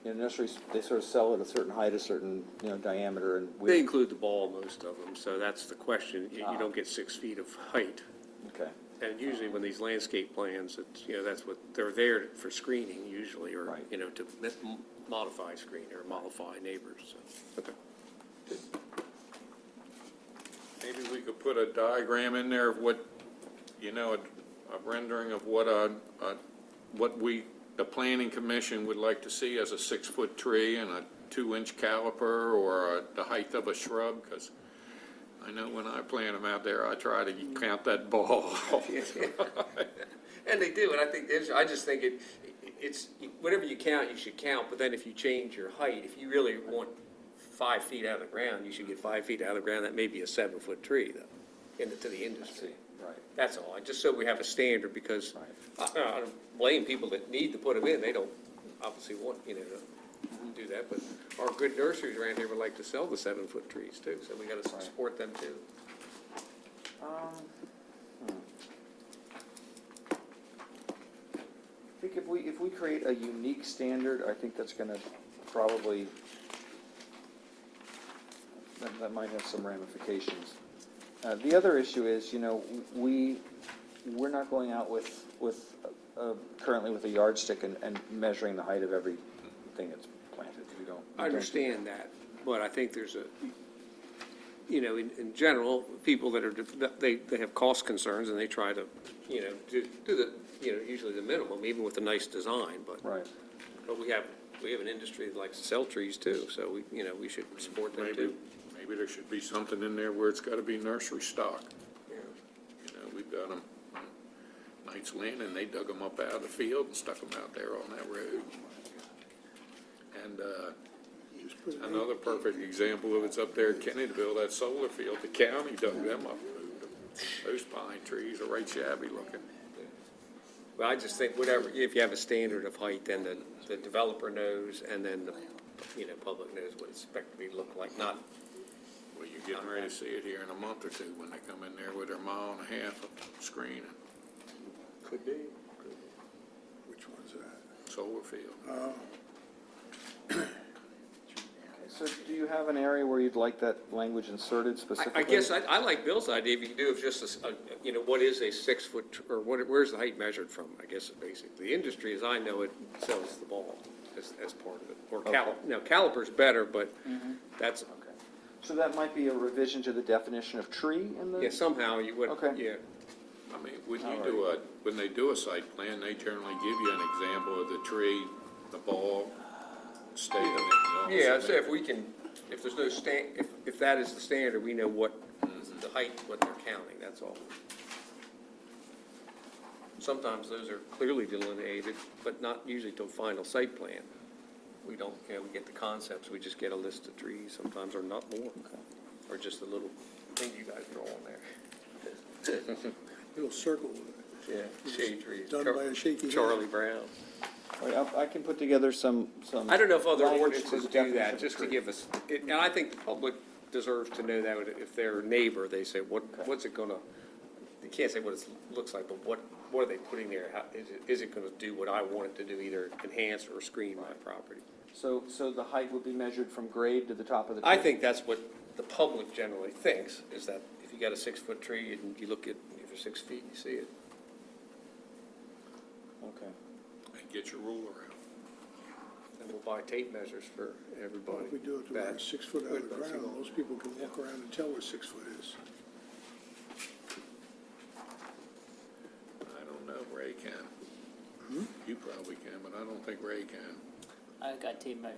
S2: You know, nurseries, they sort of sell at a certain height, a certain, diameter, and
S1: They
S2: we,
S1: include the ball, most of them, so that's the question. You don't get 6 feet of height.
S2: okay.
S1: And usually when these landscape plans, it's, that's what, they're there for screening usually, or,
S2: Right.
S1: to modify screen or modify neighbors, so. Okay.
S3: Maybe we could put a diagram in there of what, a rendering of what the planning commission would like to see as a 6-foot tree and a 2-inch caliper or the height of a shrub, because I know when I plant them out there, I try to count that ball.
S12: And they do, and I think I just think it's, whatever you count, you should count, but then if you change your height, if you really want 5 feet out of the ground, you should get 5 feet out of the ground. That may be a 7-foot tree, though, to the industry.
S2: Right.
S12: That's all, just so we have a standard, because I don't blame people that need to put them in. They don't obviously want, to do that, but our good nurseries around here would like to sell the 7-foot trees too, so we gotta support them too.
S2: I think if we create a unique standard, I think that's gonna probably, that might have some ramifications. The other issue is, we're not going out currently with a yardstick and measuring the height of everything that's planted. We don't.
S1: I understand that, but I think there's in general, people that are, they have cost concerns and they try to, do the, usually the minimum, even with a nice design, but.
S2: Right.
S1: But we have an industry that likes to sell trees too, so we should support them too.
S3: Maybe there should be something in there where it's got to be nursery stock. We've got them, Knights Landing, they dug them up out of the field and stuck them out there on that road. And another perfect example of it's up there at Kennedyville, that solar field, the county dug them up, moved them. Those pine trees are right shabby looking.
S1: But I just think whatever, if you have a standard of height, then the developer knows, and then the, public knows what it's expected to look like, not.
S3: Well, you're getting ready to see it here in a month or two when they come in there with their 1.5 miles of screening.
S1: Could be.
S8: Which one's that?
S3: Solar field.
S2: So do you have an area where you'd like that language inserted specifically?
S1: I guess I like Bill's idea, if you can do it just, what is a 6-foot, or where's the height measured from, I guess, basically. The industry, as I know it, sells the ball as part of it. Or caliper's better, but that's,
S2: Okay. So that might be a revision to the definition of tree in the?
S1: yeah, somehow you would,
S2: Okay.
S1: yeah.
S3: I mean, when they do a site plan, they generally give you an example of the tree the ball, stake in it. and all
S12: Yeah,
S3: that.
S12: so if we can, if there's no if that is the standard, we know what, the height, what they're counting, that's all. Sometimes those are clearly delineated, but not usually till final site plan. We don't, we get the concepts, we just get a list of trees, sometimes or not more. Or just a little thing you guys draw on there.
S8: Little circle with it.
S12: Yeah, shade trees.
S8: Done by a shaky hand.
S12: Charlie Brown.
S2: All right, I can put together some.
S12: I don't know if other
S2: language for
S12: ordinances
S2: the
S12: do
S2: definition
S12: that,
S2: of
S12: just to
S2: tree.
S12: give us, and I think the public deserves to know that if they're a neighbor, they say, what's it gonna, you can't say what it looks like, but what are they putting there? How, is it gonna do what I want it to do, either enhance or screen my property?
S2: So the height would be measured from grade to the top of the tree?
S12: I think that's what the public generally thinks, is that if you got a 6-foot tree and you look at, if you're 6 feet, you see it.
S2: Okay.
S3: And get your ruler out.
S12: And we'll buy tape measures for everybody.
S8: If we do it to where
S12: Back.
S8: it's 6 foot out of the
S12: Good,
S8: ground, those people can walk around and tell where 6 foot is.
S3: I don't know, Ray can. You probably can, but I don't think Ray can.
S11: I got tape measures.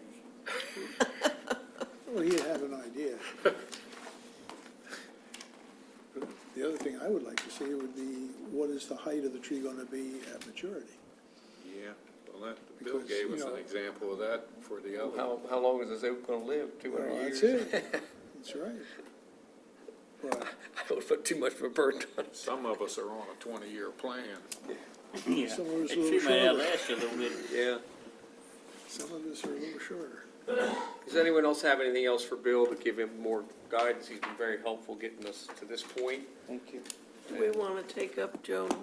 S8: Well, he'd have an idea. But the other thing I would like to see would be, what is the height of the tree gonna be at maturity?
S3: Yeah, well, Bill
S8: Because,
S3: gave
S8: you
S3: us
S8: know-
S3: an example of that for the other.
S12: How long is this oak gonna live? 200
S8: Well,
S12: years?
S8: that's it. That's right. But
S12: I don't put too much of a burden on it.
S3: Some of us are on a 20-year plan.
S11: Yeah.
S8: some of us
S11: That
S8: a little
S11: tree might
S8: shorter.
S11: outlast you a little bit.
S12: Yeah.
S8: Some of us are a little shorter.
S12: Does anyone else have anything else for Bill to give him more guidance? He's been very helpful getting us to this point.
S2: Thank you.
S4: Do we want to take up Joe